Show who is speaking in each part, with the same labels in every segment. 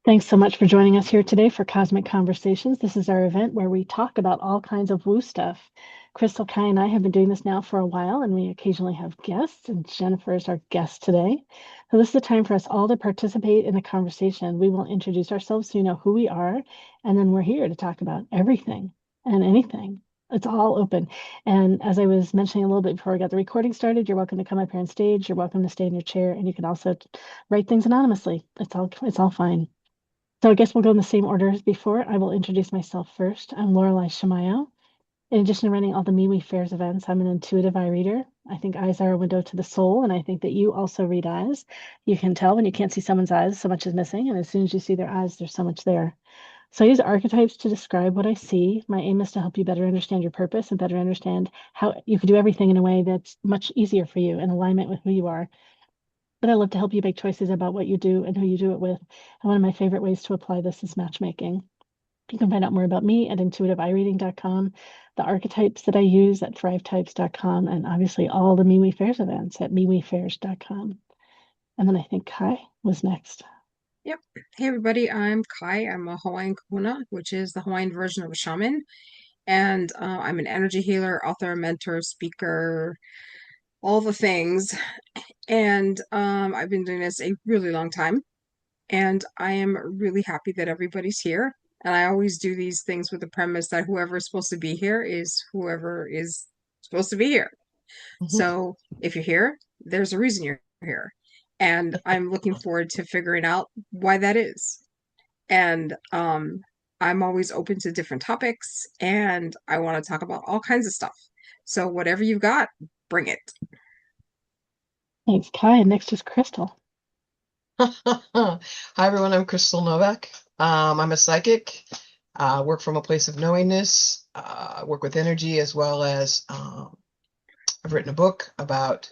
Speaker 1: Thanks so much for joining us here today for Cosmic Conversations. This is our event where we talk about all kinds of woo stuff. Crystal, Kai, and I have been doing this now for a while, and we occasionally have guests, and Jennifer is our guest today. So this is the time for us all to participate in the conversation. We will introduce ourselves so you know who we are, and then we're here to talk about everything and anything. It's all open. And as I was mentioning a little bit before we got the recording started, you're welcome to come up here on stage. You're welcome to stay in your chair, and you can also write things anonymously. It's all fine. So I guess we'll go in the same order as before. I will introduce myself first. I'm Laureli Shimayo. In addition to running all the MeWe Fairs events, I'm an intuitive eye reader. I think eyes are a window to the soul, and I think that you also read eyes. You can tell when you can't see someone's eyes, so much is missing, and as soon as you see their eyes, there's so much there. So I use archetypes to describe what I see. My aim is to help you better understand your purpose and better understand how you can do everything in a way that's much easier for you in alignment with who you are. But I love to help you make choices about what you do and who you do it with. And one of my favorite ways to apply this is matchmaking. You can find out more about me at intuitiveeyereading.com, the archetypes that I use at thrivetypes.com, and obviously all the MeWe Fairs events at mewefairs.com. And then I think Kai was next.
Speaker 2: Yep. Hey everybody, I'm Kai. I'm a Hawaiian Kahuna, which is the Hawaiian version of a shaman. And I'm an energy healer, author, mentor, speaker, all the things. And I've been doing this a really long time. And I am really happy that everybody's here. And I always do these things with the premise that whoever is supposed to be here is whoever is supposed to be here.
Speaker 3: Mhm.
Speaker 2: So if you're here, there's a reason you're here. And I'm looking forward to figuring out why that is. And I'm always open to different topics and I want to talk about all kinds of stuff. So whatever you've got, bring it.
Speaker 1: Thanks, Kai. And next is Crystal.
Speaker 3: Hi everyone, I'm Crystal Novak. I'm a psychic. Work from a place of knowingness. Work with energy as well as I've written a book about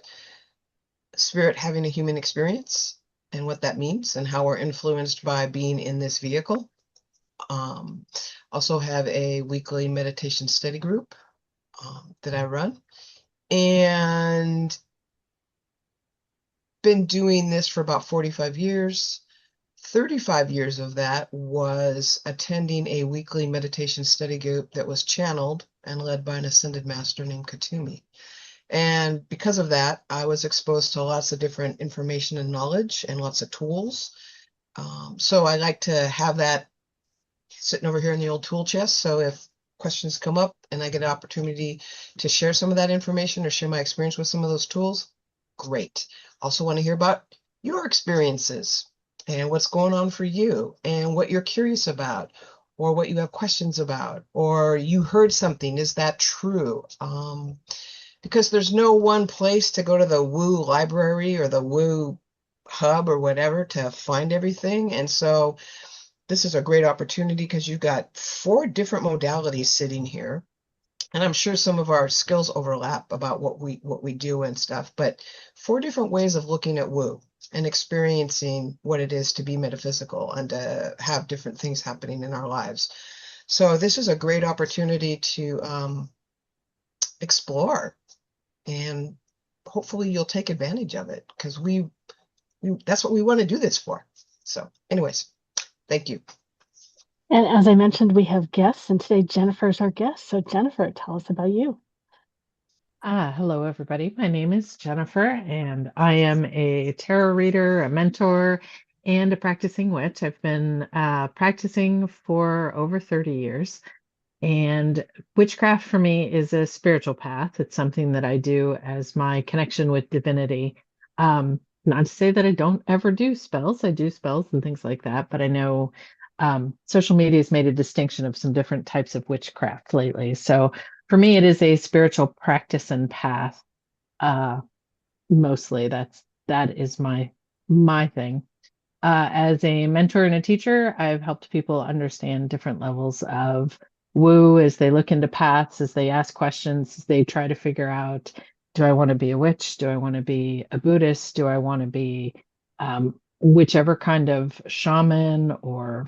Speaker 3: spirit having a human experience and what that means and how we're influenced by being in this vehicle. Um, Also have a weekly meditation study group that I run, and been doing this for about 45 years. 35 years of that was attending a weekly meditation study group that was channeled and led by an ascended master named Katumi. And because of that, I was exposed to lots of different information and knowledge and lots of tools. So I like to have that sitting over here in the old tool chest. So if questions come up and I get an opportunity to share some of that information or share my experience with some of those tools, great. Also want to hear about your experiences and what's going on for you and what you're curious about or what you have questions about or you heard something. Is that true? Because there's no one place to go to the Woo library or the Woo hub or whatever to find everything. And so this is a great opportunity because you've got 4 different modalities sitting here. And I'm sure some of our skills overlap about what we do and stuff, but 4 different ways of looking at woo and experiencing what it is to be metaphysical and to have different things happening in our lives. So this is a great opportunity to explore, and hopefully you'll take advantage of it because we that's what we want to do this for. So anyways, thank you.
Speaker 1: And as I mentioned, we have guests, and today Jennifer's our guest. So Jennifer, tell us about you.
Speaker 4: Hello, everybody. My name is Jennifer, and I am a tarot reader, a mentor, and a practicing witch. I've been practicing for over 30 years, and witchcraft for me is a spiritual path. It's something that I do as my connection with divinity. Not to say that I don't ever do spells. I do spells and things like that, but I know social media has made a distinction of some different types of witchcraft lately. So for me, it is a spiritual practice and path. Uh, Mostly, that is my thing. As a mentor and a teacher, I've helped people understand different levels of woo as they look into paths, as they ask questions, as they try to figure out, do I want to be a witch? Do I want to be a Buddhist? Do I want to be whichever kind of shaman or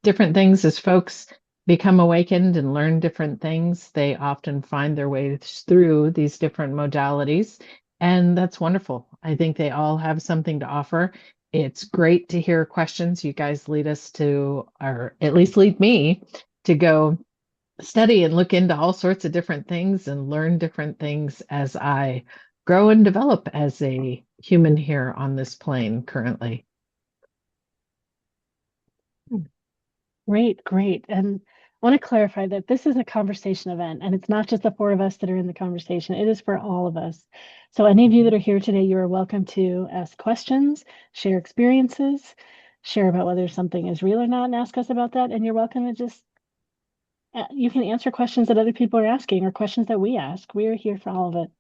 Speaker 4: different things as folks become awakened and learn different things, they often find their way through these different modalities. And that's wonderful. I think they all have something to offer. It's great to hear questions. You guys lead us to, or at least lead me to go study and look into all sorts of different things and learn different things as I grow and develop as a human here on this plane currently.
Speaker 1: Great, great. And I want to clarify that this is a conversation event, and it's not just the four of us that are in the conversation. It is for all of us. So any of you that are here today, you are welcome to ask questions, share experiences, share about whether something is real or not, and ask us about that. And you're welcome to just, you can answer questions that other people are asking or questions that we ask. We are here for all of it.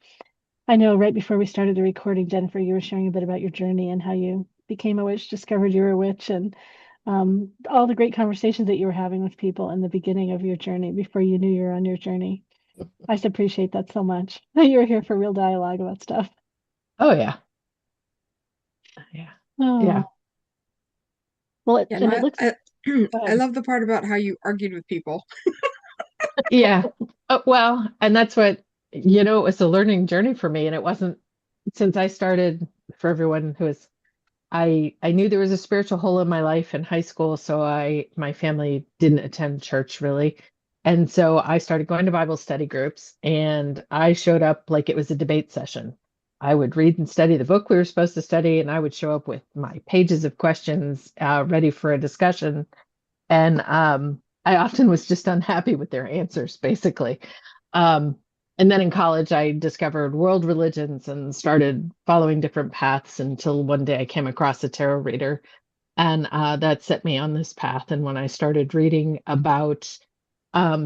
Speaker 1: I know right before we started the recording, Jennifer, you were sharing a bit about your journey and how you became a witch, discovered you were a witch, and all the great conversations that you were having with people in the beginning of your journey before you knew you were on your journey. I just appreciate that so much. You were here for real dialogue about stuff.
Speaker 4: Oh yeah. Yeah. Yeah.
Speaker 1: Oh, well,
Speaker 2: Yeah,
Speaker 1: and
Speaker 2: no,
Speaker 1: it looks, go
Speaker 2: I
Speaker 1: ahead.
Speaker 2: love the part about how you argued with people.
Speaker 4: Yeah. Well, and that's what, it was a learning journey for me. And it wasn't since I started, for everyone who is, I knew there was a spiritual hole in my life in high school. So my family didn't attend church really. And so I started going to Bible study groups and I showed up like it was a debate session. I would read and study the book we were supposed to study, and I would show up with my pages of questions ready for a discussion. And I often was just unhappy with their answers, basically. Um, and then in college, I discovered world religions and started following different paths until one day I came across a tarot reader, and that set me on this path. And when I started reading about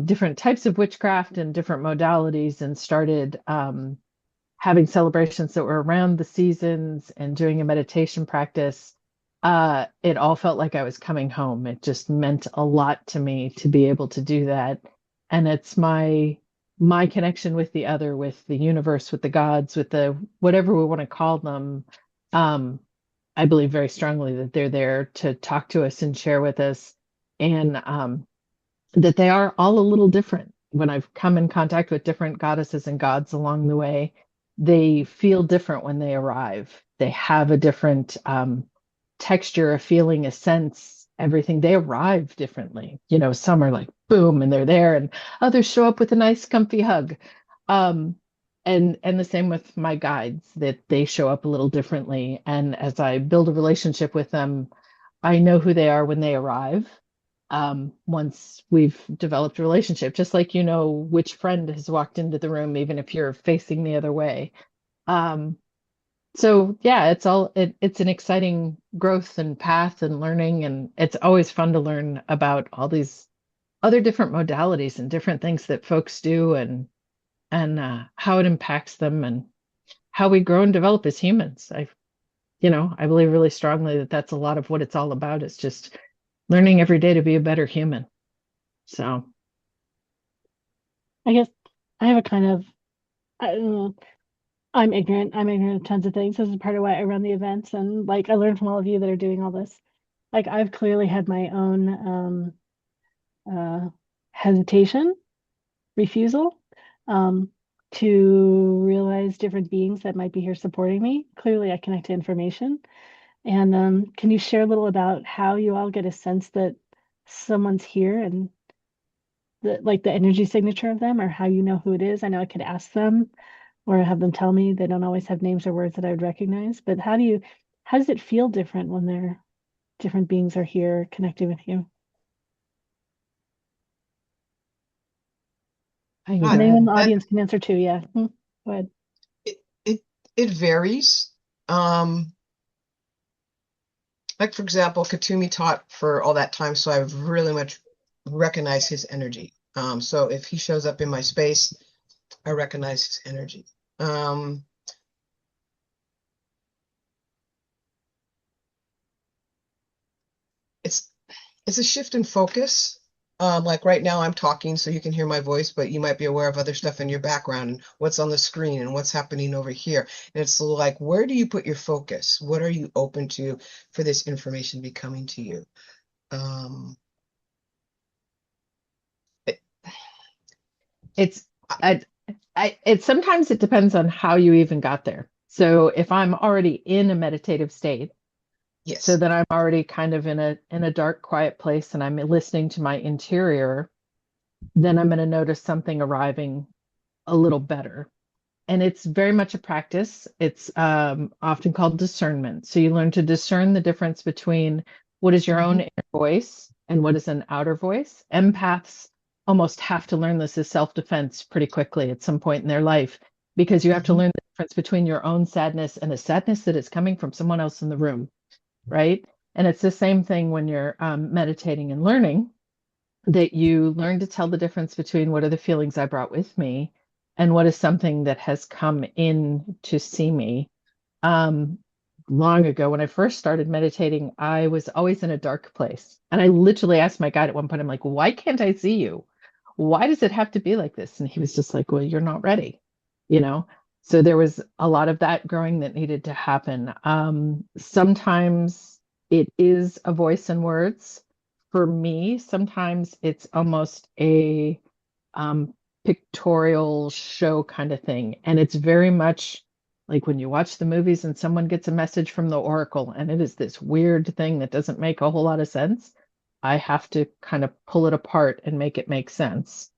Speaker 4: different types of witchcraft and different modalities, and started having celebrations that were around the seasons and doing a meditation practice, it all felt like I was coming home. It just meant a lot to me to be able to do that. And it's my connection with the other, with the universe, with the gods, with the whatever we want to call them. Um, I believe very strongly that they're there to talk to us and share with us, and that they are all a little different. When I've come in contact with different goddesses and gods along the way, they feel different when they arrive. They have a different texture, a feeling, a sense, everything. They arrive differently. Some are like boom and they're there, and others show up with a nice, comfy hug. Um, and the same with my guides, that they show up a little differently. And as I build a relationship with them, I know who they are when they arrive. Once we've developed a relationship, just like which friend has walked into the room, even if you're facing the other way. Um, so yeah, it's an exciting growth and path and learning, and it's always fun to learn about all these other different modalities and different things that folks do, and how it impacts them and how we grow and develop as humans. I believe really strongly that that's a lot of what it's all about, is just learning every day to be a better human. So,
Speaker 1: I guess I have a kind of, I don't know, I'm ignorant. I'm ignorant of tons of things. This is part of why I run the events. And like, I learned from all of you that are doing all this. Like, I've clearly had my own hesitation, refusal, um, to realize different beings that might be here supporting me. Clearly, I connect to information. And can you share a little about how you all get a sense that someone's here, and the energy signature of them, or how you know who it is? I know I could ask them or have them tell me. They don't always have names or words that I would recognize, but how does it feel different when different beings are here connecting with you?
Speaker 4: I can go
Speaker 1: And
Speaker 3: God,
Speaker 1: anyone in
Speaker 4: ahead.
Speaker 1: the
Speaker 3: that
Speaker 1: audience can answer too. Yeah. Go ahead.
Speaker 3: it it, it varies. Um, like for example, Katumi taught for all that time, so I've really much recognized his energy. So if he shows up in my space, I recognize his energy. Um, it's it's a shift in focus. Like right now, I'm talking so you can hear my voice, but you might be aware of other stuff in your background and what's on the screen and what's happening over here. And it's like, where do you put your focus? What are you open to for this information to be coming to you? Um, it,
Speaker 4: It's it sometimes it depends on how you even got there. So if I'm already in a meditative state, So
Speaker 3: Yes.
Speaker 4: then I'm already kind of in a dark, quiet place and I'm listening to my interior, then I'm going to notice something arriving a little better. And it's very much a practice. It's often called discernment. So you learn to discern the difference between what is your own
Speaker 3: Hmm.
Speaker 4: inner voice and what is an outer voice. Empaths almost have to learn this as self-defense pretty quickly at some point in their life because you have to
Speaker 3: Hmm.
Speaker 4: learn the difference between your own sadness and a sadness that is coming from someone else in the room, right? And it's the same thing when you're meditating and learning that you learn to tell the difference between what are the feelings I brought with me and what is something that has come in to see me. Um, Long ago, when I first started meditating, I was always in a dark place. And I literally asked my guide at one point, I'm like, why can't I see you? Why does it have to be like this? And he was just like, well, you're not ready, you know? So there was a lot of that growing that needed to happen. Sometimes it is a voice and words. For me, sometimes it's almost a um, pictorial show kind of thing. And it's very much like when you watch the movies and someone gets a message from the Oracle and it is this weird thing that doesn't make a whole lot of sense. I have to kind of pull it apart and make it make sense.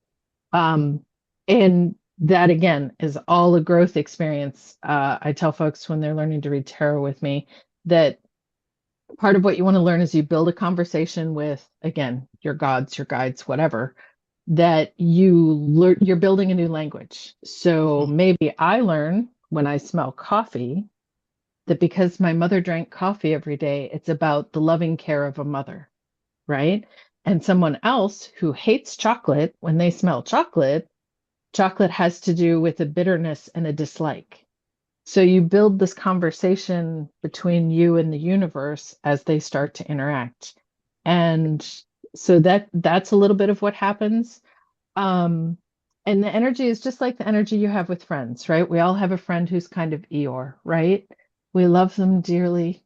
Speaker 4: Um, and that again is all a growth experience. I tell folks when they're learning to read tarot with me that part of what you want to learn is you build a conversation with, again, your gods, your guides, whatever, that you're building a new language. So
Speaker 3: Hmm.
Speaker 4: maybe I learn when I smell coffee that because my mother drank coffee every day, it's about the loving care of a mother, right? And someone else who hates chocolate, when they smell chocolate, chocolate has to do with a bitterness and a dislike. So you build this conversation between you and the universe as they start to interact. And so that's a little bit of what happens. Um, and the energy is just like the energy you have with friends, right? We all have a friend who's kind of Eeyore, right? We love them dearly,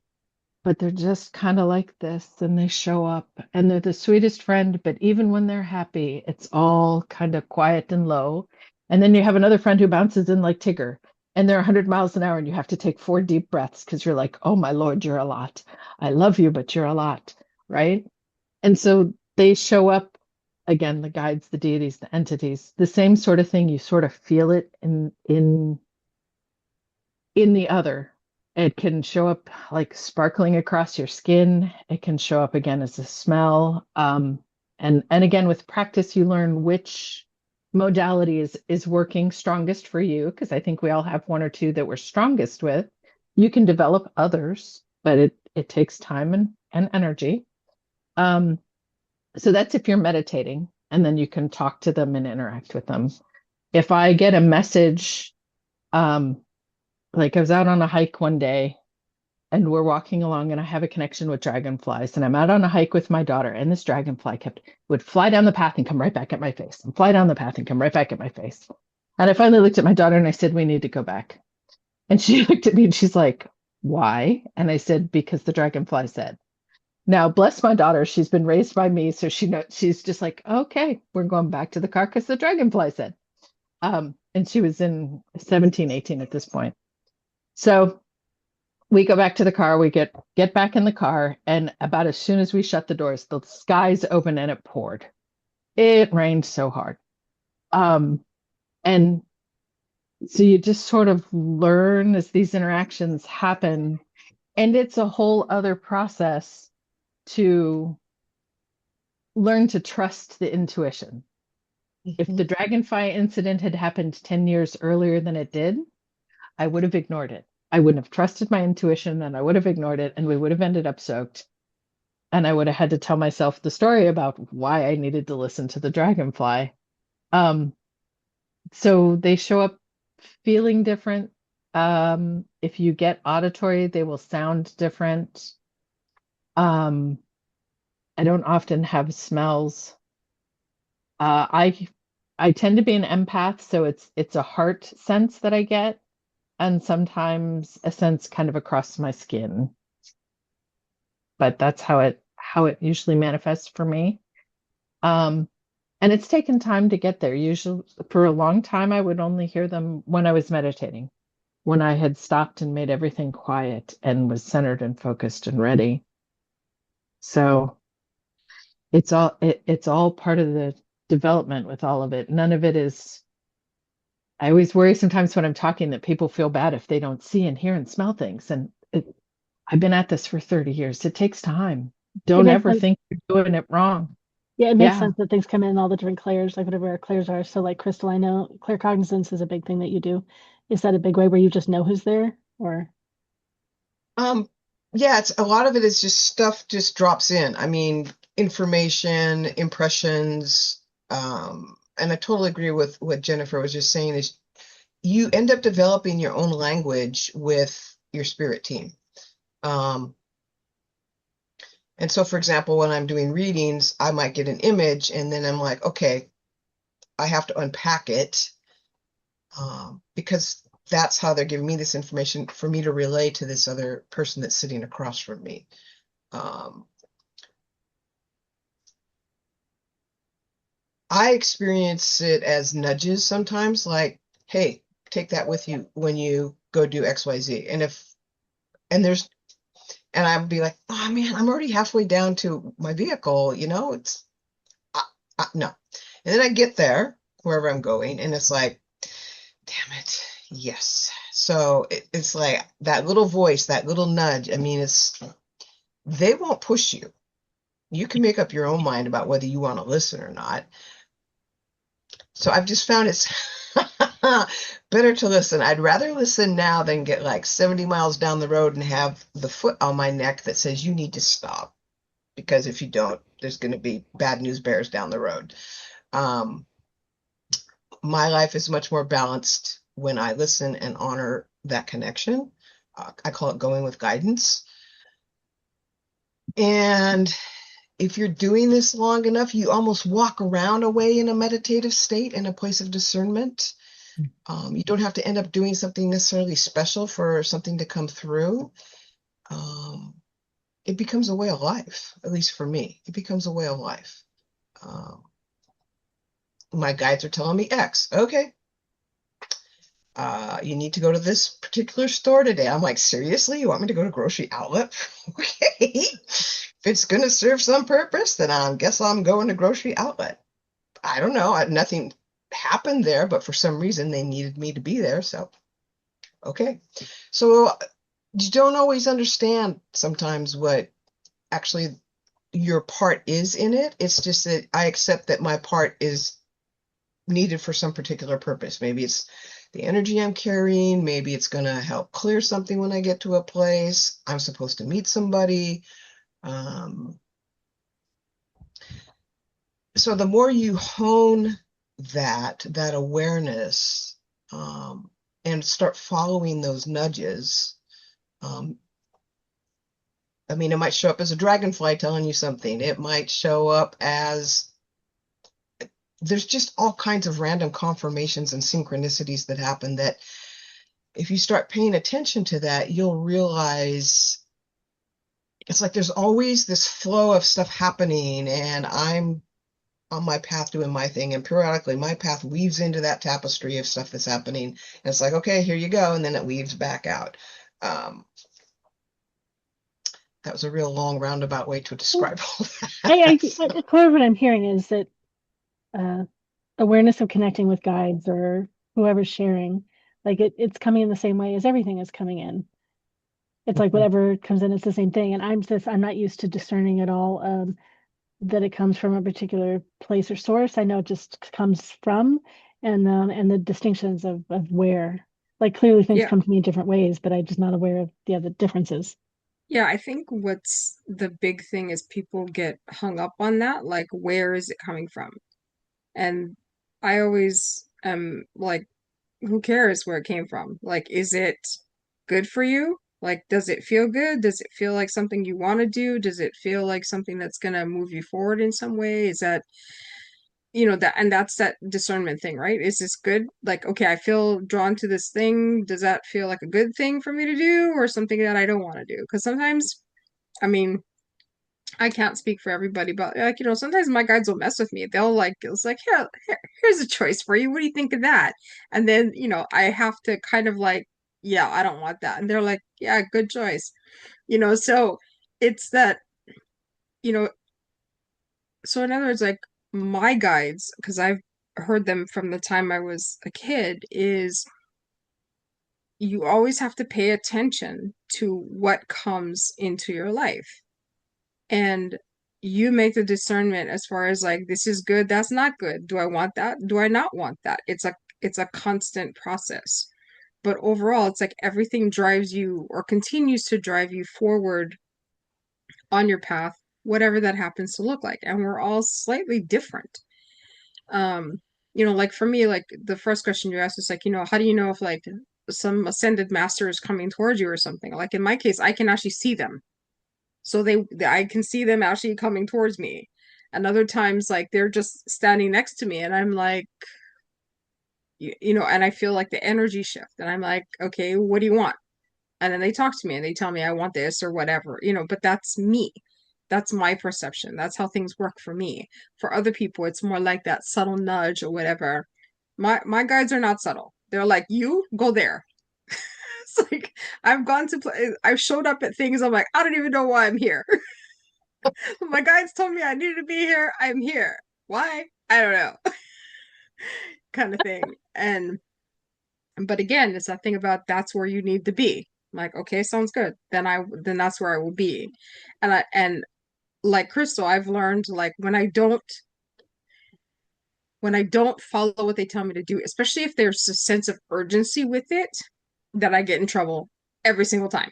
Speaker 4: but they're just kind of like this and they show up and they're the sweetest friend, but even when they're happy, it's all kind of quiet and low. And then you have another friend who bounces in like Tigger and they're 100 miles an hour and you have to take 4 deep breaths because you're like, oh my Lord, you're a lot. I love you, but you're a lot, right? And so they show up again, the guides, the deities, the entities, the same sort of thing. You sort of feel it in the other. It can show up like sparkling across your skin. It can show up again as a smell. And again, with practice, you learn which modality is working strongest for you, because I think we all have one or two that we're strongest with. You can develop others, but it takes time and energy. Um, so that's if you're meditating, and then you can talk to them and interact with them. If I get a message, um, like I was out on a hike one day and we're walking along and I have a connection with dragonflies and I'm out on a hike with my daughter and this dragonfly kept would fly down the path and come right back at my face and fly down the path and come right back at my face. And I finally looked at my daughter and I said, we need to go back. And she looked at me and she's like, why? And I said, because the dragonfly said. Now, bless my daughter, she's been raised by me, so she knows she's just like, okay, we're going back to the car because the dragonfly said. And she was in 17, 18 at this point. So we go back to the car, we get back in the car, and about as soon as we shut the doors, the skies open and it poured. It rained so hard. Um, and so you just sort of learn as these interactions happen, and it's a whole other process to learn to trust the intuition. If
Speaker 3: Hmm.
Speaker 4: the dragonfly incident had happened 10 years earlier than it did, I would have ignored it. I wouldn't have trusted my intuition and I would have ignored it, and we would have ended up soaked. And I would have had to tell myself the story about why I needed to listen to the dragonfly. Um, so they show up feeling different. If you get auditory, they will sound different. Um, I don't often have smells. I tend to be an empath, so it's a heart sense that I get, and sometimes a sense kind of across my skin. But that's how it usually manifests for me. Um, and it's taken time to get there. Usually, for a long time, I would only hear them when I was meditating. when I had stopped and made everything quiet and was centered and focused and ready. So it's all part of the development with all of it. None of it is. I always worry sometimes when I'm talking that people feel bad if they don't see and hear and smell things. And I've been at this for 30 years. It takes time.
Speaker 1: It
Speaker 4: Don't
Speaker 1: makes
Speaker 4: ever
Speaker 1: sense.
Speaker 4: think you're doing it wrong.
Speaker 1: Yeah, it makes
Speaker 4: Yeah.
Speaker 1: sense that things come in all the different clairs, like whatever our clairs are. So, like Crystal, I know claircognizance is a big thing that you do. Is that a big way where you just know who's there, or?
Speaker 3: Um, yeah, it's a lot of it is just stuff just drops in. I mean, information, impressions, and I totally agree with what Jennifer was just saying is you end up developing your own language with your spirit team. Um, and so, for example, when I'm doing readings, I might get an image and then I'm like, okay, I have to unpack it because that's how they're giving me this information for me to relay to this other person that's sitting across from me. Um, I experience it as nudges sometimes, like, hey, take that with you when you go do XYZ. And there's, and I'd be like, oh man, I'm already halfway down to my vehicle, no. And then I get there, wherever I'm going, and it's like, damn it, yes. So it's like that little voice, that little nudge. I mean, they won't push you. You can make up your own mind about whether you want to listen or not. So I've just found it's better to listen. I'd rather listen now than get like 70 miles down the road and have the foot on my neck that says you need to stop. Because if you don't, there's going to be bad news bears down the road. My life is much more balanced when I listen and honor that connection. I call it going with guidance. And if you're doing this long enough, you almost walk around away in a meditative state in a place of discernment. You don't have to end up doing something necessarily special for something to come through. It becomes a way of life, at least for me. It becomes a way of life. My guides are telling me X. Okay. You need to go to this particular store today. I'm like, seriously? You want me to go to grocery outlet? Okay. If it's going to serve some purpose, then I guess I'm going to grocery outlet. I don't know. Nothing happened there, but for some reason they needed me to be there. So, okay. So you don't always understand sometimes what actually your part is in it. It's just that I accept that my part is needed for some particular purpose. Maybe it's the energy I'm carrying. Maybe it's going to help clear something when I get to a place. I'm supposed to meet somebody. So the more you hone that awareness and start following those nudges, I mean, it might show up as a dragonfly telling you something. It might show up as there's just all kinds of random confirmations and synchronicities that happen that if you start paying attention to that, you'll realize it's like there's always this flow of stuff happening and I'm on my path doing my thing, and periodically my path weaves into that tapestry of stuff that's happening, and it's like, okay, here you go, and then it weaves back out. That was a real long roundabout way to describe all that.
Speaker 1: Clearly what I'm hearing is that awareness of connecting with guides or whoever's sharing, like it's coming in the same way as everything is coming in. It's like whatever comes in, it's the same thing. And I'm not used to discerning at all that it comes from a particular place or source. I know it just comes from, and the distinctions of where. Like clearly things
Speaker 2: Yeah.
Speaker 1: come to me in different ways, but I'm just not aware of the other differences.
Speaker 2: Yeah, I think what's the big thing is people get hung up on that, like where is it coming from? And I always am like, who cares where it came from? Like, is it good for you? Like, does it feel good? Does it feel like something you want to do? Does it feel like something that's gonna move you forward in some way? Is that, that, and that's that discernment thing, right? Is this good? Like, okay, I feel drawn to this thing. Does that feel like a good thing for me to do or something that I don't want to do? Because sometimes, I mean, I can't speak for everybody, but like, sometimes my guides will mess with me. They'll like, it's like, here's a choice for you. What do you think of that? And then, I have to kind of like yeah, I don't want that. And they're like, yeah, good choice. So it's that, you know, so in other words, like my guides, because I've heard them from the time I was a kid, is you always have to pay attention to what comes into your life. And you make the discernment as far as like, this is good, that's not good. Do I want that? Do I not want that? It's a constant process. But overall, it's like everything drives you or continues to drive you forward on your path, whatever that happens to look like. And we're all slightly different. Like for me, like the first question you asked is like, how do you know if like some ascended master is coming towards you or something? Like in my case, I can actually see them. So I can see them actually coming towards me. And other times, like they're just standing next to me, and I'm like, and I feel like the energy shift, and I'm like, okay, what do you want? And then they talk to me and they tell me I want this or whatever, but that's me. That's my perception. That's how things work for me. For other people, it's more like that subtle nudge or whatever. My guides are not subtle. They're like, you go there. It's like I've showed up at things. I'm like, I don't even know why I'm here. My guides told me I needed to be here. I'm here. Why? I don't know. Kind of thing. But again, it's that thing about that's where you need to be. I'm like, okay, sounds good. Then that's where I will be. And like Crystal, I've learned like when I don't follow what they tell me to do, especially if there's a sense of urgency with it, that I get in trouble every single time.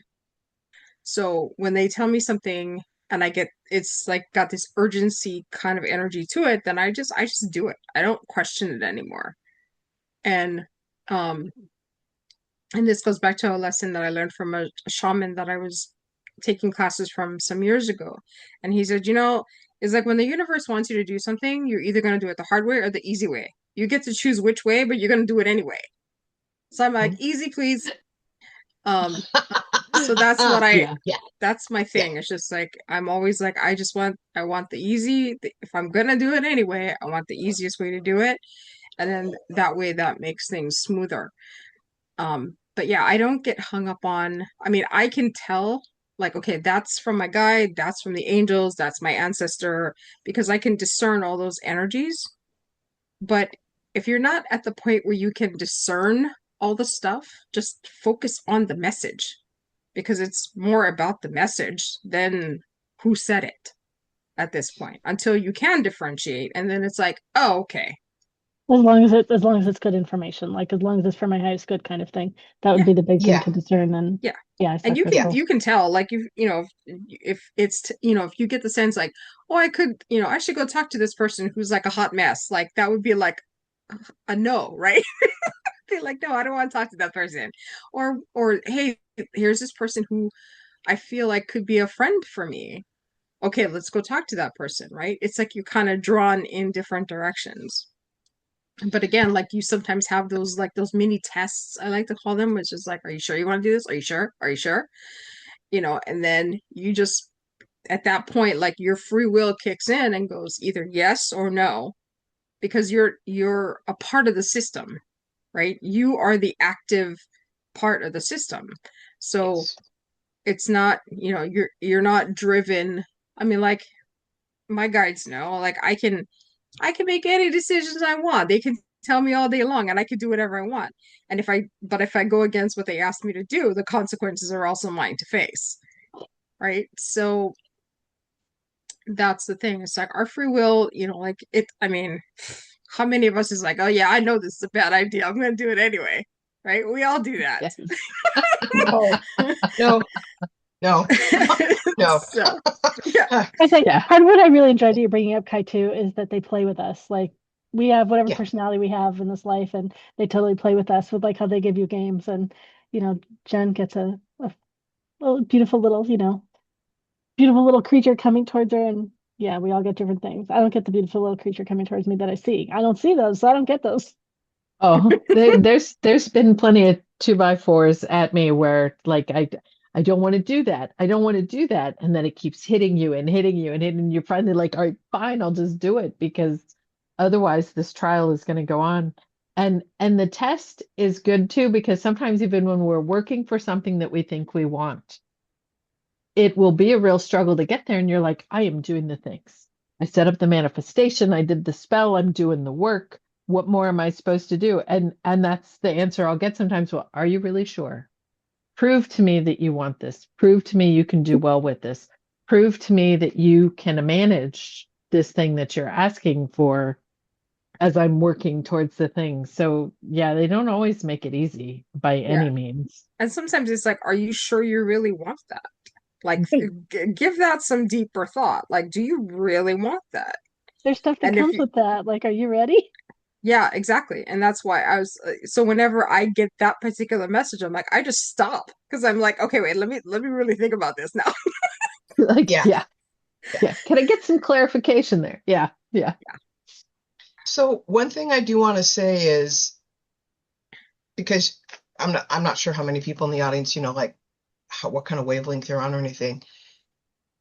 Speaker 2: So when they tell me something and it's like got this urgency kind of energy to it, then I just do it. I don't question it anymore. And um and this goes back to a lesson that I learned from a shaman that I was taking classes from some years ago. And he said, it's like when the universe wants you to do something, you're either going to do it the hard way or the easy way. You get to choose which way, but you're going to do it anyway. So I'm like, easy, please. So that's what
Speaker 3: Yeah.
Speaker 2: that's my
Speaker 3: Yeah.
Speaker 2: thing. It's just like, I'm always like, I want the easy, if I'm going to do it anyway, I want the easiest way to do it. And then that way that makes things smoother. But yeah, I don't get hung up on, I mean, I can tell like, okay, that's from my guide, that's from the angels, that's my ancestor, because I can discern all those energies. But if you're not at the point where you can discern all the stuff, just focus on the message because it's more about the message than who said it at this point until you can differentiate. And then it's like, oh, okay.
Speaker 1: As long as it's good information, like as long as it's for my highest good kind of thing, that would
Speaker 2: Yeah.
Speaker 1: be the big thing
Speaker 3: Yeah.
Speaker 1: to discern. And
Speaker 2: Yeah.
Speaker 1: yeah, I saw
Speaker 2: And
Speaker 1: Crystal.
Speaker 2: you can tell like if it's if you get the sense like, oh, I could, I should go talk to this person who's like a hot mess, like that would be like a no, right? Be like, no, I don't want to talk to that person. Or hey, here's this person who I feel like could be a friend for me. Okay, let's go talk to that person, right? It's like you're kind of drawn in different directions. But again, like you sometimes have those mini tests, I like to call them, which is like, are you sure you want to do this? Are you sure? Are you sure? And then you just at that point, like your free will kicks in and goes either yes or no, because you're a part of the system, right? You are the active part of the system. So
Speaker 3: Yes.
Speaker 2: it's not, you're not driven. I mean, like my guides know, like I can make any decisions I want. They can tell me all day long and I can do whatever I want. And if I go against what they asked me to do, the consequences are also mine to face. Right. So that's the thing. It's like our free will, like it, I mean, how many of us is like, oh yeah, I know this is a bad idea. I'm gonna do it anyway. Right? We all do that.
Speaker 4: Yes.
Speaker 3: No, no, no, no.
Speaker 2: So yeah.
Speaker 1: I think
Speaker 4: Yeah.
Speaker 1: part of what I really enjoyed you bringing up, Kai, too, is that they play with us. Like we have whatever
Speaker 3: Yeah.
Speaker 1: personality we have in this life, and they totally play with us with like how they give you games. And Jen gets a little beautiful little creature coming towards her, and yeah, we all get different things. I don't get the beautiful little creature coming towards me that I see. I don't see those, so I don't get those.
Speaker 4: Oh, there's been plenty of 2x4s at me where like I don't want to do that. I don't want to do that. And then it keeps hitting you and hitting you and hitting you. Finally like, all right, fine, I'll just do it because otherwise this trial is going to go on. And the test is good too, because sometimes even when we're working for something that we think we want, it will be a real struggle to get there. And you're like, I am doing the things. I set up the manifestation, I did the spell, I'm doing the work. What more am I supposed to do? And that's the answer I'll get sometimes. Well, are you really sure? Prove to me that you want this. Prove to me you can do well with this. Prove to me that you can manage this thing that you're asking for as I'm working towards the thing. So yeah, they don't always make it easy by
Speaker 2: Yeah.
Speaker 4: any means.
Speaker 2: And sometimes it's like, are you sure you really want that? Like,
Speaker 1: Right.
Speaker 2: give that some deeper thought. Like, do you really want that?
Speaker 1: There's stuff that
Speaker 2: And if
Speaker 1: comes
Speaker 2: you,
Speaker 1: with that. Like, are you ready?
Speaker 2: yeah, exactly. And that's why I was, so whenever I get that particular message, I'm like, I just stop because I'm like, okay, wait, let me really think about this now.
Speaker 4: Like,
Speaker 3: Yeah.
Speaker 4: yeah, yeah. Can I get some clarification there? Yeah, yeah.
Speaker 3: So one thing I do want to say is, because I'm not sure how many people in the audience, like what kind of wavelength they're on or anything.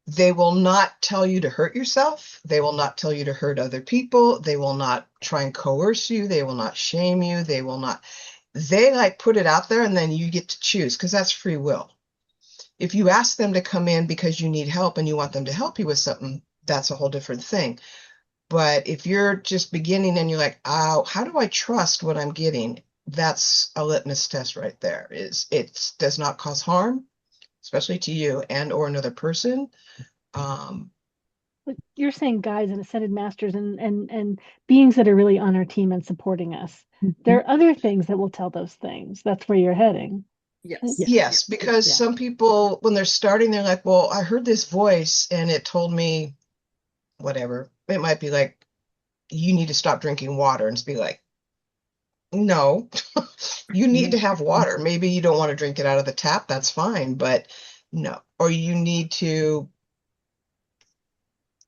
Speaker 3: They will not tell you to hurt yourself. They will not tell you to hurt other people. They will not try and coerce you. They will not shame you. They like put it out there and then you get to choose, because that's free will. If you ask them to come in because you need help and you want them to help you with something, that's a whole different thing. But if you're just beginning and you're like, oh, how do I trust what I'm getting? That's a litmus test right there. Is it does not cause harm, especially to you and or another person. Um,
Speaker 1: But you're saying guides and ascended masters and beings that are really on our team and supporting us. There
Speaker 4: Mhm.
Speaker 1: are other things that will tell those things. That's where you're heading.
Speaker 2: Yes.
Speaker 4: Yeah,
Speaker 2: Yeah.
Speaker 3: yes, because
Speaker 4: yeah.
Speaker 3: some people, when they're starting, they're like, well, I heard this voice and it told me whatever. It might be like, you need to stop drinking water, and just be like, no, you need
Speaker 4: Yeah.
Speaker 3: to have water. Maybe you don't want to drink it out of the tap, that's fine, but no. Or you need to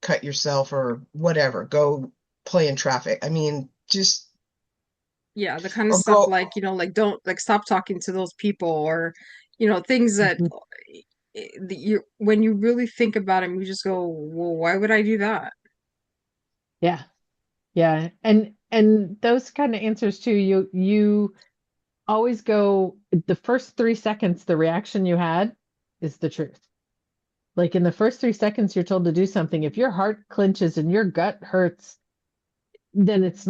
Speaker 3: cut yourself or whatever, go play in traffic. I mean, just,
Speaker 2: Yeah, the kind of
Speaker 3: or
Speaker 2: stuff
Speaker 3: go,
Speaker 2: like, like don't like stop talking to those people or, things that
Speaker 4: Mhm.
Speaker 2: you when you really think about them, you just go, well, why would I do that?
Speaker 4: Yeah, yeah. And those kind of answers too, you always go the first 3 seconds, the reaction you had is the truth. Like in the first 3 seconds you're told to do something, if your heart clenches and your gut hurts, then that's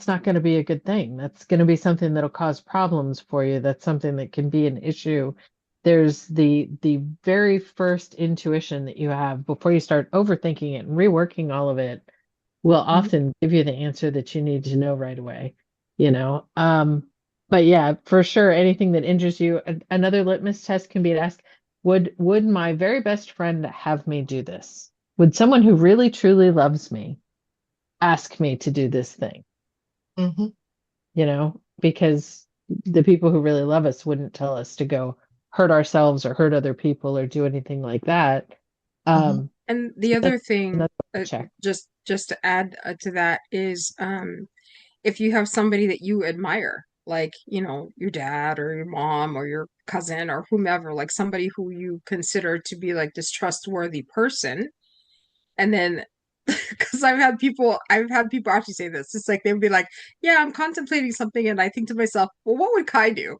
Speaker 4: not going to be a good thing. That's going to be something that'll cause problems for you. That's something that can be an issue. There's the very first intuition that you have before you start overthinking it and reworking all of it will
Speaker 2: Mhm.
Speaker 4: often give you the answer that you need to know right away, you know. But yeah, for sure, anything that injures you, another litmus test can be to ask, would my very best friend have me do this? Would someone who really truly loves me ask me to do this thing,
Speaker 3: mhm,
Speaker 4: because the people who really love us wouldn't tell us to go hurt ourselves or hurt other people or do anything like that.
Speaker 3: mhm,
Speaker 2: And
Speaker 4: So
Speaker 2: the other
Speaker 4: that's
Speaker 2: thing,
Speaker 4: another check.
Speaker 2: just to add to that is, if you have somebody that you admire, like, your dad or your mom or your cousin or whomever, like somebody who you consider to be like this trustworthy person, and then because I've had people actually say this. It's like they'd be like, "Yeah, I'm contemplating something," and I think to myself, "Well, what would Kai do?"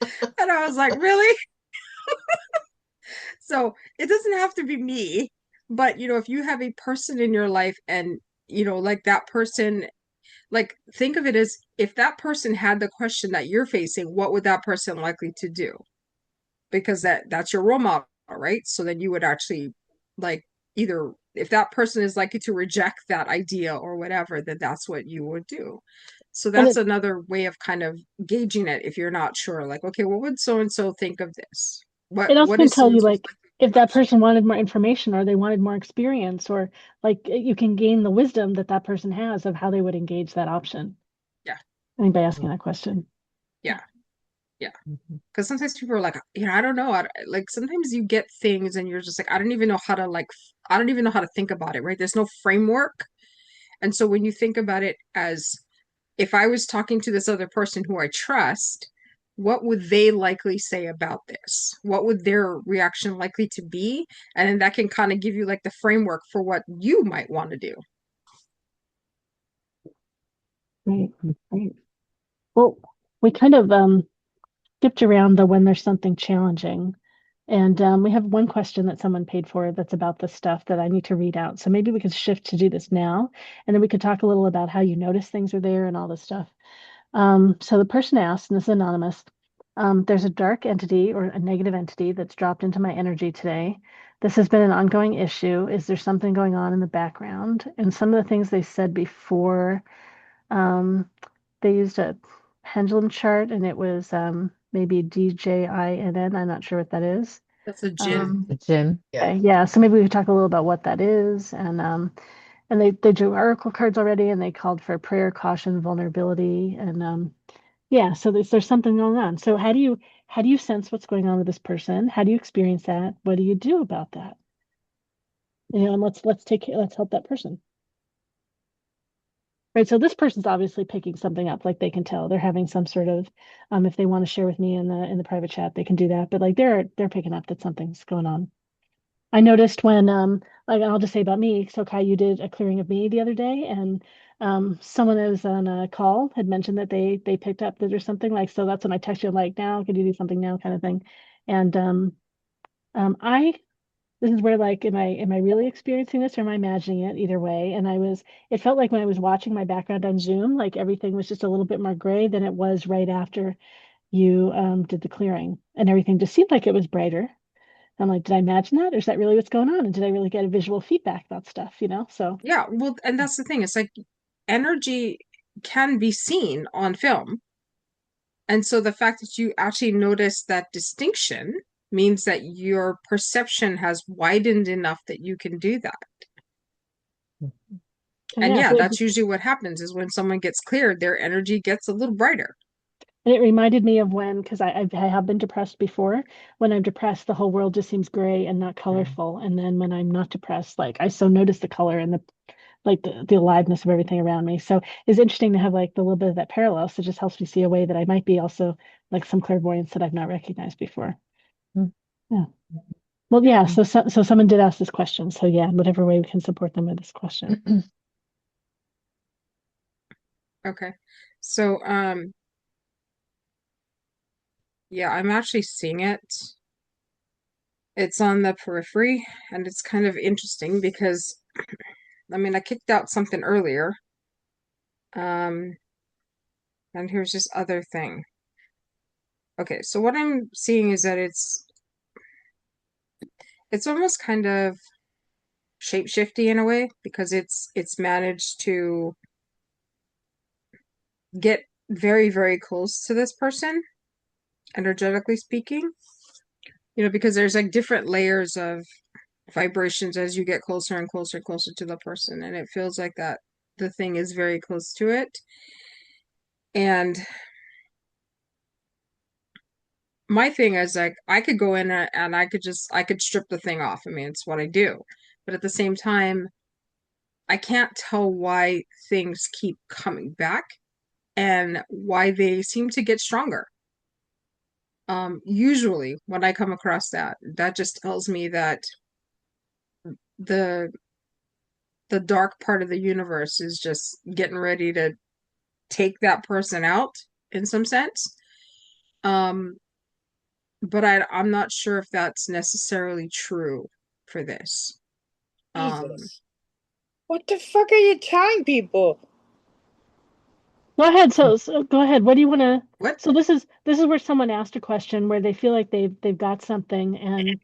Speaker 2: And I was like, "Really?" So it doesn't have to be me, but if you have a person in your life and like that person, like think of it as if that person had the question that you're facing, what would that person likely to do? Because that's your role model, right? So then you would actually like either if that person is likely to reject that idea or whatever, then that's what you would do. So
Speaker 1: And
Speaker 2: that's another way of kind of gauging it if you're not sure, like, okay, what would so and so think of this? What
Speaker 1: it also
Speaker 2: what
Speaker 1: can
Speaker 2: is so
Speaker 1: tell
Speaker 2: and
Speaker 1: you
Speaker 2: so's
Speaker 1: like if that
Speaker 2: reaction?
Speaker 1: person wanted more information or they wanted more experience or like you can gain the wisdom that that person has of how they would engage that option.
Speaker 2: Yeah,
Speaker 1: I think by asking that question. Yeah.
Speaker 2: yeah, yeah.
Speaker 4: Mhm.
Speaker 2: Because sometimes people are like, I don't know. Like sometimes you get things and you're just like, I don't even know how to I don't even know how to think about it, right? There's no framework. And so when you think about it as if I was talking to this other person who I trust, what would they likely say about this? What would their reaction likely to be? And then that can kind of give you like the framework for what you might want to do.
Speaker 1: Right. Right. Well, we kind of skipped around the when there's something challenging. And we have one question that someone paid for that's about this stuff that I need to read out. So maybe we could shift to do this now, and then we could talk a little about how you notice things are there and all this stuff. So the person asked, and this is anonymous, there's a dark entity or a negative entity that's dropped into my energy today. This has been an ongoing issue. Is there something going on in the background? And some of the things they said before, um, they used a pendulum chart, and it was maybe DJINN. I'm not sure what that is.
Speaker 2: That's a gin.
Speaker 4: The gin.
Speaker 3: Yeah.
Speaker 1: Okay, yeah. So maybe we could talk a little about what that is, and they drew oracle cards already, and they called for prayer, caution, vulnerability, and yeah. So there's something going on. So how do you sense what's going on with this person? How do you experience that? What do you do about that? You know, and let's help that person. Right. So this person's obviously picking something up, like they can tell they're having some sort of if they want to share with me in the private chat, they can do that. But like they're picking up that something's going on. I noticed when like I'll just say about me, so Kai, you did a clearing of me the other day, and someone that was on a call had mentioned that they picked up that or something like, so that's when I texted you like, now could you do something now kind of thing. And I this is where like am I really experiencing this or am I imagining it? Either way. And it felt like when I was watching my background on Zoom, like everything was just a little bit more gray than it was right after you did the clearing, and everything just seemed like it was brighter. I'm like, did I imagine that? Or is that really what's going on? And did I really get a visual feedback about stuff, you know? So
Speaker 2: Yeah, well, and that's the thing. It's like energy can be seen on film. And so the fact that you actually notice that distinction means that your perception has widened enough that you can do that.
Speaker 1: so
Speaker 2: And
Speaker 1: yeah,
Speaker 2: yeah, that's usually what happens is when someone gets cleared, their energy gets a little brighter.
Speaker 1: and it reminded me of when, because I have been depressed before. When I'm depressed, the whole world just seems gray and not colorful. And then when I'm not depressed, like I so notice the color and the aliveness of everything around me. So it's interesting to have like the little bit of that parallel. So it just helps me see a way that I might be also like some clairvoyance that I've not recognized before.
Speaker 4: Mm.
Speaker 1: Yeah. Well, yeah.
Speaker 4: Mm.
Speaker 1: So someone did ask this question. So yeah, whatever way we can support them with this question.
Speaker 2: Okay. So, yeah, I'm actually seeing it. It's on the periphery, and it's kind of interesting because, I mean, I kicked out something earlier. Um, and here's this other thing. Okay, so what I'm seeing is that it's almost kind of shapeshifty in a way because it's managed to get very, very close to this person, energetically speaking. You know, because there's like different layers of vibrations as you get closer and closer and closer to the person, and it feels like that the thing is very close to it. And my thing is like I could go in and I could strip the thing off. I mean, it's what I do. But at the same time, I can't tell why things keep coming back and why they seem to get stronger. Usually when I come across that, that just tells me that the the dark part of the universe is just getting ready to take that person out in some sense. Um, but I'm not sure if that's necessarily true for this. Um,
Speaker 5: Jesus. What the fuck are you telling people?
Speaker 1: Go ahead. So go ahead. What do you want to?
Speaker 2: what?
Speaker 1: So this is where someone asked a question where they feel like they've got something, and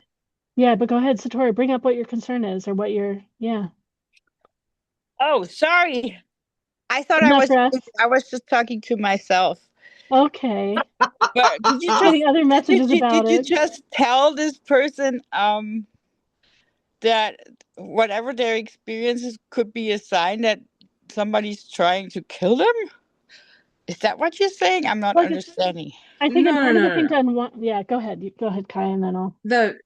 Speaker 1: yeah. But go ahead, Satori. Bring up what your concern is or what your yeah.
Speaker 5: Oh, sorry. I thought
Speaker 1: No stress.
Speaker 5: I was just talking to myself.
Speaker 1: Okay.
Speaker 5: But
Speaker 1: I'm getting other messages about
Speaker 5: did you
Speaker 1: it.
Speaker 5: just tell this person that whatever their experiences could be a sign that somebody's trying to kill them? Is that what you're saying? I'm not
Speaker 1: Like
Speaker 5: understanding.
Speaker 1: I think
Speaker 2: No, no,
Speaker 1: one of
Speaker 2: no,
Speaker 1: the
Speaker 2: no,
Speaker 1: things
Speaker 2: no.
Speaker 1: I want. Yeah. Go ahead. Go ahead, Kai, and then I'll.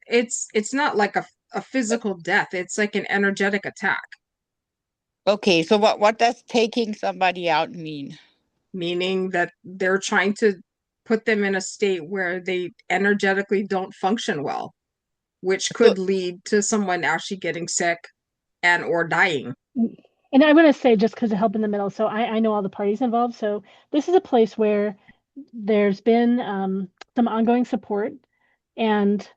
Speaker 2: It's not like a physical death. It's like an energetic attack,
Speaker 5: Okay, so what does taking somebody out mean?
Speaker 2: meaning that they're trying to put them in a state where they energetically don't function well, which
Speaker 5: So
Speaker 2: could lead to someone actually getting sick and or dying.
Speaker 1: And I want to say, just because of help in the middle, so I know all the parties involved. So this is a place where there's been some ongoing support, and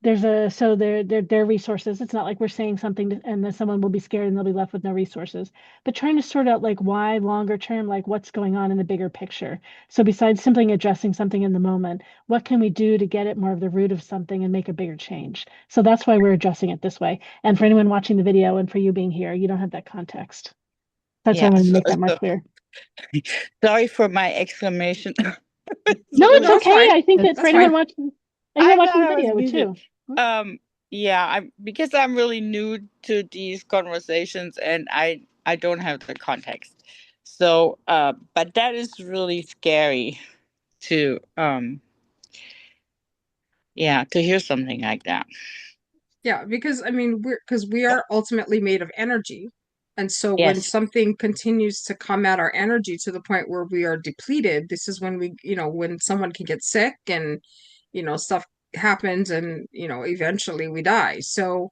Speaker 1: there are resources. It's not like we're saying something and then someone will be scared and they'll be left with no resources. But trying to sort out like why longer term, like what's going on in the bigger picture. So besides simply addressing something in the moment, what can we do to get at more of the root of something and make a bigger change? So that's why we're addressing it this way. And for anyone watching the video and for you being here, you don't have that context. That's why I
Speaker 5: Yeah.
Speaker 1: wanted to make that more clear.
Speaker 5: Sorry for my exclamation.
Speaker 1: No, it's
Speaker 2: No, it's
Speaker 1: okay.
Speaker 2: fine.
Speaker 1: I think that for
Speaker 2: That's fine.
Speaker 1: anyone
Speaker 5: I
Speaker 1: watching
Speaker 5: thought
Speaker 1: the
Speaker 5: I was
Speaker 1: video would
Speaker 5: muted.
Speaker 1: too.
Speaker 5: Yeah, because I'm really new to these conversations and I don't have the context. So, but that is really scary to yeah, to hear something like that.
Speaker 2: Yeah, because I mean, we are ultimately made of energy. And so when
Speaker 5: Yes.
Speaker 2: something continues to come at our energy to the point where we are depleted, this is when when someone can get sick and, stuff happens and, eventually we die. So,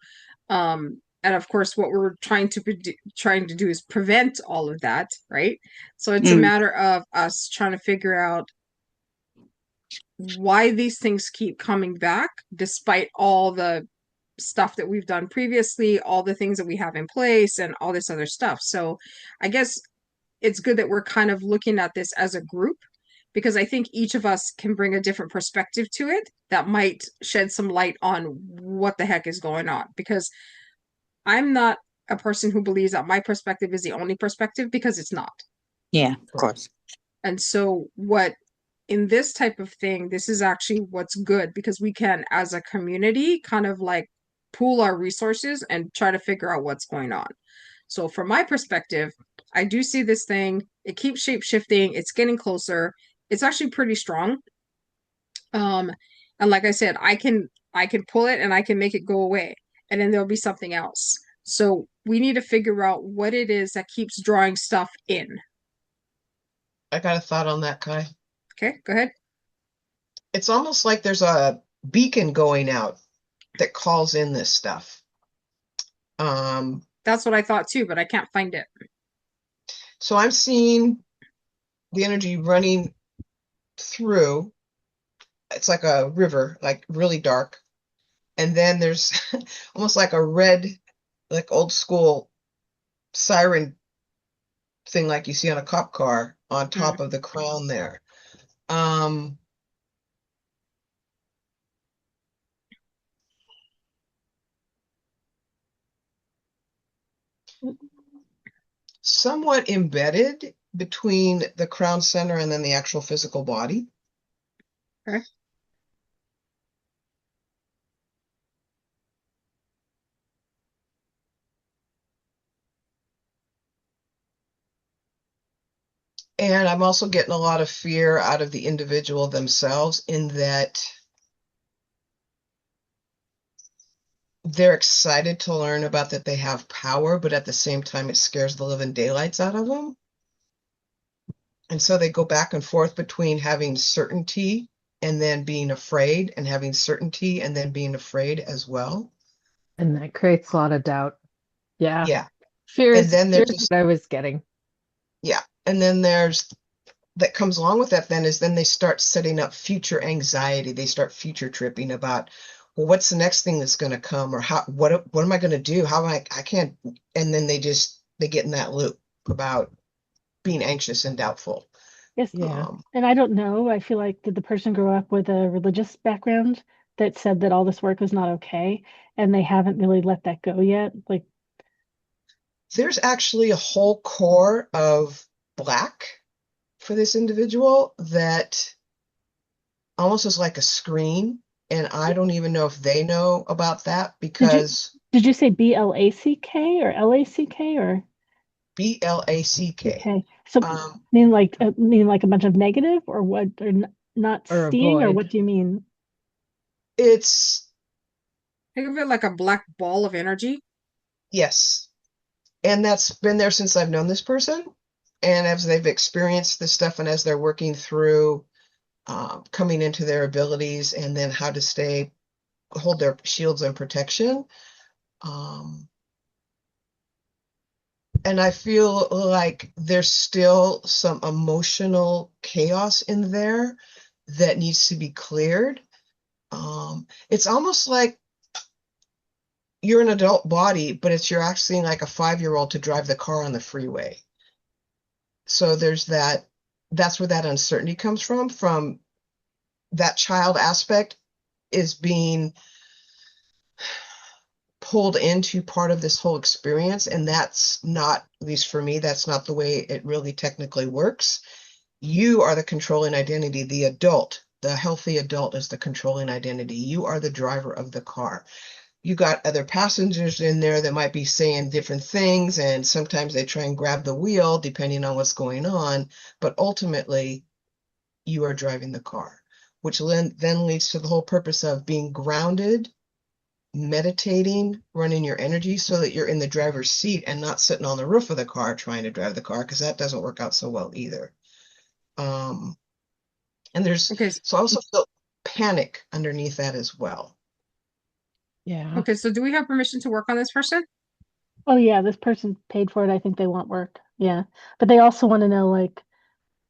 Speaker 2: and of course, what we're trying to do is prevent all of that, right? So it's a
Speaker 5: Mm,
Speaker 2: matter of us trying to figure out why these things keep coming back despite all the stuff that we've done previously, all the things that we have in place, and all this other stuff. So I guess it's good that we're kind of looking at this as a group because I think each of us can bring a different perspective to it that might shed some light on what the heck is going on. Because I'm not a person who believes that my perspective is the only perspective because it's not.
Speaker 5: yeah, of course.
Speaker 2: And so, what in this type of thing, this is actually what's good because we can, as a community, kind of like pool our resources and try to figure out what's going on. So, from my perspective, I do see this thing. It keeps shape shifting. It's getting closer. It's actually pretty strong. Um, and like I said, I can pull it and I can make it go away, and then there'll be something else. So we need to figure out what it is that keeps drawing stuff in.
Speaker 3: I got a thought on that, Kai.
Speaker 2: Okay, go ahead.
Speaker 3: It's almost like there's a beacon going out that calls in this stuff.
Speaker 2: That's what I thought too, but I can't find it.
Speaker 3: So I'm seeing the energy running through. It's like a river, like really dark. And then there's almost like a red, like old school siren thing like you see on a cop car on
Speaker 2: Mm.
Speaker 3: top of the crown there. Um, Somewhat embedded between the crown center and then the actual physical body.
Speaker 2: Okay.
Speaker 3: And I'm also getting a lot of fear out of the individual themselves in that they're excited to learn about that they have power, but at the same time, it scares the living daylights out of them. And so they go back and forth between having certainty and then being afraid, and having certainty and then being afraid as well.
Speaker 4: And that creates a lot of doubt. Yeah.
Speaker 3: Yeah. And
Speaker 4: Fears,
Speaker 3: then there's
Speaker 4: fears
Speaker 3: just,
Speaker 4: what I was getting.
Speaker 3: yeah. And then there's that comes along with that then is then they start setting up future anxiety. They start future tripping about, well, what's the next thing that's going to come, or what am I going to do? How am I can't, and then they get in that loop about being anxious and doubtful.
Speaker 1: Yes.
Speaker 4: Yeah.
Speaker 1: And I don't know. I feel like did the person grow up with a religious background that said that all this work was not okay, and they haven't really let that go yet? Like,
Speaker 3: There's actually a whole core of black for this individual that almost is like a screen, and I don't even know if they know about that
Speaker 1: did you
Speaker 3: because
Speaker 1: did you say BLACK or LACK or
Speaker 3: BLACK.
Speaker 1: okay? So mean like a bunch of negative or what? Or not
Speaker 4: Or
Speaker 1: seeing or
Speaker 4: avoid.
Speaker 1: what do you mean?
Speaker 3: It's
Speaker 2: Think of it like a black ball of energy.
Speaker 3: yes. And that's been there since I've known this person. And as they've experienced this stuff and as they're working through coming into their abilities and then how to hold their shields and protection, And I feel like there's still some emotional chaos in there that needs to be cleared. It's almost like you're an adult body, but you're asking like a 5-year-old to drive the car on the freeway. So there's that's where that uncertainty comes from that child aspect is being pulled into part of this whole experience. And that's not, at least for me, that's not the way it really technically works. You are the controlling identity. The adult, the healthy adult is the controlling identity. You are the driver of the car. You got other passengers in there that might be saying different things, and sometimes they try and grab the wheel depending on what's going on. But ultimately, you are driving the car, which then leads to the whole purpose of being grounded, meditating, running your energy so that you're in the driver's seat and not sitting on the roof of the car trying to drive the car, because that doesn't work out so well either. And there's
Speaker 2: Okay.
Speaker 3: so I also feel panic underneath that as well.
Speaker 4: Yeah.
Speaker 2: Okay, so do we have permission to work on this person?
Speaker 1: Oh yeah, this person paid for it. I think they want work. Yeah. But they also want to know, like,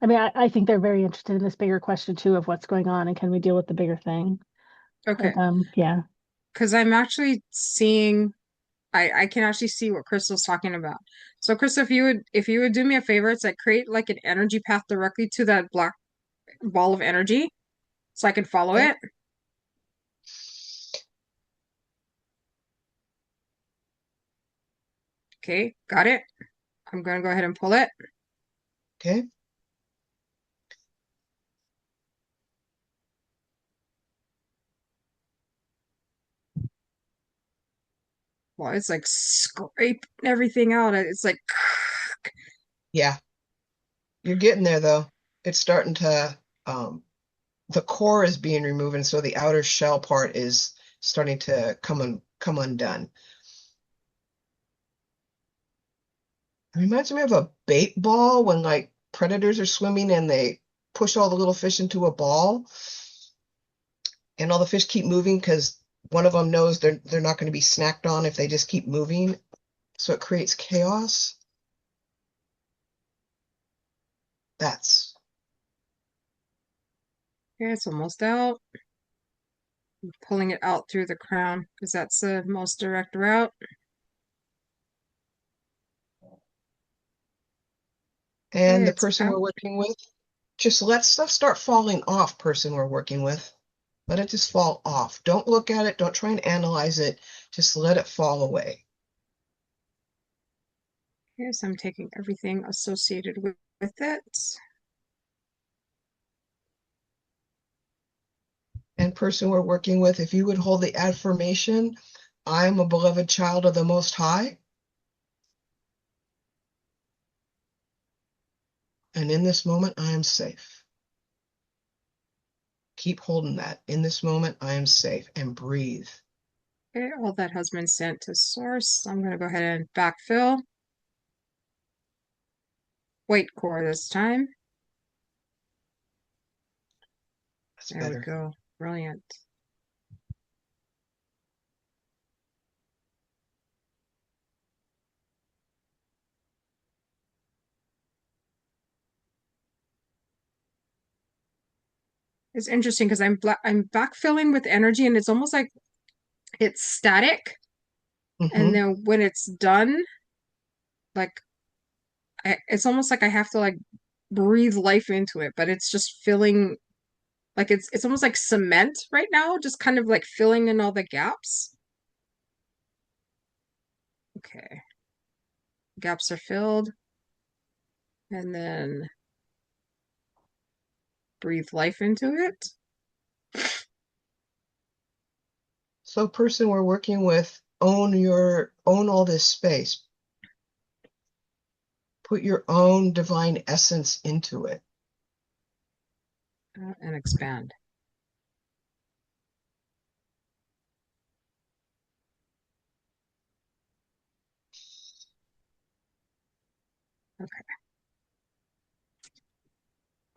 Speaker 1: I mean, I think they're very interested in this bigger question too of what's going on and can we deal with the bigger thing.
Speaker 2: Okay,
Speaker 1: But yeah.
Speaker 2: because I'm actually seeing, I can actually see what Crystal's talking about. So Crystal, if you would do me a favor, it's like create like an energy path directly to that black ball of energy so I can follow
Speaker 3: Okay.
Speaker 2: it. Okay, got it. I'm gonna go ahead and pull it.
Speaker 3: Okay.
Speaker 2: Well, it's like scraping everything out. It's like,
Speaker 3: Yeah. You're getting there though. It's starting to the core is being removed, and so the outer shell part is starting to come undone. It reminds me of a bait ball when like predators are swimming and they push all the little fish into a ball, and all the fish keep moving because one of them knows they're not going to be snacked on if they just keep moving. So it creates chaos. That's
Speaker 2: okay, it's almost out. I'm pulling it out through the crown because that's the most direct route. Okay,
Speaker 3: and the
Speaker 2: it's
Speaker 3: person
Speaker 2: out.
Speaker 3: we're working with, just let stuff start falling off, person we're working with. Let it just fall off. Don't look at it. Don't try and analyze it. Just let it fall away.
Speaker 2: Okay, so I'm taking everything associated with it.
Speaker 3: And person we're working with, if you would hold the affirmation, I am a beloved child of the Most High. And in this moment, I am safe. Keep holding that. In this moment, I am safe. And breathe.
Speaker 2: Okay, all that has been sent to source. I'm going to go ahead and backfill. White core this time.
Speaker 3: That's
Speaker 2: There we
Speaker 3: better.
Speaker 2: go. Brilliant. It's interesting because I'm backfilling with energy and it's almost like it's static. And
Speaker 3: Mm-hmm.
Speaker 2: then when it's done, like it's almost like I have to like breathe life into it, but it's just filling like it's almost like cement right now, just kind of like filling in all the gaps. Okay. Gaps are filled. And then breathe life into it.
Speaker 3: So person we're working with, own all this space. Put your own divine essence into it.
Speaker 2: And expand. Okay.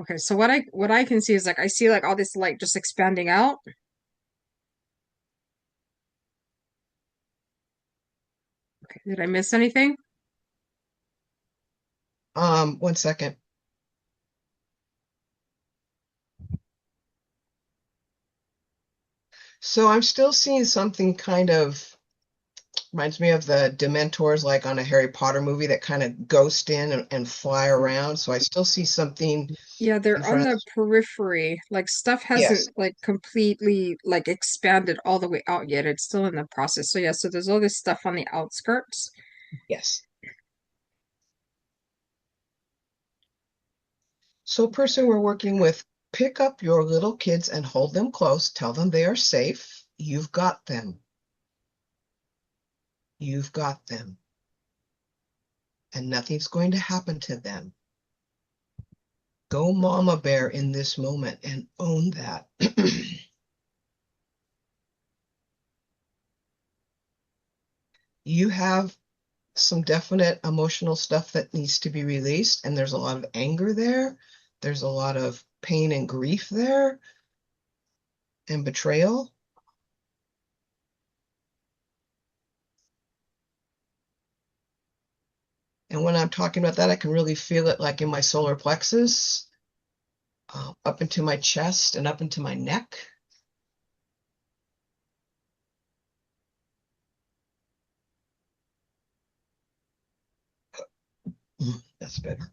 Speaker 2: Okay, so what I can see is like I see like all this light just expanding out. Okay, did I miss anything?
Speaker 3: One second. So I'm still seeing something kind of reminds me of the Dementors, like on a Harry Potter movie that kind of ghost in and fly around. So I still see something
Speaker 2: Yeah,
Speaker 3: in
Speaker 2: they're on
Speaker 3: front of,
Speaker 2: the periphery. Like stuff
Speaker 3: yes,
Speaker 2: hasn't like completely like expanded all the way out yet. It's still in the process. So yeah, so there's all this stuff on the outskirts.
Speaker 3: yes. So person we're working with, pick up your little kids and hold them close. Tell them they are safe. You've got them. You've got them. And nothing's going to happen to them. Go mama bear in this moment and own that. You have some definite emotional stuff that needs to be released, and there's a lot of anger there. There's a lot of pain and grief there, and betrayal. And when I'm talking about that, I can really feel it like in my solar plexus, up into my chest and up into my neck. That's better.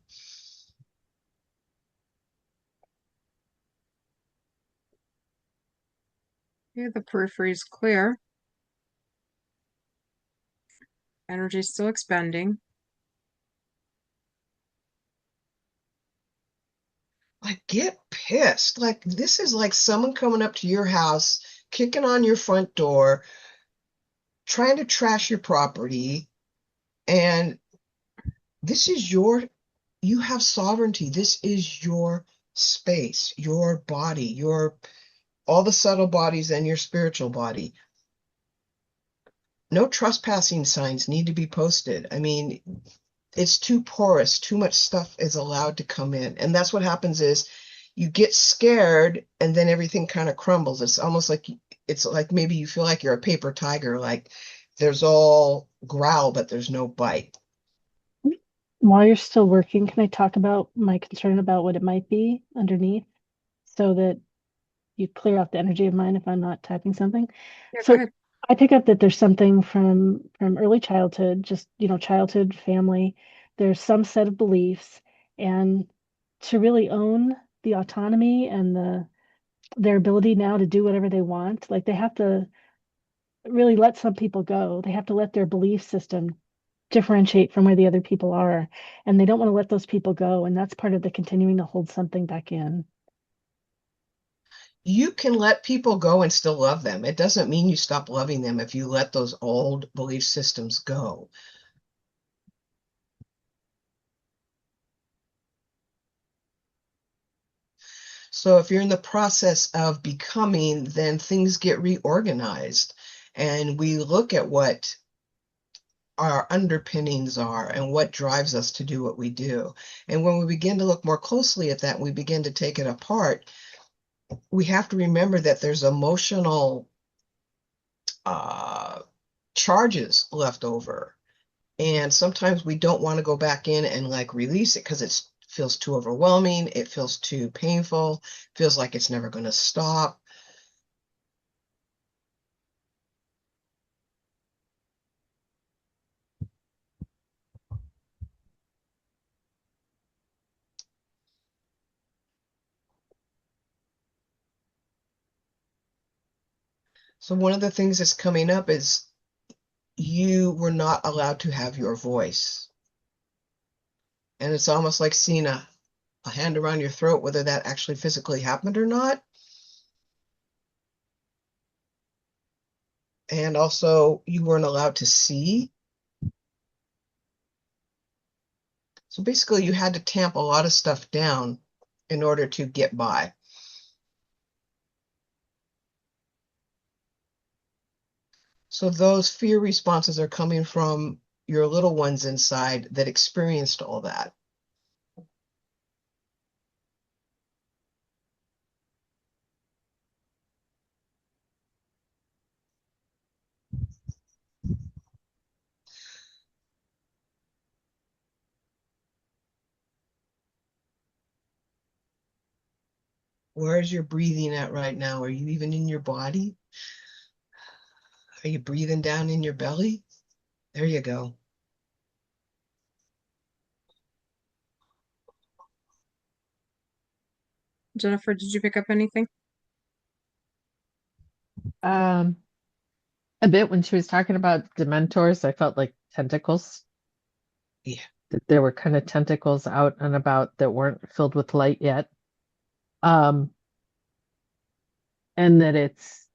Speaker 2: Yeah, the periphery is clear. Energy is still expanding.
Speaker 3: Like, get pissed. Like, this is like someone coming up to your house, kicking on your front door, trying to trash your property, and this is you have sovereignty. This is your space, your body, your all the subtle bodies and your spiritual body. No trespassing signs need to be posted. I mean, it's too porous, too much stuff is allowed to come in. And that's what happens is you get scared and then everything kind of crumbles. It's like maybe you feel like you're a paper tiger, like there's all growl, but there's no bite.
Speaker 1: While you're still working, can I talk about my concern about what it might be underneath so that you clear out the energy of mine if I'm not typing something?
Speaker 2: Yeah, go
Speaker 1: So
Speaker 2: ahead.
Speaker 1: I pick up that there's something from early childhood, just childhood, family. There's some set of beliefs, and to really own the autonomy and their ability now to do whatever they want, like they have to really let some people go. They have to let their belief system differentiate from where the other people are, and they don't want to let those people go, and that's part of the continuing to hold something back in.
Speaker 3: You can let people go and still love them. It doesn't mean you stop loving them if you let those old belief systems go. So if you're in the process of becoming, then things get reorganized and we look at what our underpinnings are and what drives us to do what we do. And when we begin to look more closely at that, we begin to take it apart. We have to remember that there's emotional uh, charges left over. And sometimes we don't want to go back in and like release it because it feels too overwhelming. It feels too painful, feels like it's never going to stop. So one of the things that's coming up is you were not allowed to have your voice. And it's almost like seeing a hand around your throat, whether that actually physically happened or not. And also, you weren't allowed to see. So basically, you had to tamp a lot of stuff down in order to get by. So those fear responses are coming from your little ones inside that experienced all that. Where's your breathing at right now? Are you even in your body? Are you breathing down in your belly? There you go.
Speaker 2: Jennifer, did you pick up anything?
Speaker 4: Um, a bit when she was talking about dementors, I felt like tentacles,
Speaker 3: Yeah.
Speaker 4: that there were kind of tentacles out and about that weren't filled with light yet. Um, and that it's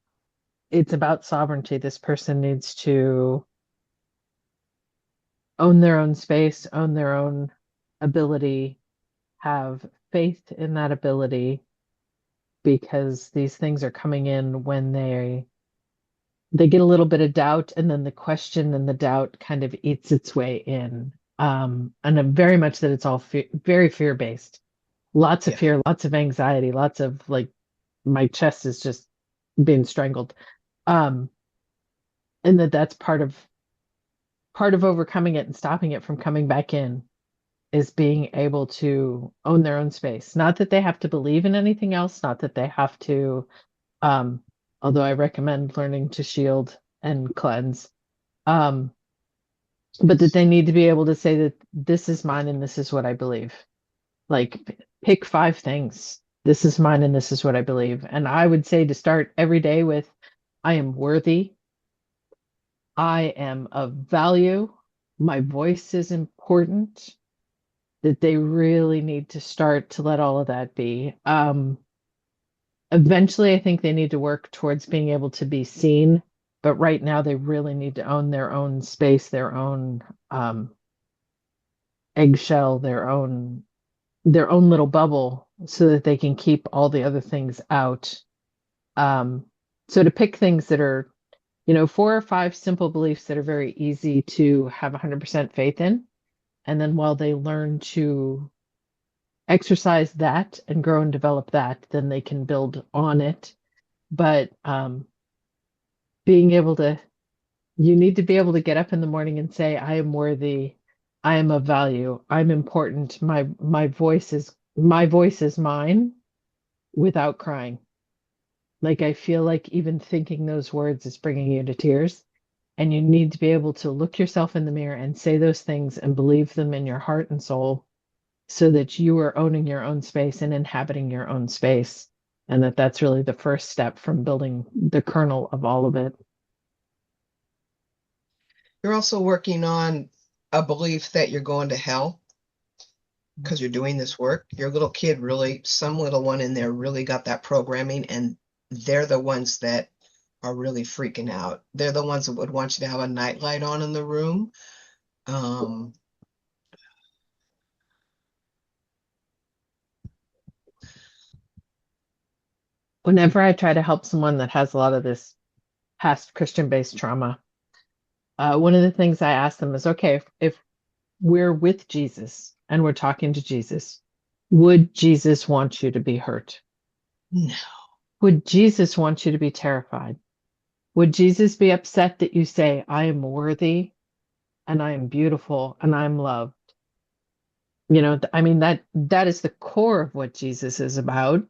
Speaker 4: about sovereignty. This person needs to own their own space, own their own ability, have faith in that ability, because these things are coming in when they get a little bit of doubt, and then the question and the doubt kind of eats its way in. And I'm very much that it's all very fear-based. Lots of
Speaker 3: Yeah.
Speaker 4: fear, lots of anxiety, lots of like my chest is just being strangled. Um, and that's part of overcoming it and stopping it from coming back in is being able to own their own space. Not that they have to believe in anything else, not that they have to, um, although I recommend learning to shield and cleanse, um, but that they need to be able to say that this is mine and this is what I believe. Like, pick 5 things. This is mine and this is what I believe. And I would say to start every day with, I am worthy. I am of value. My voice is important. That they really need to start to let all of that be. Eventually, I think they need to work towards being able to be seen, but right now they really need to own their own space, their own eggshell, their own little bubble, so that they can keep all the other things out. Um, so to pick things that are, 4 or 5 simple beliefs that are very easy to have 100% faith in, and then while they learn to exercise that and grow and develop that, then they can build on it. But being able to, you need to be able to get up in the morning and say, I am worthy, I am of value, I'm important, my voice is mine, without crying. Like, I feel like even thinking those words is bringing you to tears. And you need to be able to look yourself in the mirror and say those things and believe them in your heart and soul, so that you are owning your own space and inhabiting your own space. And that's really the first step from building the kernel of all of it.
Speaker 3: You're also working on a belief that you're going to hell because you're doing this work. Your little kid really, some little one in there really got that programming, and they're the ones that are really freaking out. They're the ones that would want you to have a nightlight on in the room.
Speaker 4: Whenever I try to help someone that has a lot of this past Christian-based trauma, one of the things I ask them is, okay, if we're with Jesus and we're talking to Jesus, would Jesus want you to be hurt?
Speaker 3: No.
Speaker 4: Would Jesus want you to be terrified? Would Jesus be upset that you say, I am worthy and I am beautiful and I'm loved? I mean, that is the core of what Jesus is about.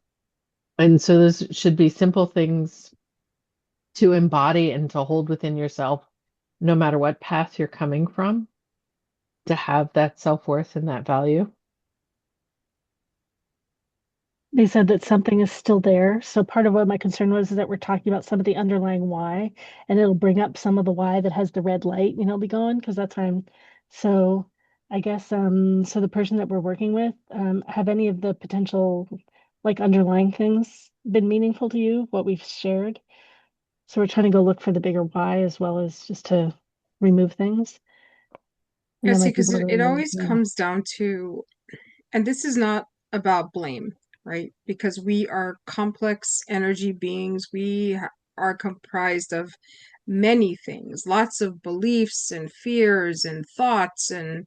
Speaker 4: And so those should be simple things to embody and to hold within yourself, no matter what path you're coming from, to have that self-worth and that value.
Speaker 1: They said that something is still there. So part of what my concern was is that we're talking about some of the underlying why, and it'll bring up some of the why that has the red light, be going, because that's why I'm so I guess so the person that we're working with, have any of the potential like underlying things been meaningful to you, what we've shared? So we're trying to go look for the bigger why as well as just to remove things. And
Speaker 2: Yeah,
Speaker 1: that
Speaker 2: see,
Speaker 1: might be
Speaker 2: because
Speaker 1: one of
Speaker 2: it
Speaker 1: the,
Speaker 2: always
Speaker 1: yeah.
Speaker 2: comes down to, and this is not about blame, right? Because we are complex energy beings. Are comprised of many things, lots of beliefs and fears and thoughts and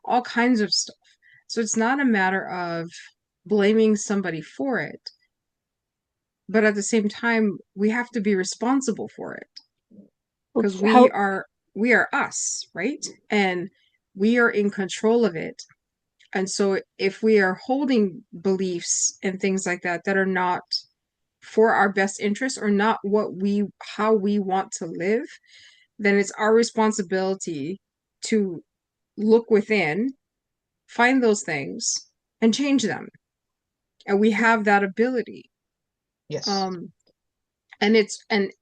Speaker 2: all kinds of stuff. So it's not a matter of blaming somebody for it, but at the same time, we have to be responsible for it because we
Speaker 1: How
Speaker 2: are we are us, right? And we are in control of it. And so if we are holding beliefs and things like that that are not for our best interest or not how we want to live, then it's our responsibility to look within, find those things, and change them. And we have that ability.
Speaker 3: Yes.
Speaker 2: Um, and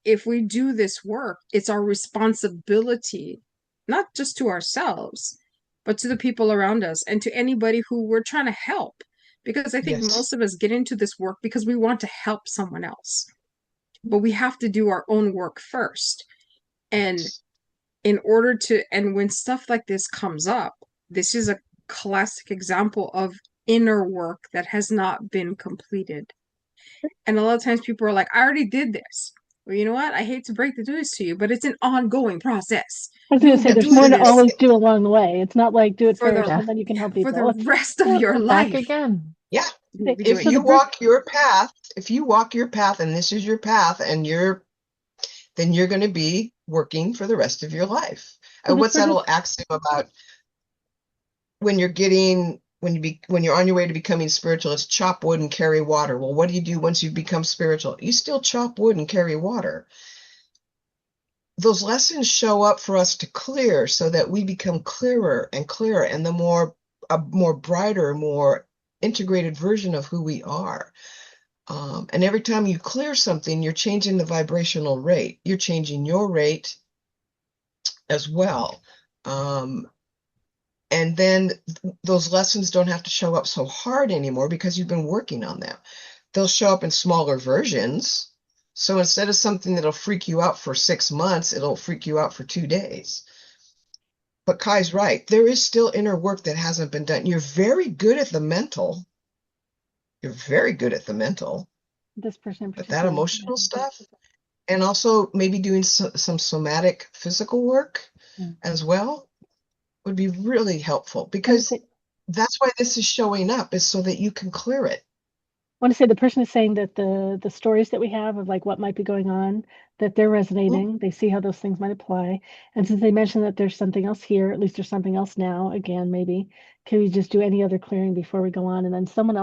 Speaker 2: if we do this work, it's our responsibility, not just to ourselves, but to the people around us and to anybody who we're trying to help. Because I think
Speaker 3: Yes.
Speaker 2: most of us get into this work because we want to help someone else. But we have to do our own work first. And
Speaker 3: Yes.
Speaker 2: and when stuff like this comes up, this is a classic example of inner work that has not been completed. And a lot of times people are like, I already did this. Well, you know what? I hate to break the news to you, but it's an ongoing process.
Speaker 1: I was
Speaker 2: You
Speaker 1: going to
Speaker 2: will
Speaker 1: say
Speaker 2: be
Speaker 1: there's
Speaker 3: Yes,
Speaker 1: more
Speaker 2: doing
Speaker 3: it
Speaker 1: to
Speaker 2: this
Speaker 1: always
Speaker 3: is.
Speaker 1: do along the way. It's not like do it
Speaker 2: for
Speaker 1: first
Speaker 2: the
Speaker 1: and then you can help
Speaker 2: for the
Speaker 1: people.
Speaker 2: rest of your
Speaker 4: Back
Speaker 2: life.
Speaker 4: again.
Speaker 3: Yeah.
Speaker 2: You'll be
Speaker 3: If
Speaker 2: doing
Speaker 1: So the
Speaker 3: you
Speaker 2: it.
Speaker 1: person,
Speaker 3: walk your path, if you walk your path and this is your path and then you're going to be working for the rest of your life.
Speaker 1: so this
Speaker 3: What's that
Speaker 1: person,
Speaker 3: old axiom about when you're on your way to becoming spiritual, it's chop wood and carry water. Well, what do you do once you become spiritual? You still chop wood and carry water. Those lessons show up for us to clear so that we become clearer and clearer and a more brighter, more integrated version of who we are. And every time you clear something, you're changing the vibrational rate. You're changing your rate as well. Um, and then those lessons don't have to show up so hard anymore because you've been working on them. They'll show up in smaller versions. So instead of something that'll freak you out for 6 months, it'll freak you out for 2 days. But Kai's right. There is still inner work that hasn't been done. You're very good at the mental. You're very good at the mental,
Speaker 1: this person in
Speaker 3: but that
Speaker 1: particular.
Speaker 3: emotional stuff, and also maybe doing some somatic physical work
Speaker 1: Yeah.
Speaker 3: as well would be really helpful
Speaker 1: I want to
Speaker 3: because
Speaker 1: say,
Speaker 3: that's why this is showing up, is so that you can clear it.
Speaker 1: the person is saying that the stories that we have of like what might be going on, that they're
Speaker 3: Mm,
Speaker 1: resonating. They see how those things might apply. And since they mentioned that there's something else here, at least there's something else now, again, maybe, can we just do any other clearing before we go on? And then someone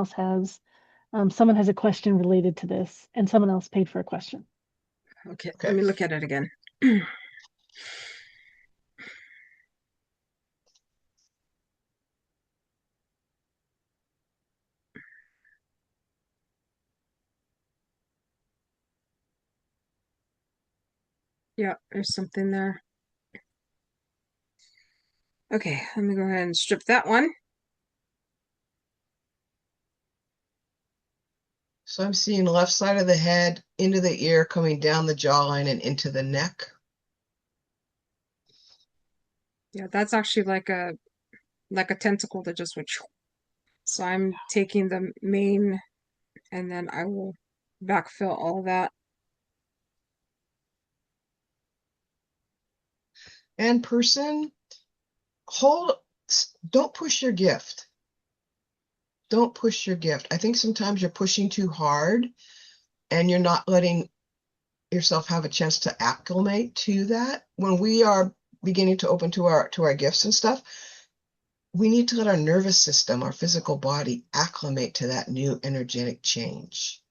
Speaker 1: has a question related to this, and someone else paid for a question.
Speaker 2: Okay, let
Speaker 3: okay.
Speaker 2: me look at it again. Yeah, there's something there. Okay, let me go ahead and strip that one.
Speaker 3: So I'm seeing left side of the head, into the ear, coming down the jawline and into the neck.
Speaker 2: Yeah, that's actually like a tentacle that just went. So I'm taking the main and then I will backfill all that.
Speaker 3: And person, hold, don't push your gift. Don't push your gift. I think sometimes you're pushing too hard and you're not letting yourself have a chance to acclimate to that. When we are beginning to open to our gifts and stuff, we need to let our nervous system, our physical body, acclimate to that new energetic change.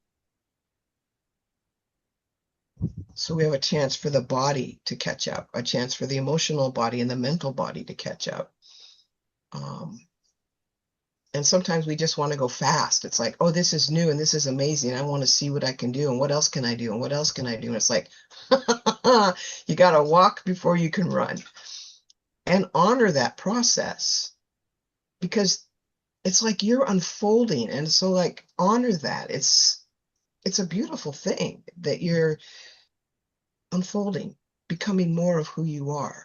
Speaker 3: So we have a chance for the body to catch up, a chance for the emotional body and the mental body to catch up. Um, and sometimes we just want to go fast. It's like, oh, this is new and this is amazing. I want to see what I can do and what else can I do and what else can I do? And it's like, you got to walk before you can run, and honor that process, because it's like you're unfolding. And so like honor that. It's a beautiful thing that you're unfolding, becoming more of who you are.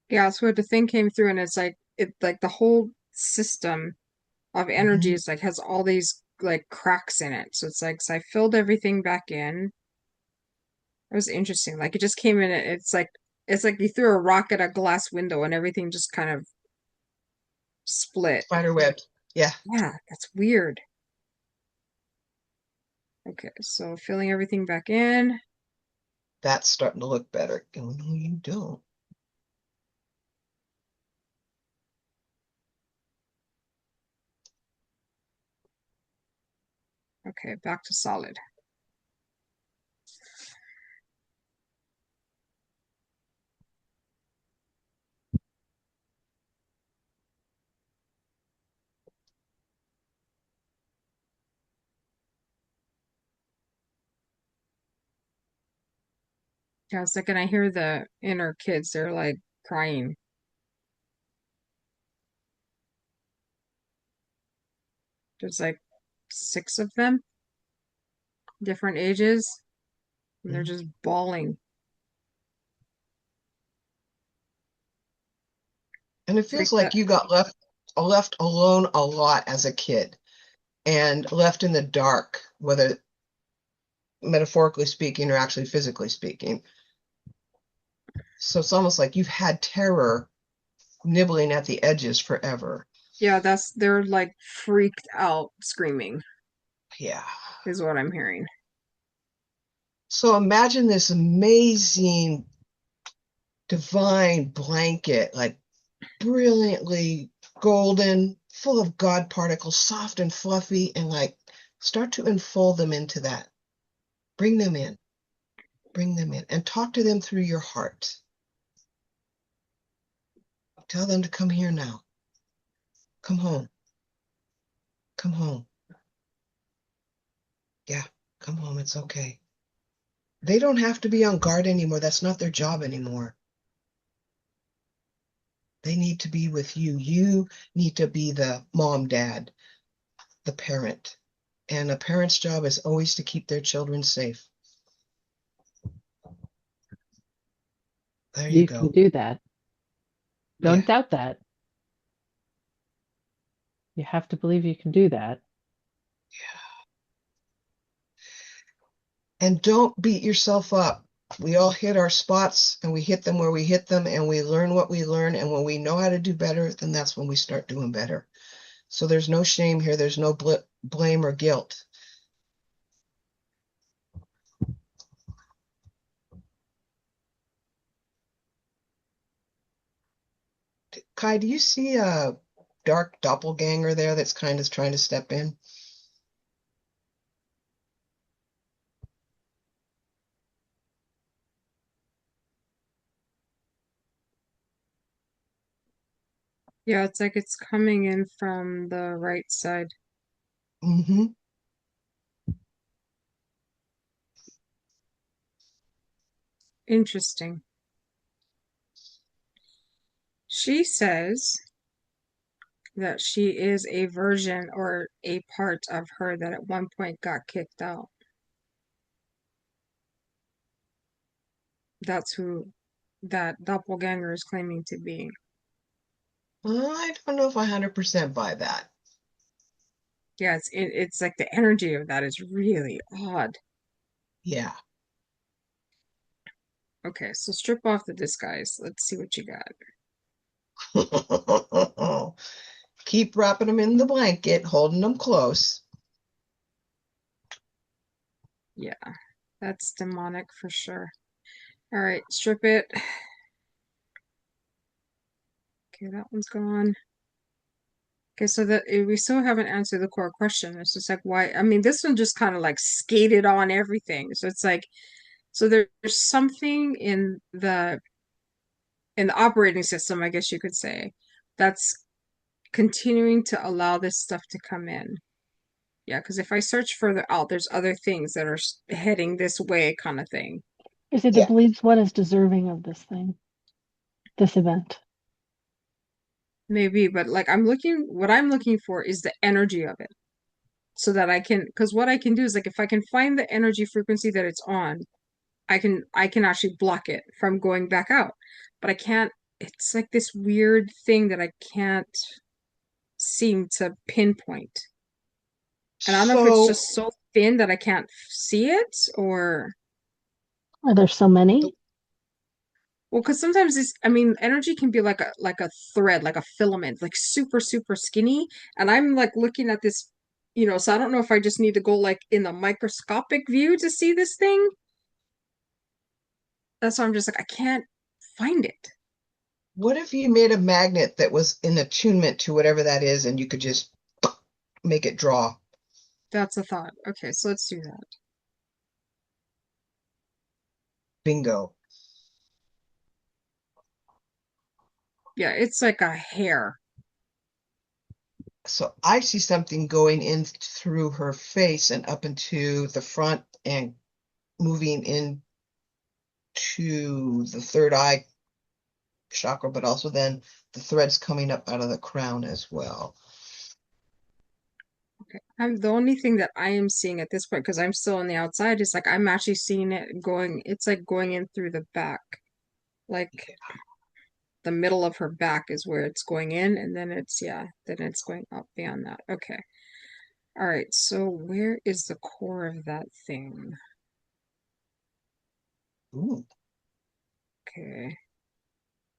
Speaker 2: Yeah, so the thing came through and it's like the whole system of energy
Speaker 3: Mhm.
Speaker 2: is like has all these like cracks in it. So it's like so I filled everything back in. It was interesting. Like it just came in it's like you threw a rock at a glass window and everything just kind of split.
Speaker 3: Spider web. Yeah.
Speaker 2: Yeah, that's weird. Okay, so filling everything back in.
Speaker 3: That's starting to look better. Oh, no, you don't.
Speaker 2: Okay, back to solid. Yeah, it's like, and I hear the inner kids, they're like crying. There's like 6 of them, different ages, and they're
Speaker 3: Mhm.
Speaker 2: just bawling.
Speaker 3: And it
Speaker 2: Like
Speaker 3: feels like
Speaker 2: that.
Speaker 3: you got left alone a lot as a kid and left in the dark, whether metaphorically speaking or actually physically speaking. So it's almost like you've had terror nibbling at the edges forever.
Speaker 2: Yeah, they're like freaked out screaming,
Speaker 3: Yeah.
Speaker 2: is what I'm hearing.
Speaker 3: So imagine this amazing divine blanket, like brilliantly golden, full of God particles, soft and fluffy, and like start to unfold them into that. Bring them in, bring them in, and talk to them through your heart. Tell them to come here now. Come home. Come home. Yeah, come home. It's okay. They don't have to be on guard anymore. That's not their job anymore. They need to be with you. You need to be the mom, dad, the parent. And a parent's job is always to keep their children safe. There you
Speaker 4: You can
Speaker 3: go.
Speaker 4: do that.
Speaker 3: Yeah.
Speaker 4: Don't doubt that. You have to believe you can do that.
Speaker 3: And don't beat yourself up. We all hit our spots and we hit them where we hit them and we learn what we learn. And when we know how to do better, then that's when we start doing better. So there's no shame here. There's no blame or guilt. Kai, do you see a dark doppelganger there that's kind of trying to step in?
Speaker 2: Yeah, it's like it's coming in from the right side.
Speaker 3: Mm-hmm.
Speaker 2: Interesting. She says that she is a version or a part of her that at one point got kicked out. That's who that doppelganger is claiming to be.
Speaker 3: I don't know if I 100% buy that.
Speaker 2: Yeah, it's like the energy of that is really odd.
Speaker 3: Yeah.
Speaker 2: Okay, so strip off the disguise. Let's see what you got.
Speaker 3: Keep wrapping them in the blanket, holding them close.
Speaker 2: Yeah, that's demonic for sure. All right, strip it. Okay, that one's gone. Okay, so that we still haven't answered the core question. It's just like why? I mean, this one just kind of like skated on everything. So it's like, so there's something in the operating system, I guess you could say, that's continuing to allow this stuff to come in. Yeah, because if I search further out, there's other things that are heading this way, kind of thing.
Speaker 1: Is it that
Speaker 3: Yeah.
Speaker 1: believes one is deserving of this thing, this event?
Speaker 2: Maybe, but like what I'm looking for is the energy of it so that I can, because what I can do is like if I can find the energy frequency that it's on, I can actually block it from going back out. But I can't, it's like this weird thing that I can't seem to pinpoint. And I don't know if it's
Speaker 3: So
Speaker 2: just so thin that I can't see it or
Speaker 1: Are there so many?
Speaker 2: well, because sometimes this, I mean, energy can be like a thread, like a filament, like super, super skinny. And I'm like looking at this So I don't know if I just need to go like in the microscopic view to see this thing. That's why I'm just like, I can't find it.
Speaker 3: What if you made a magnet that was in attunement to whatever that is and you could just make it draw?
Speaker 2: That's a thought. Okay, so let's do that.
Speaker 3: Bingo.
Speaker 2: Yeah, it's like a hair.
Speaker 3: So I see something going in through her face and up into the front and moving into the third eye chakra, but also then the threads coming up out of the crown as well.
Speaker 2: Okay. The only thing that I am seeing at this point, because I'm still on the outside, is like I'm actually seeing it going, it's like going in through the back. Like the middle of her back is where it's going in, and then then it's going up beyond that. Okay. All right, so where is the core of that thing?
Speaker 3: Ooh.
Speaker 2: Okay.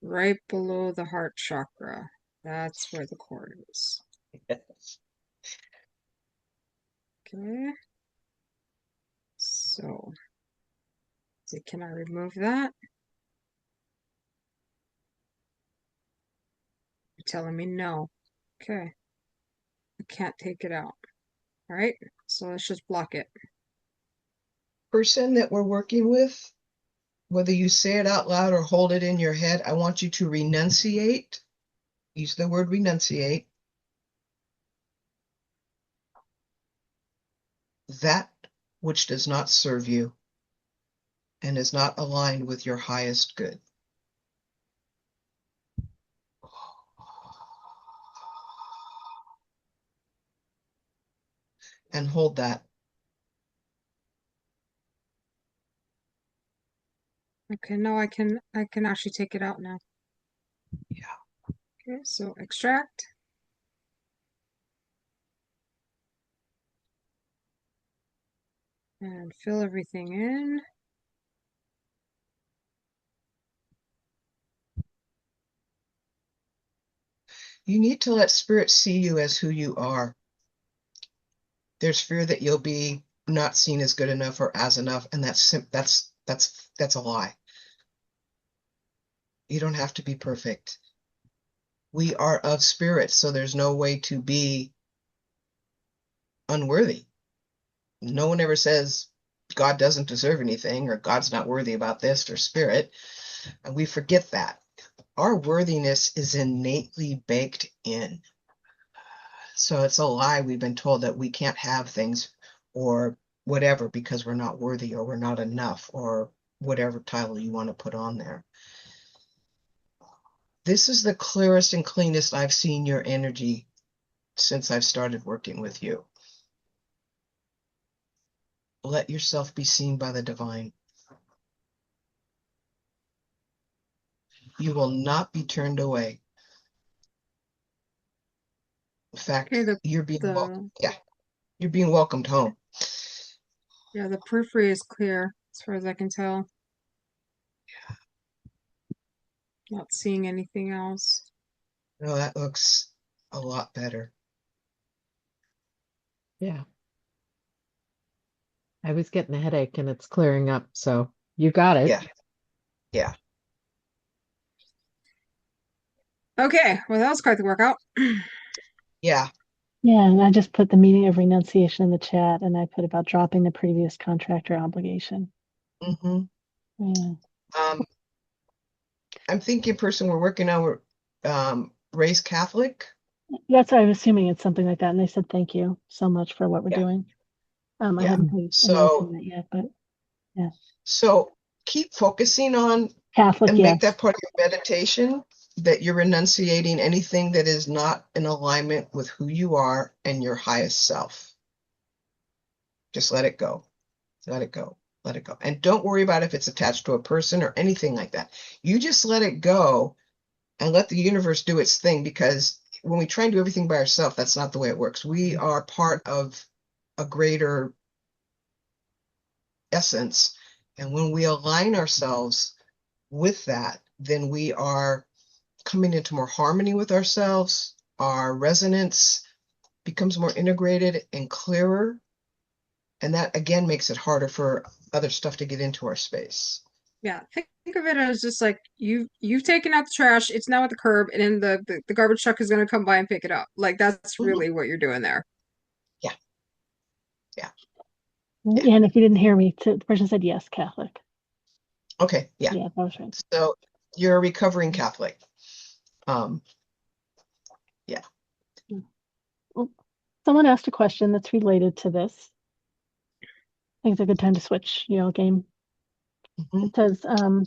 Speaker 2: Right below the heart chakra. That's where the core is.
Speaker 3: Yes.
Speaker 2: Okay. So can I remove that? You're telling me no. Okay. I can't take it out. All right. So let's just block it.
Speaker 3: Person that we're working with, whether you say it out loud or hold it in your head, I want you to renunciate. Use the word renunciate. That which does not serve you and is not aligned with your highest good. And hold that.
Speaker 2: Okay, now I can actually take it out now.
Speaker 3: Yeah.
Speaker 2: Okay, so extract. And fill everything in.
Speaker 3: You need to let spirit see you as who you are. There's fear that you'll be not seen as good enough or as enough, and that's a lie. You don't have to be perfect. We are of spirit, so there's no way to be unworthy. No one ever says God doesn't deserve anything or God's not worthy about this or spirit, and we forget that. Our worthiness is innately baked in. So it's a lie we've been told that we can't have things or whatever because we're not worthy or we're not enough or whatever title you want to put on there. This is the clearest and cleanest I've seen your energy since I've started working with you. Let yourself be seen by the divine. You will not be turned away. In fact,
Speaker 2: Okay,
Speaker 3: you're being welcomed. Yeah, you're being welcomed home.
Speaker 2: the periphery is clear as far as I can tell. Not seeing anything else.
Speaker 3: No, that looks a lot better.
Speaker 4: Yeah. I was getting a headache and it's clearing up, so you got it.
Speaker 3: Yeah. Yeah.
Speaker 2: Okay, well that was quite the workout.
Speaker 3: Yeah.
Speaker 1: Yeah, and I just put the meaning of renunciation in the chat, and I put about dropping the previous contract or obligation.
Speaker 3: Mm-hmm.
Speaker 1: Yeah.
Speaker 3: I'm thinking person we're working on, raised Catholic.
Speaker 1: That's what I'm assuming it's something like that. And they said thank you so much for what we're
Speaker 3: Yeah.
Speaker 1: doing. I
Speaker 3: Yeah.
Speaker 1: hadn't paid a note on that yet, but yeah.
Speaker 3: So keep focusing on
Speaker 1: Catholic,
Speaker 3: and
Speaker 1: yes.
Speaker 3: make that part of your meditation that you're renunciating anything that is not in alignment with who you are and your highest self. Just let it go. Let it go. Let it go. And don't worry about if it's attached to a person or anything like that. You just let it go and let the universe do its thing, because when we try and do everything by ourselves, that's not the way it works. We are part of a greater essence. And when we align ourselves with that, then we are coming into more harmony with ourselves, our resonance, becomes more integrated and clearer. And that again makes it harder for other stuff to get into our space.
Speaker 2: Yeah, think of it as just like you've taken out the trash, it's now at the curb, and then the garbage truck is gonna come by and pick it up. Like that's
Speaker 3: Mhm.
Speaker 2: really what you're doing there.
Speaker 3: Yeah. Yeah.
Speaker 1: Yeah, and if you didn't hear me, the person said yes, Catholic.
Speaker 3: Okay. Yeah.
Speaker 1: Yeah, that was right.
Speaker 3: So you're a recovering Catholic. Yeah.
Speaker 1: Well, someone asked a question that's related to this. I think it's a good time to switch, game.
Speaker 3: Mhm.
Speaker 1: It says,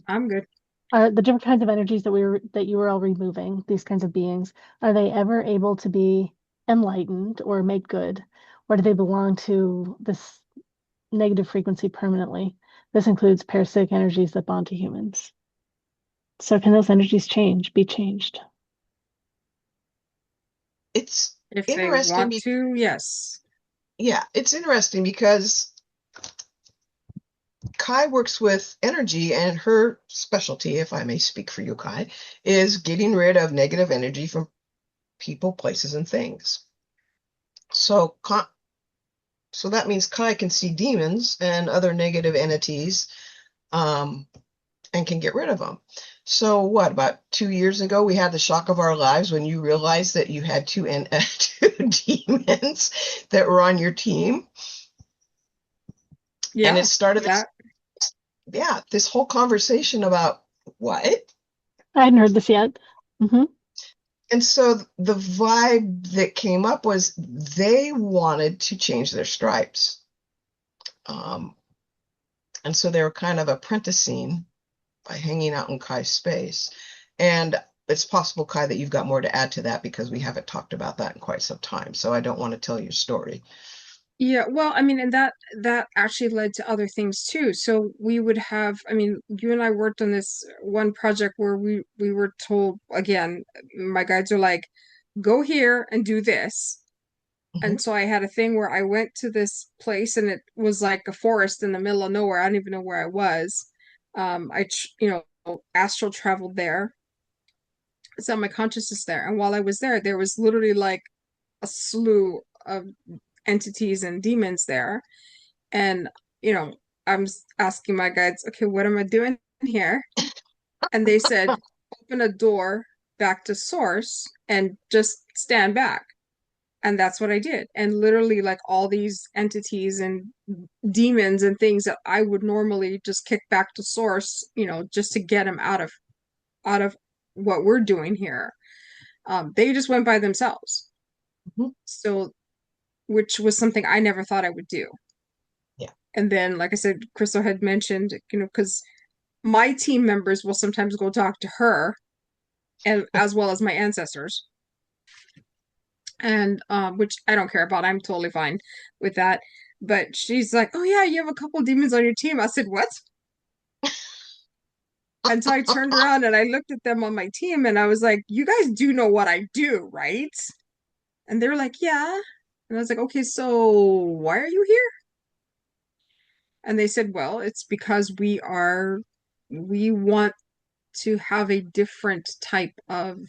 Speaker 2: I'm good.
Speaker 1: are the different kinds of energies that you were all removing, these kinds of beings, are they ever able to be enlightened or made good, or do they belong to this negative frequency permanently? This includes parasitic energies that bond to humans. So can those energies be changed?
Speaker 3: It's
Speaker 2: If they
Speaker 3: interesting.
Speaker 2: want to, yes.
Speaker 3: Yeah, it's interesting because Kai works with energy, and her specialty, if I may speak for you, Kai, is getting rid of negative energy from people, places, and things. So, so that means Kai can see demons and other negative entities, and can get rid of them. So, what, about 2 years ago, we had the shock of our lives when you realized that you had two demons that were on your team, and
Speaker 2: Yeah,
Speaker 3: it started
Speaker 2: that
Speaker 3: this whole conversation about what.
Speaker 1: I hadn't heard this yet.
Speaker 3: And so the vibe that came up was they wanted to change their stripes. And so they were kind of apprenticing by hanging out in Kai's space. And it's possible, Kai, that you've got more to add to that because we haven't talked about that in quite some time. So I don't want to tell your story.
Speaker 2: Yeah, well, I mean, and that actually led to other things too. So we would have, I mean, you and I worked on this one project where we were told again, my guides are like, go here and do this.
Speaker 3: Mhm.
Speaker 2: And so I had a thing where I went to this place and it was like a forest in the middle of nowhere. I don't even know where I was. Astral traveled there. So my consciousness there. And while I was there was literally like a slew of entities and demons there. And, you know, I'm asking my guides, okay, what am I doing here? And they said, open a door back to source and just stand back. And that's what I did. And literally, like all these entities and demons and things that I would normally just kick back to source, just to get them out of what we're doing here. They just went by themselves.
Speaker 3: Mhm.
Speaker 2: So, which was something I never thought I would do.
Speaker 3: Yeah.
Speaker 2: And then, like I said, Crystal had mentioned, because my team members will sometimes go talk to her, and as well as my ancestors, and which I don't care about. I'm totally fine with that. But she's like, "Oh yeah, you have a couple demons on your team." I said, "What?" And so I turned around and I looked at them on my team, and I was like, "You guys do know what I do, right?" And they're like, "Yeah." And I was like, "Okay, so why are you here?" And they said, "Well, it's because we want to have a different type of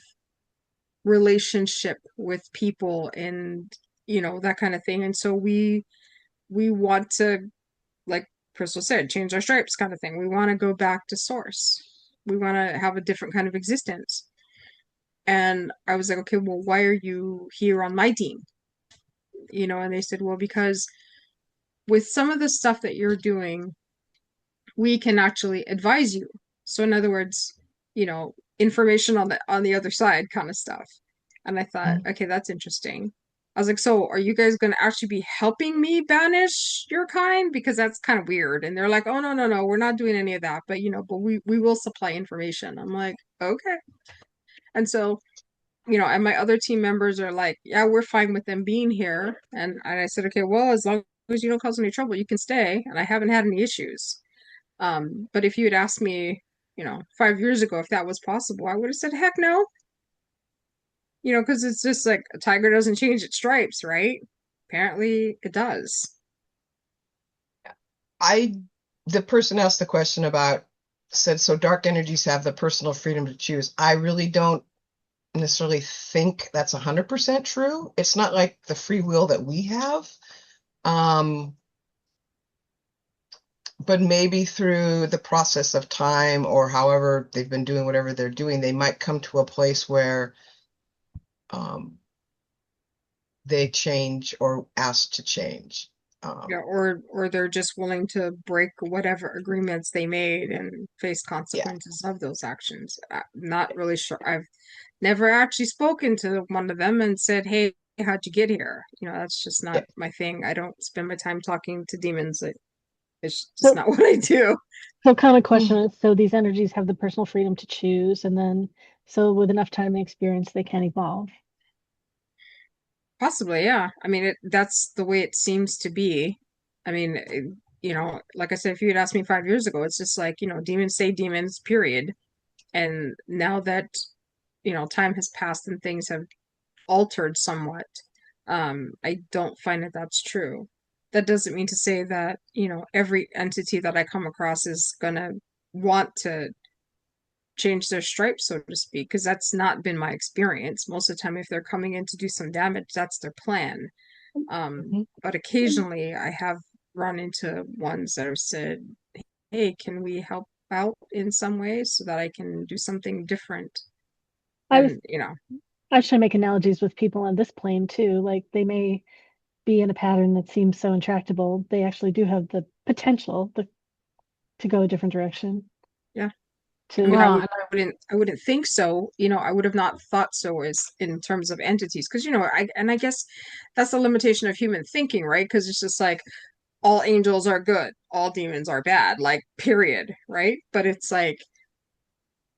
Speaker 2: relationship with people and that kind of thing. And so we want to, like Crystal said, change our stripes kind of thing. We want to go back to source. We want to have a different kind of existence." And I was like, "Okay, well, why are you here on my team?" And they said, "Well, because with some of the stuff that you're doing, we can actually advise you." So in other words, information on the other side kind of stuff. And I thought,
Speaker 3: Mhm.
Speaker 2: okay, that's interesting. I was like, "So are you guys going to actually be helping me banish your kind? Because that's kind of weird." And they're like, "Oh, no, no, no, we're not doing any of that. But, but we will supply information." I'm like, "Okay." And so, and my other team members are like, "Yeah, we're fine with them being here." And I said, "Okay, well, as long as you don't cause any trouble, you can stay." And I haven't had any issues. But if you had asked me, 5 years ago if that was possible, I would have said, heck no. Because it's just like a tiger doesn't change its stripes, right? Apparently it does.
Speaker 3: The person asked the question about, said, so dark energies have the personal freedom to choose. I really don't necessarily think that's 100% true. It's not like the free will that we have. But maybe through the process of time or however they've been doing whatever they're doing, they might come to a place where they change or ask to change.
Speaker 2: Yeah, or they're just willing to break whatever agreements they made and face consequences of those actions. Not really sure. I've never actually spoken to one of them and said, "Hey, how'd you get here?" That's just not
Speaker 3: Yeah.
Speaker 2: my thing. I don't spend my time talking to demons. It's just
Speaker 1: So,
Speaker 2: not what I do.
Speaker 1: so common question is, so these energies have the personal freedom to choose, and then so with enough time and experience, they can evolve.
Speaker 2: Possibly, yeah. I mean, that's the way it seems to be. I mean, like I said, if you had asked me 5 years ago, it's just like, demons stay demons, period. And now that, time has passed and things have altered somewhat, I don't find that that's true. That doesn't mean to say that, every entity that I come across is gonna want to change their stripes, so to speak, because that's not been my experience. Most of the time, if they're coming in to do some damage, that's their plan. But occasionally I have run into ones that have said, "Hey, can we help out in some way so that I can do something different?"
Speaker 1: I was
Speaker 2: And,
Speaker 1: I was trying to make analogies with people on this plane too. Like they may be in a pattern that seems so intractable, they actually do have the potential to go a different direction.
Speaker 2: yeah. I mean,
Speaker 1: To
Speaker 4: Well,
Speaker 2: I wouldn't think so. I would have not thought so as in terms of entities, because I guess that's the limitation of human thinking, right? Because it's just like all angels are good, all demons are bad, like period, right? But it's like,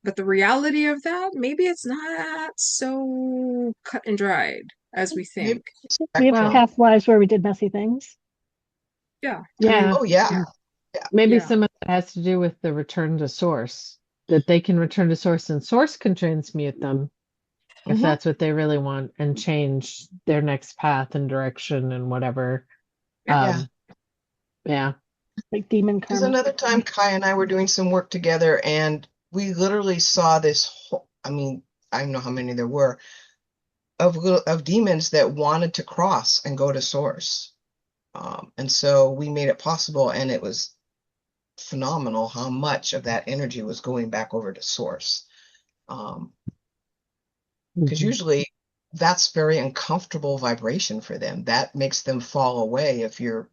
Speaker 2: but the reality of that, maybe it's not so cut and dried as we
Speaker 3: Maybe
Speaker 2: think.
Speaker 1: we have
Speaker 4: well,
Speaker 3: spectrum.
Speaker 1: past lives where we did messy things.
Speaker 2: Yeah, I mean,
Speaker 4: yeah.
Speaker 3: Oh yeah.
Speaker 4: And
Speaker 3: Yeah.
Speaker 4: maybe
Speaker 2: yeah,
Speaker 4: some of that has to do with the return to source, that they can return to source and source can transmute them if
Speaker 3: hmm
Speaker 4: that's what they really want and change their next path and direction and whatever.
Speaker 2: yeah.
Speaker 3: Yeah.
Speaker 4: Um, yeah.
Speaker 1: Like demon
Speaker 3: Because
Speaker 1: karma.
Speaker 3: another time Kai and I were doing some work together and we literally saw this whole, I mean, I don't know how many there were of demons that wanted to cross and go to source. And so we made it possible, and it was phenomenal how much of that energy was going back over to source. Because
Speaker 4: Mhm.
Speaker 3: usually that's very uncomfortable vibration for them. That makes them fall away if you've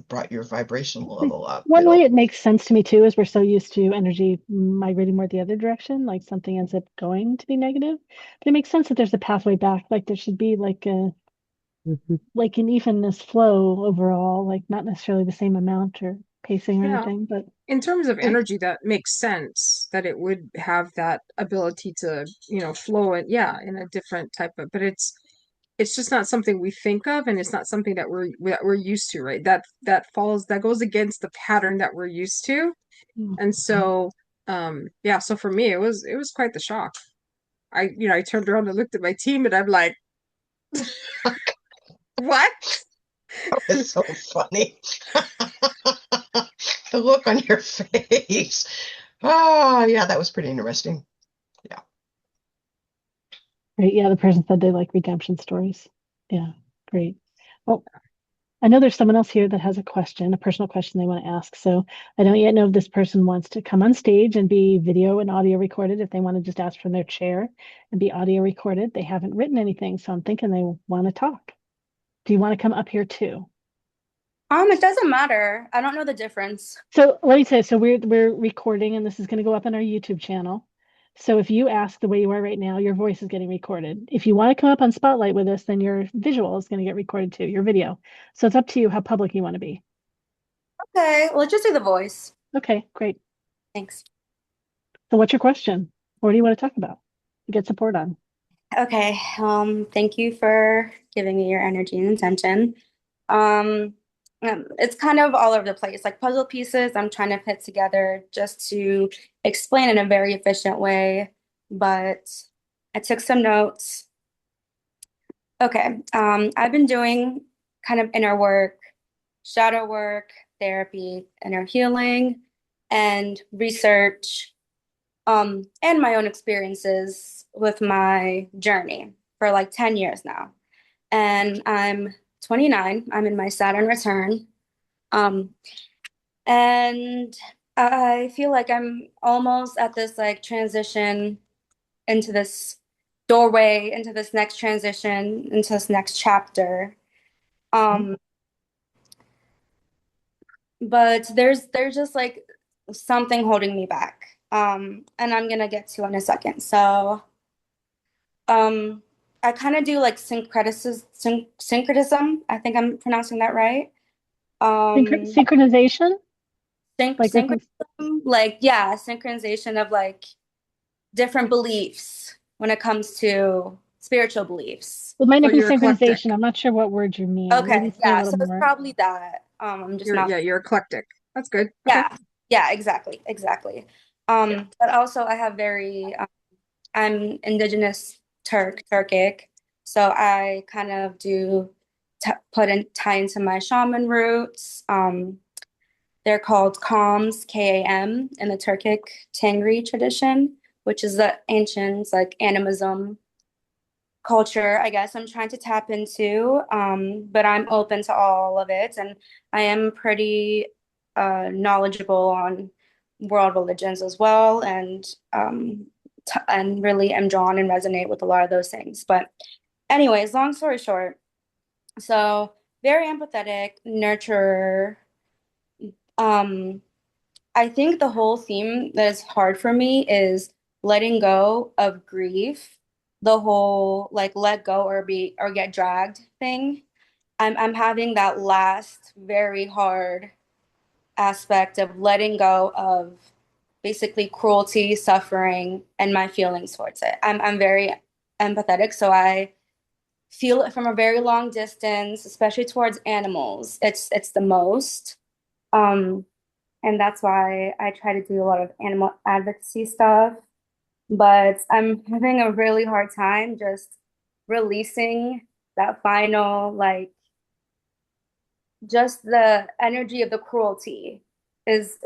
Speaker 3: brought your vibration level up.
Speaker 1: One way
Speaker 3: It'll
Speaker 1: it makes sense to me too is we're so used to energy migrating more the other direction, like something ends up going to be negative. But it makes sense that there's a pathway back. Like there should be
Speaker 4: Mhm.
Speaker 1: like an evenness flow overall, like not necessarily the same amount or pacing or
Speaker 2: Yeah.
Speaker 1: anything, but
Speaker 2: In terms of
Speaker 3: and
Speaker 2: energy, that makes sense that it would have that ability to, flow it, yeah, in a different type of, but it's just not something we think of, and it's not something that we're used to, right? That goes against the pattern that we're used to. And so, yeah, so for me, it was quite the shock. I turned around and looked at my team, and I'm like, what?
Speaker 3: it's so funny. The look on your face. Oh, yeah, that was pretty interesting. Yeah.
Speaker 1: right, yeah, the person said they like redemption stories. Yeah, great. Well, I know there's someone else here that has a question, a personal question they want to ask. So I don't yet know if this person wants to come on stage and be video and audio recorded, if they want to just ask from their chair and be audio recorded. They haven't written anything, so I'm thinking they want to talk. Do you want to come up here too?
Speaker 6: It doesn't matter. I don't know the difference.
Speaker 1: So let me say, so we're recording and this is going to go up on our YouTube channel. So if you ask the way you are right now, your voice is getting recorded. If you want to come up on Spotlight with us, then your visual is going to get recorded too, your video. So it's up to you how public you want to be.
Speaker 6: Okay, well, let's just do the voice.
Speaker 1: Okay, great.
Speaker 6: Thanks.
Speaker 1: So what's your question? What do you want to talk about? To get support on.
Speaker 6: Okay, thank you for giving me your energy and attention. Um, it's kind of all over the place, like puzzle pieces I'm trying to put together just to explain in a very efficient way, but I took some notes. Okay, I've been doing kind of inner work, shadow work, therapy, inner healing, and research and my own experiences with my journey for like 10 years now. And I'm 29. I'm in my Saturn return. Um, and I feel like I'm almost at this like transition into this doorway, into this next transition, into this next chapter. Um, but there's just like something holding me back. And I'm gonna get to in a second. So, um, I kind of do like syncretism. I think I'm pronouncing that right. Um,
Speaker 1: Synchronization, like with
Speaker 6: Syncretism, like yeah, synchronization of like different beliefs when it comes to spiritual beliefs.
Speaker 1: it might
Speaker 2: So
Speaker 1: not be
Speaker 2: you're eclectic.
Speaker 1: synchronization. I'm not sure what word you mean. Maybe
Speaker 6: Okay,
Speaker 1: say a
Speaker 6: yeah,
Speaker 1: little
Speaker 6: so it's
Speaker 1: more.
Speaker 6: probably that. I'm just not.
Speaker 2: You're eclectic. That's good. Okay.
Speaker 6: Yeah, yeah, exactly, exactly. But also I have very, I'm indigenous Turkic, so I kind of do t put in tie into my shaman roots. They're called Kams, Kam, in the Turkic Tengri tradition, which is the ancient like animism culture, I guess I'm trying to tap into. But I'm open to all of it, and I am pretty knowledgeable on world religions as well, and and really am drawn and resonate with a lot of those things. But anyways, long story short, so very empathetic, nurturer. Um, I think the whole theme that is hard for me is letting go of grief, the whole like let go or be or get dragged thing. I'm having that last very hard aspect of letting go of basically cruelty, suffering, and my feelings towards it. I'm very empathetic, so I feel it from a very long distance, especially towards animals. It's the most. Um, and that's why I try to do a lot of animal advocacy stuff. But I'm having a really hard time just releasing that final, like, just the energy of the cruelty is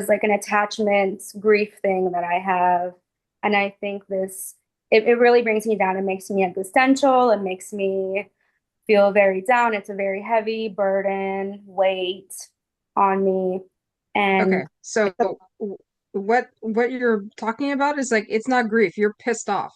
Speaker 6: like an attachment grief thing that I have. And I think it really brings me down. It makes me existential. It makes me feel very down. It's a very heavy burden, weight on me. And
Speaker 2: Okay. So what you're talking about is like it's not grief. You're pissed off.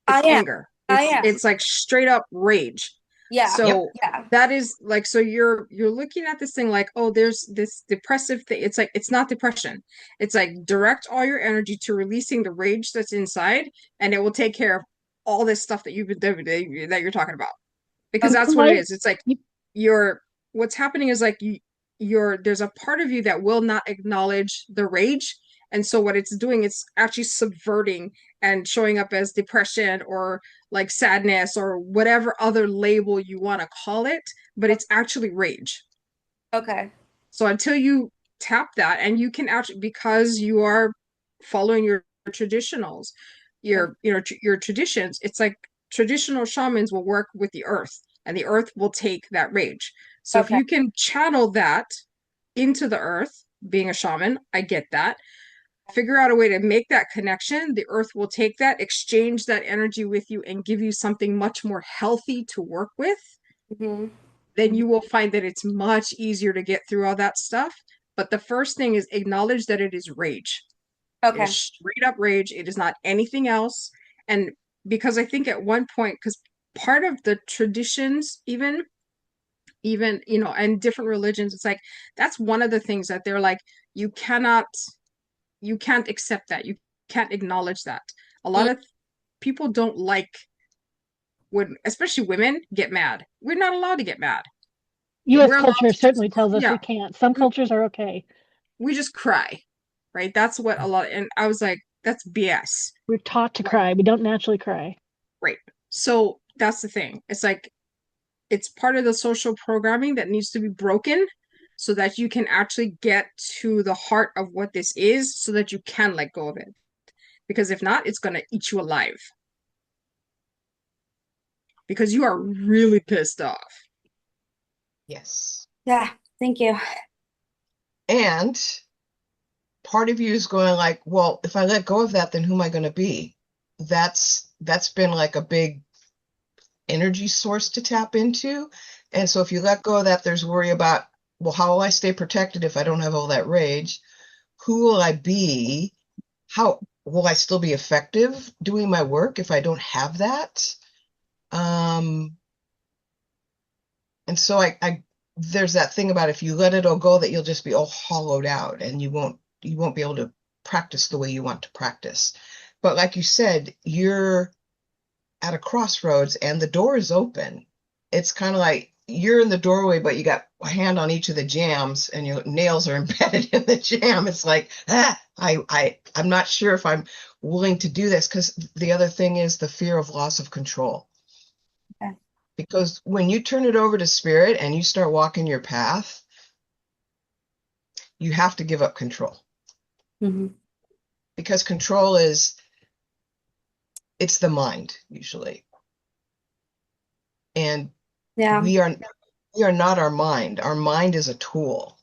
Speaker 6: I
Speaker 2: It's
Speaker 6: am.
Speaker 2: anger.
Speaker 6: I am.
Speaker 2: It's like straight up rage.
Speaker 6: Yeah.
Speaker 3: Yep.
Speaker 2: So
Speaker 6: Yeah.
Speaker 2: that is like so you're looking at this thing like, oh, there's this depressive thing. It's like it's not depression. It's like direct all your energy to releasing the rage that's inside, and it will take care of all this stuff that that you're talking about. Because
Speaker 6: Okay.
Speaker 2: that's what it
Speaker 1: Why?
Speaker 2: is. It's like you're what's happening is like you're there's a part of you that will not acknowledge the rage, and so what it's doing, it's actually subverting and showing up as depression or like sadness or whatever other label you want to call it, but it's actually rage.
Speaker 6: Okay.
Speaker 2: So until you tap that, and you can actually, because you are following your traditionals, your traditions, it's like traditional shamans will work with the earth, and the earth will take that rage. So if
Speaker 6: Okay.
Speaker 2: you can channel that into the earth, being a shaman, I get that. Figure out a way to make that connection. The earth will take that, exchange that energy with you, and give you something much more healthy to work with.
Speaker 6: Hmm.
Speaker 2: Then you will find that it's much easier to get through all that stuff. But the first thing is acknowledge that it is rage. It is
Speaker 6: Okay.
Speaker 2: straight up rage. It is not anything else. And because I think at one point, because part of the traditions, even and different religions, it's like that's one of the things that they're like, you cannot, you can't accept that. You can't acknowledge that. A lot
Speaker 6: Mm.
Speaker 2: of people don't like when, especially women, get mad. We're not allowed to get mad.
Speaker 1: U.S.
Speaker 2: We're allowed
Speaker 1: culture
Speaker 2: to just,
Speaker 1: certainly tells us
Speaker 2: yeah,
Speaker 1: we can't. Some
Speaker 2: we,
Speaker 1: cultures are okay.
Speaker 2: we just cry, right? That's what a lot, and I was like, that's BS.
Speaker 1: We're taught to
Speaker 2: Like,
Speaker 1: cry. We don't naturally cry.
Speaker 2: right. So that's the thing. It's like, it's part of the social programming that needs to be broken so that you can actually get to the heart of what this is so that you can let go of it. Because if not, it's going to eat you alive because you are really pissed off.
Speaker 3: Yes.
Speaker 6: Yeah. Thank you.
Speaker 3: And part of you is going like, well, if I let go of that, then who am I going to be? That's been like a big energy source to tap into. And so if you let go of that, there's worry about, well, how will I stay protected if I don't have all that rage? Who will I be? How will I still be effective doing my work if I don't have that? And so I there's that thing about if you let it all go that you'll just be all hollowed out and you won't be able to practice the way you want to practice. But like you said, you're at a crossroads and the door is open. It's kind of like you're in the doorway, but you got a hand on each of the jambs and your nails are embedded in the jam. It's like, I'm not sure if I'm willing to do this, because the other thing is the fear of loss of control.
Speaker 6: Okay.
Speaker 3: Because when you turn it over to spirit and you start walking your path, you have to give up control.
Speaker 6: Mm-hmm.
Speaker 3: Because control it's the mind usually. And
Speaker 6: Yeah.
Speaker 3: we are not our mind. Our mind is a tool.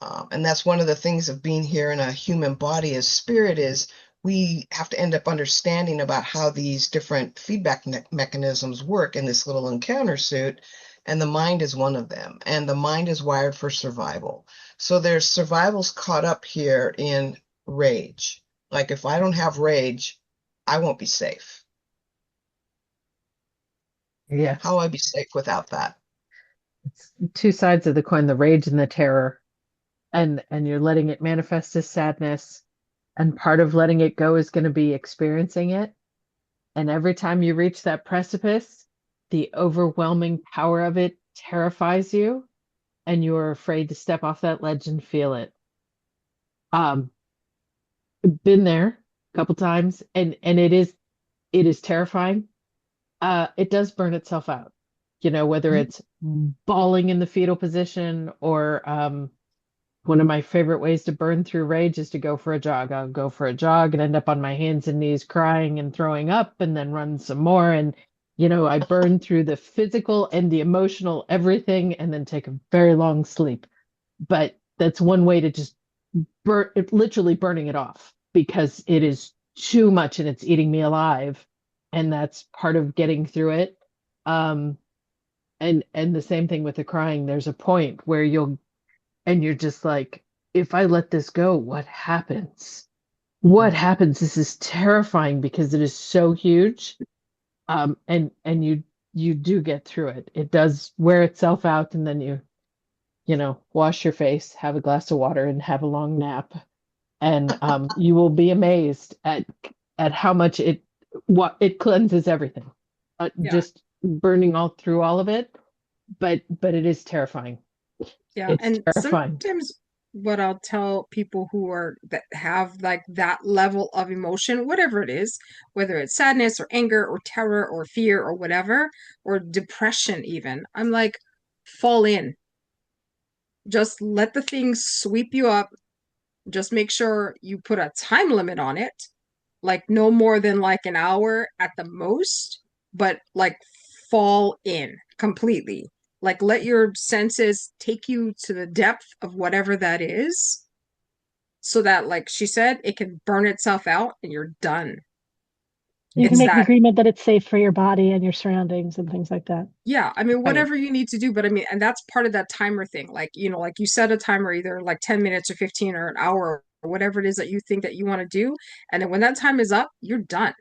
Speaker 3: And that's one of the things of being here in a human body as spirit is we have to end up understanding about how these different feedback mechanisms work in this little encounter suit. And the mind is one of them. And the mind is wired for survival. So there's survival's caught up here in rage. Like if I don't have rage, I won't be safe.
Speaker 4: Yeah.
Speaker 3: How will I be safe without that?
Speaker 4: It's two sides of the coin, the rage and the terror. And you're letting it manifest as sadness. And part of letting it go is going to be experiencing it. And every time you reach that precipice, the overwhelming power of it terrifies you, and you're afraid to step off that ledge and feel it. Been there a couple times, and it is terrifying. It does burn itself out, whether it's bawling in the fetal position or one of my favorite ways to burn through rage is to go for a jog. I'll go for a jog and end up on my hands and knees crying and throwing up and then run some more. And, I burn through the physical and the emotional, everything, and then take a very long sleep. But that's one way to just literally burning it off because it is too much and it's eating me alive. And that's part of getting through it. And the same thing with the crying. There's a point where you're just like, if I let this go, what happens? What happens? This is terrifying because it is so huge. And you do get through it. It does wear itself out, and then wash your face, have a glass of water, and have a long nap. And you will be amazed at how much it cleanses everything.
Speaker 2: Yeah.
Speaker 4: Just burning all through all of it. But it is terrifying.
Speaker 2: Yeah,
Speaker 4: It's
Speaker 2: and
Speaker 4: terrifying.
Speaker 2: sometimes what I'll tell people that have like that level of emotion, whatever it is, whether it's sadness or anger or terror or fear or whatever, or depression even, I'm like, fall in. Just let the things sweep you up. Just make sure you put a time limit on it, like no more than like an hour at the most, but like fall in completely. Like let your senses take you to the depth of whatever that is, so that, like she said, it can burn itself out and you're done.
Speaker 1: You can
Speaker 2: It's
Speaker 1: make an
Speaker 2: that,
Speaker 1: agreement that it's safe for your body and your surroundings and things like that.
Speaker 2: yeah, I mean,
Speaker 4: Right.
Speaker 2: whatever you need to do, but I mean, and that's part of that timer thing. Like, like you set a timer, either like 10 minutes or 15 or an hour or whatever it is that you think that you want to do. And then when that time is up, you're done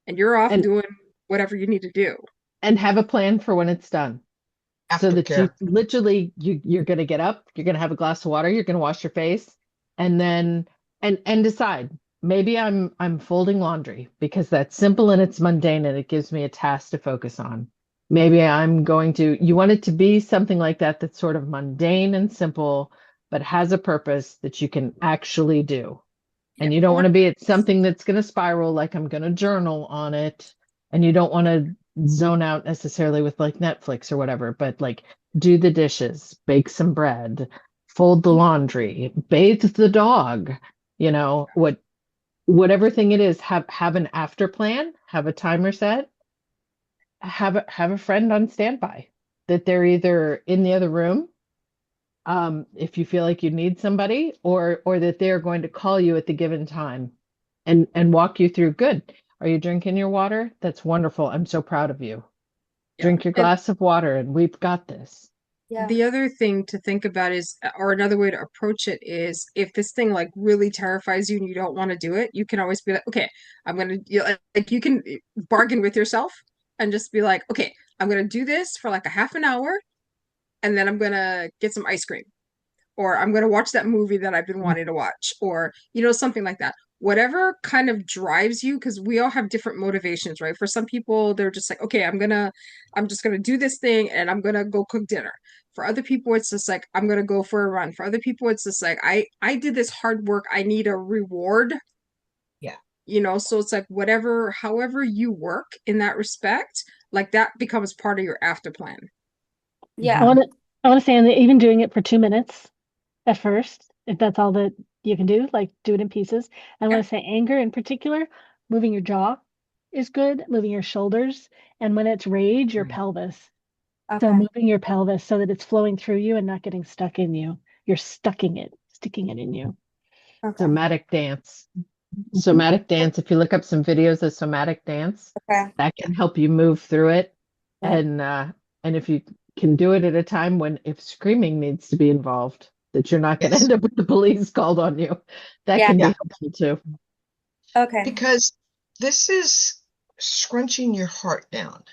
Speaker 2: and you're off
Speaker 4: And
Speaker 2: doing whatever you need to do.
Speaker 4: have a plan for when it's done. So that you
Speaker 3: Aftercare.
Speaker 4: literally you're going to get up, you're going to have a glass of water, you're going to wash your face, and then and decide, maybe I'm folding laundry because that's simple and it's mundane and it gives me a task to focus on. Maybe you want it to be something like that that's sort of mundane and simple but has a purpose that you can actually do. And
Speaker 2: Yeah.
Speaker 4: you don't
Speaker 2: Or
Speaker 4: want to be at something that's going to spiral, like I'm going to journal on it. And you don't want to zone out necessarily with like Netflix or whatever, but like do the dishes, bake some bread, fold the laundry, bathe the dog, whatever thing it is, have an after plan, have a timer set, have a friend on standby that they're either in the other room if you feel like you need somebody, or that they're going to call you at the given time and walk you through. Good. Are you drinking your water? That's wonderful. I'm so proud of you.
Speaker 2: Yeah.
Speaker 4: Drink your
Speaker 2: And
Speaker 4: glass of water, and we've got this.
Speaker 6: Yeah.
Speaker 2: the other thing to think about is, or another way to approach it is, if this thing like really terrifies you and you don't want to do it, you can always be like, okay, I'm gonna, like you can bargain with yourself and just be like, okay, I'm gonna do this for like a half an hour, and then I'm gonna get some ice cream, or I'm going to watch that movie that I've been wanting to watch, or, something like that. Whatever kind of drives you, because we all have different motivations, right? For some people, they're just like, okay, I'm just going to do this thing and I'm going to go cook dinner. For other people, it's just like, I'm going to go for a run. For other people, it's just like, I did this hard work. I need a reward,
Speaker 3: Yeah.
Speaker 2: so it's like whatever, however you work in that respect, like that becomes part of your after plan.
Speaker 6: Yeah.
Speaker 1: I want to I want to say, and even doing it for 2 minutes at first, if that's all that you can do, like do it in pieces. I
Speaker 2: Yeah.
Speaker 1: want to say anger in particular, moving your jaw is good, moving your shoulders, and when it's rage, your
Speaker 3: Right.
Speaker 1: pelvis. So
Speaker 6: Okay.
Speaker 1: moving your pelvis so that it's flowing through you and not getting stuck in you. You're sticking it in you.
Speaker 6: Okay.
Speaker 4: Somatic dance. Somatic dance. If you look up some videos of somatic dance,
Speaker 6: Okay.
Speaker 4: that can help you move through it.
Speaker 6: Yeah.
Speaker 4: And if you can do it at a time when if screaming needs to be involved, that you're not going to
Speaker 3: Yes.
Speaker 4: end up with the police called on you, that
Speaker 6: Yeah.
Speaker 4: can be
Speaker 3: Yeah.
Speaker 4: helpful too.
Speaker 6: Okay.
Speaker 3: Because this is scrunching your heart down.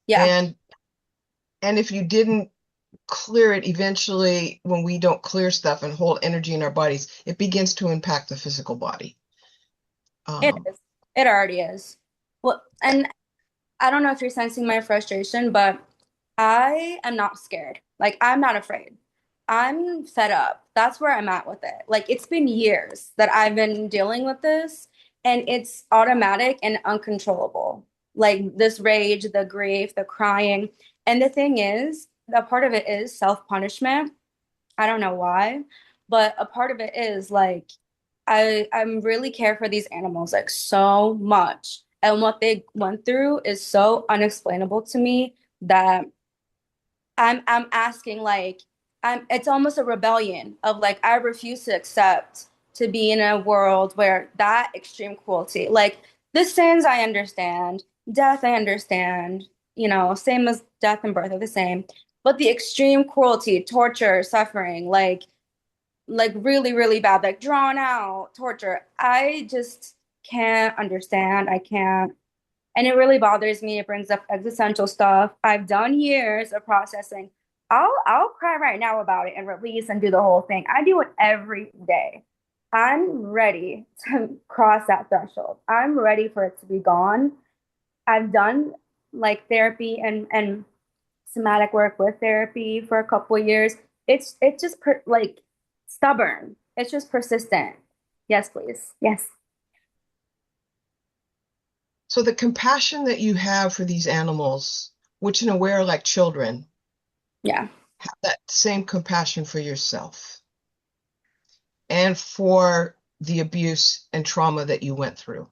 Speaker 6: Yeah.
Speaker 3: And if you didn't clear it eventually, when we don't clear stuff and hold energy in our bodies, it begins to impact the physical body.
Speaker 6: It is. It already is. Well, and I don't know if you're sensing my frustration, but I am not scared. Like, I'm not afraid. I'm fed up. That's where I'm at with it. Like, it's been years that I've been dealing with this, and it's automatic and uncontrollable. Like, this rage, the grief, the crying. And the thing is, a part of it is self-punishment. I don't know why, but a part of it is like I'm really care for these animals like so much. And what they went through is so unexplainable to me that I'm asking like it's almost a rebellion of like I refuse to accept to be in a world where that extreme cruelty, like the sins I understand, death I understand, same as death and birth are the same, but the extreme cruelty, torture, suffering, like really, really bad, like drawn out torture, I just can't understand. I can't. And it really bothers me. It brings up existential stuff. I've done years of processing. I'll cry right now about it and release and do the whole thing. I do it every day. I'm ready to cross that threshold. I'm ready for it to be gone. I've done like therapy and somatic work with therapy for a couple of years. It's just like stubborn. It's just persistent. Yes, please. Yes.
Speaker 3: So the compassion that you have for these animals, which in a way are like children,
Speaker 6: Yeah.
Speaker 3: have that same compassion for yourself and for the abuse and trauma that you went through.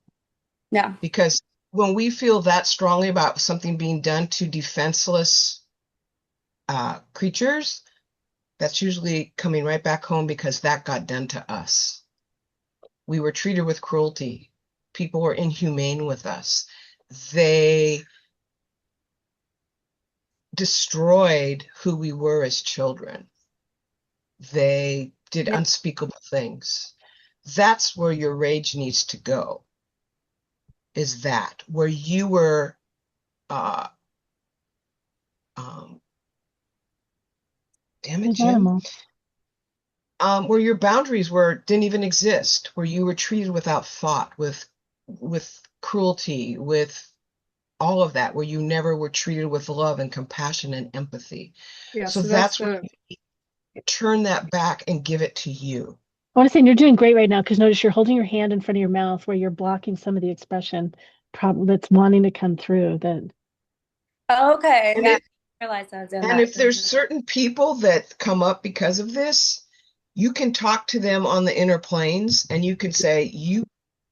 Speaker 6: Yeah.
Speaker 3: Because when we feel that strongly about something being done to defenseless creatures, that's usually coming right back home because that got done to us. We were treated with cruelty. People were inhumane with us. They destroyed who we were as children. They did
Speaker 6: Yeah.
Speaker 3: unspeakable things. That's where your rage needs to go, is that where you were
Speaker 1: Those animals.
Speaker 3: where your boundaries didn't even exist, where you were treated without thought, with cruelty, with all of that, where you never were treated with love and compassion and empathy.
Speaker 2: Yeah,
Speaker 3: So
Speaker 2: so that's
Speaker 3: that's where
Speaker 2: the
Speaker 3: you turn that back and give it to you.
Speaker 1: I want to say, and you're doing great right now because notice you're holding your hand in front of your mouth where you're blocking some of the expression that's wanting to come through. That
Speaker 6: Okay.
Speaker 3: And
Speaker 6: Yeah.
Speaker 3: if,
Speaker 6: I realized I was doing
Speaker 3: and
Speaker 6: that.
Speaker 3: if there's certain people that come up because of this, you can talk to them on the inner planes and you can say,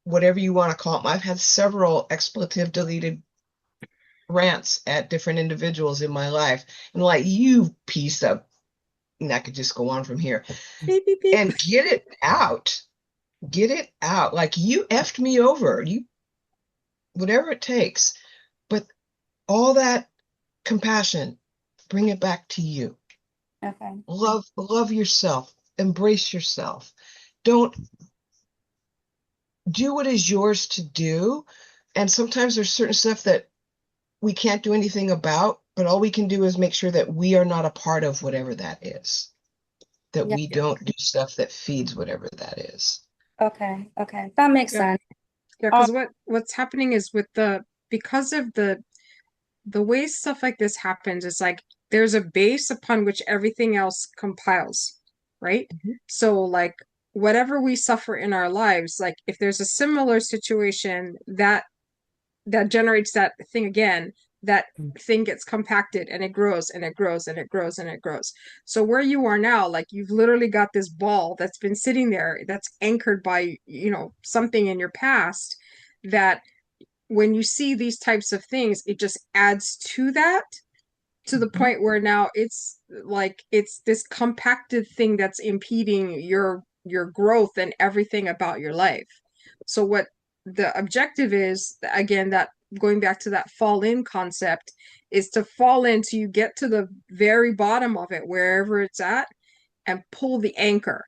Speaker 3: whatever you want to call them. I've had several expletive deleted rants at different individuals in my life, and like, you piece of, and I could just go on from here,
Speaker 2: Beep, beep, beep.
Speaker 3: and get it out. Get it out. Like, you effed me over. You, whatever it takes. But all that compassion, bring it back to you.
Speaker 6: Okay.
Speaker 3: Love yourself. Embrace yourself. Don't do what is yours to do. And sometimes there's certain stuff that we can't do anything about, but all we can do is make sure that we are not a part of whatever that is. That
Speaker 6: Yeah.
Speaker 3: we don't do stuff that feeds whatever that is.
Speaker 6: Okay. Okay. That makes
Speaker 2: Yeah.
Speaker 6: sense.
Speaker 2: Yeah, because what's happening is because of the way stuff like this happens, it's like there's a base upon which everything else compiles, right? So like whatever we suffer in our lives, like if there's a similar situation that generates that thing again, that thing gets compacted and it grows and it grows and it grows and it grows. So where you are now, like you've literally got this ball that's been sitting there that's anchored by, something in your past, that when you see these types of things, it just adds to that, to the point where now it's like it's this compacted thing that's impeding your growth and everything about your life. So what the objective is, again, that going back to that fall in concept, is to fall in till you get to the very bottom of it, wherever it's at, and pull the anchor,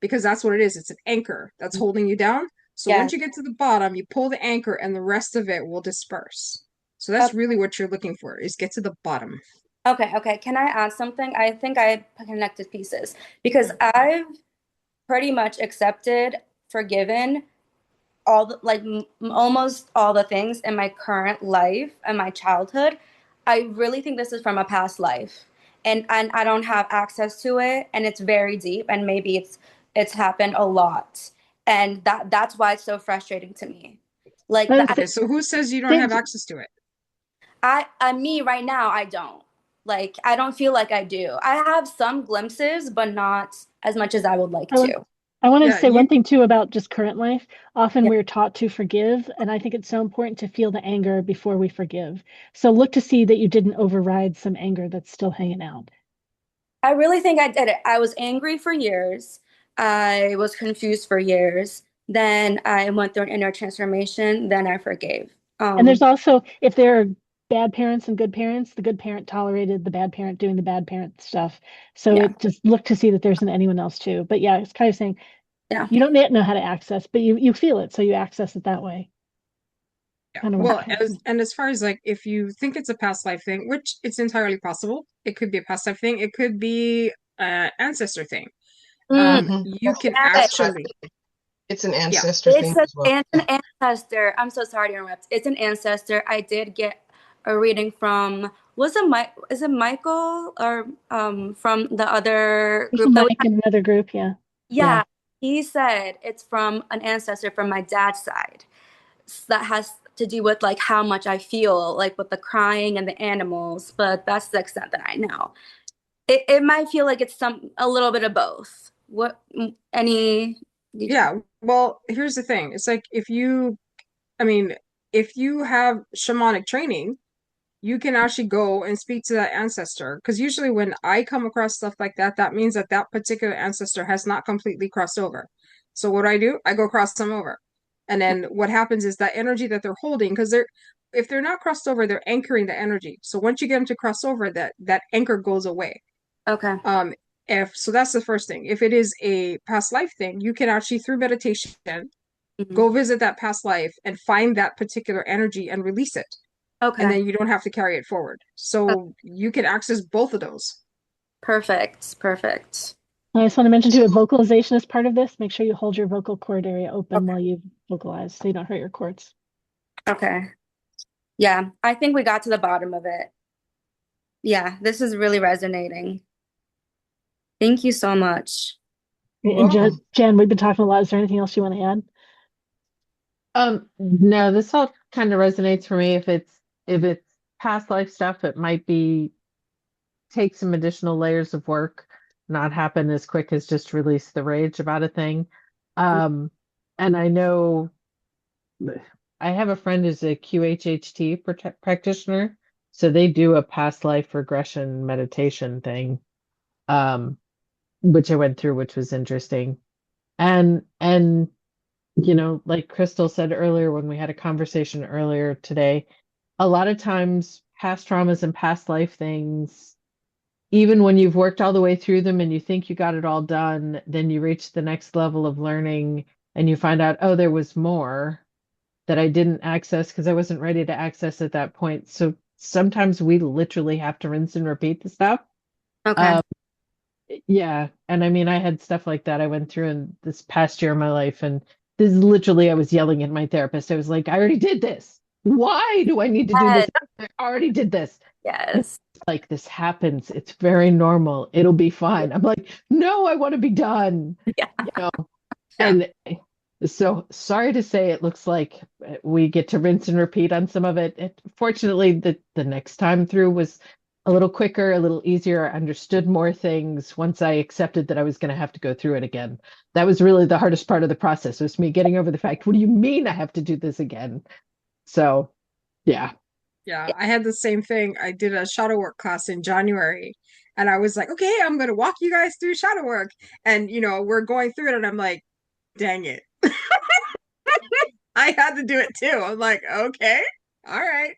Speaker 2: because that's what it is. It's an anchor that's holding you down. So
Speaker 6: Yeah.
Speaker 2: once you get to the bottom, you pull the anchor and the rest of it will disperse. So that's really what you're looking for, is get to the bottom.
Speaker 6: Okay. Okay. Can I add something? I think I connected pieces because I've pretty much accepted, forgiven all the, like almost all the things in my current life and my childhood. I really think this is from a past life, and I don't have access to it, and it's very deep, and maybe it's happened a lot, and that's why it's so frustrating to me. Like that,
Speaker 2: Okay, so who says you don't have access to it?
Speaker 6: me right now, I don't. Like, I don't feel like I do. I have some glimpses, but not as much as I would like to.
Speaker 1: I want to
Speaker 2: Yeah,
Speaker 1: say one thing too about just current life. Often
Speaker 6: Yeah.
Speaker 1: we're taught to forgive, and I think it's so important to feel the anger before we forgive. So look to see that you didn't override some anger that's still hanging out.
Speaker 6: I really think I did it. I was angry for years. I was confused for years. Then I went through an inner transformation. Then I forgave.
Speaker 1: And there's also, if there are bad parents and good parents, the good parent tolerated the bad parent doing the bad parent stuff. So
Speaker 6: Yeah.
Speaker 1: it just look to see that there isn't anyone else too. But yeah, it's kind of saying
Speaker 6: Yeah.
Speaker 1: you don't yet know how to access, but you feel it, so you access it that way.
Speaker 2: Yeah.
Speaker 1: Kind of
Speaker 2: Well, as far as like, if you think it's a past life thing, which it's entirely possible, it could be a past life thing. It could be an ancestor thing. You can actually.
Speaker 3: It's an ancestor thing as well.
Speaker 6: It's an ancestor. I'm so sorry to interrupt. It's an ancestor. I did get a reading from, is it Michael, or from the other group that we
Speaker 1: Mike in another group, yeah.
Speaker 6: Yeah, he said it's from an ancestor from my dad's side. That has to do with like how much I feel, like with the crying and the animals, but that's the extent that I know. It might feel like it's a little bit of both.
Speaker 2: Yeah, well, here's the thing. It's like if you have shamanic training, you can actually go and speak to that ancestor. Because usually when I come across stuff like that, that means that that particular ancestor has not completely crossed over. So what do? I go cross them over. And then what happens is that energy that they're holding, because if they're not crossed over, they're anchoring the energy. So once you get them to cross over, that anchor goes away.
Speaker 6: Okay.
Speaker 2: So that's the first thing. If it is a past life thing, you can actually, through meditation, go visit that past life and find that particular energy and release it.
Speaker 6: Okay.
Speaker 2: And then you don't have to carry it forward. So you can access both of those.
Speaker 6: Perfect. Perfect.
Speaker 1: I just want to mention too, vocalization is part of this. Make sure you hold your vocal cord area open while you vocalize so you don't hurt your cords.
Speaker 6: Okay. Yeah, I think we got to the bottom of it. Yeah, this is really resonating. Thank you so much.
Speaker 1: And Jen, we've been talking a lot. Is there anything else you want to add?
Speaker 4: No, this all kind of resonates for me. If it's past life stuff, it might take some additional layers of work, not happen as quick as just release the rage about a thing. And I know I have a friend who's a QHHT practitioner, so they do a past life regression meditation thing, um, which I went through, which was interesting. And like Crystal said earlier when we had a conversation earlier today, a lot of times past traumas and past life things, even when you've worked all the way through them and you think you got it all done, then you reach the next level of learning and you find out, oh, there was more that I didn't access because I wasn't ready to access at that point. So sometimes we literally have to rinse and repeat the stuff.
Speaker 6: Okay.
Speaker 4: Um, yeah. And I mean, I had stuff like that I went through in this past year of my life. And this is literally, I was yelling at my therapist. I was like, I already did this. Why do I need to do this?
Speaker 6: Yes.
Speaker 4: I already did this.
Speaker 6: Yes.
Speaker 4: Like, this happens. It's very normal. It'll be fine. I'm like, no, I want to be done.
Speaker 6: Yeah.
Speaker 4: You know,
Speaker 2: Yeah.
Speaker 4: and so sorry to say, it looks like we get to rinse and repeat on some of it. Fortunately, the next time through was a little quicker, a little easier. I understood more things once I accepted that I was going to have to go through it again. That was really the hardest part of the process, was me getting over the fact, what do you mean I have to do this again? So, yeah.
Speaker 2: Yeah, I had the same thing. I did a shadow work class in January, and I was like, okay, I'm gonna walk you guys through shadow work. And we're going through it, and I'm like, dang it. I had to do it too. I'm like, okay, all right.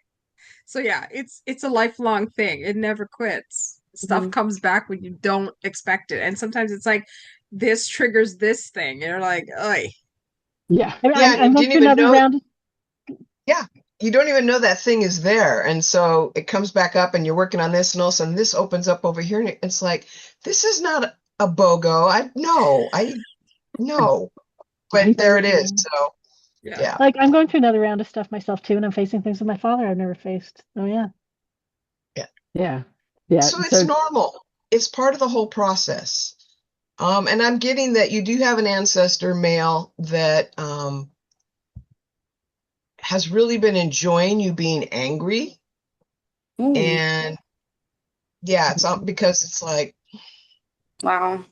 Speaker 2: So yeah, it's a lifelong thing. It never quits. Stuff comes back when you don't expect it. And sometimes it's like this triggers this thing. And you're like, oi.
Speaker 4: Yeah.
Speaker 3: Yeah, and
Speaker 1: I'm
Speaker 3: you
Speaker 1: going
Speaker 3: didn't
Speaker 1: through
Speaker 3: even
Speaker 1: another
Speaker 3: know.
Speaker 1: round.
Speaker 3: Yeah, you don't even know that thing is there. And so it comes back up and you're working on this and all of a sudden this opens up over here and it's like, this is not a BOGO. I know. But there it is. So
Speaker 2: Yeah.
Speaker 3: yeah.
Speaker 1: Like, I'm going through another round of stuff myself too, and I'm facing things with my father I've never faced. Oh yeah.
Speaker 3: Yeah.
Speaker 4: Yeah. Yeah.
Speaker 3: So it's normal. It's part of the whole process. And I'm getting that you do have an ancestor male that has really been enjoying you being angry.
Speaker 6: Ooh,
Speaker 3: And yeah, it's because it's like
Speaker 6: wow.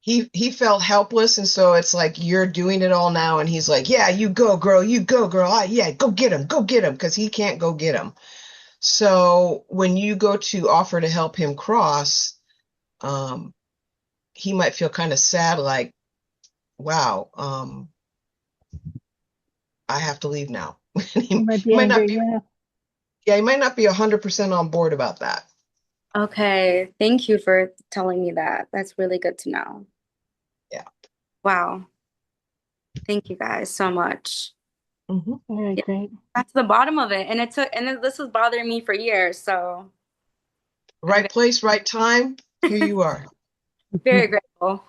Speaker 3: he felt helpless, and so it's like you're doing it all now, and he's like, yeah, you go, girl, yeah, go get him, because he can't go get him. So when you go to offer to help him cross, he might feel kind of sad, like, wow, I have to leave now.
Speaker 1: I might be
Speaker 3: He might not
Speaker 1: angry.
Speaker 3: be,
Speaker 1: Yeah.
Speaker 3: yeah, he might not be 100% on board about that.
Speaker 6: Okay. Thank you for telling me that. That's really good to know.
Speaker 3: Yeah.
Speaker 6: Wow. Thank you guys so much.
Speaker 3: Mm-hmm.
Speaker 1: All right,
Speaker 6: Yeah.
Speaker 1: great.
Speaker 6: Got to the bottom of it. And this was bothering me for years. So
Speaker 3: Right place, right time. Here you are.
Speaker 6: very grateful.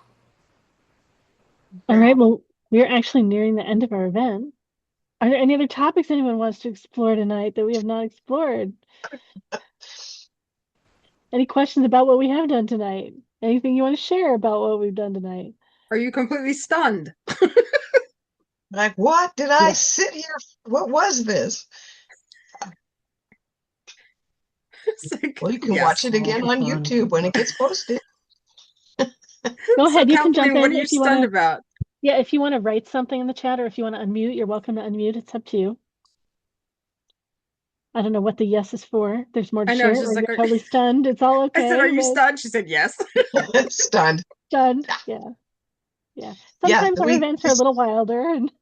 Speaker 1: All right, well, we're actually nearing the end of our event. Are there any other topics anyone wants to explore tonight that we have not explored? Any questions about what we have done tonight? Anything you want to share about what we've done tonight?
Speaker 2: Are you completely stunned?
Speaker 3: Like, what did I
Speaker 1: Yeah.
Speaker 3: sit here? What was this?
Speaker 2: It's like,
Speaker 3: Well, you can
Speaker 2: yes.
Speaker 3: watch it again on
Speaker 1: Fun.
Speaker 3: YouTube when it gets posted.
Speaker 1: Go
Speaker 2: So
Speaker 1: ahead, you can jump
Speaker 2: Kathleen, what
Speaker 1: in
Speaker 2: are you
Speaker 1: if you
Speaker 2: stunned
Speaker 1: want to.
Speaker 2: about?
Speaker 1: Yeah, if you want to write something in the chat or if you want to unmute, you're welcome to unmute. It's up to you. I don't know what the yes is for. There's more to
Speaker 2: I know,
Speaker 1: share,
Speaker 2: it's
Speaker 1: or
Speaker 2: just
Speaker 1: you're
Speaker 2: like,
Speaker 1: totally stunned. It's all
Speaker 2: I said,
Speaker 1: okay.
Speaker 2: are you
Speaker 1: But
Speaker 2: stunned? She said, yes.
Speaker 3: Stunned.
Speaker 1: stunned. Yeah. Yeah.
Speaker 3: Yeah,
Speaker 1: Sometimes our events are a little wilder and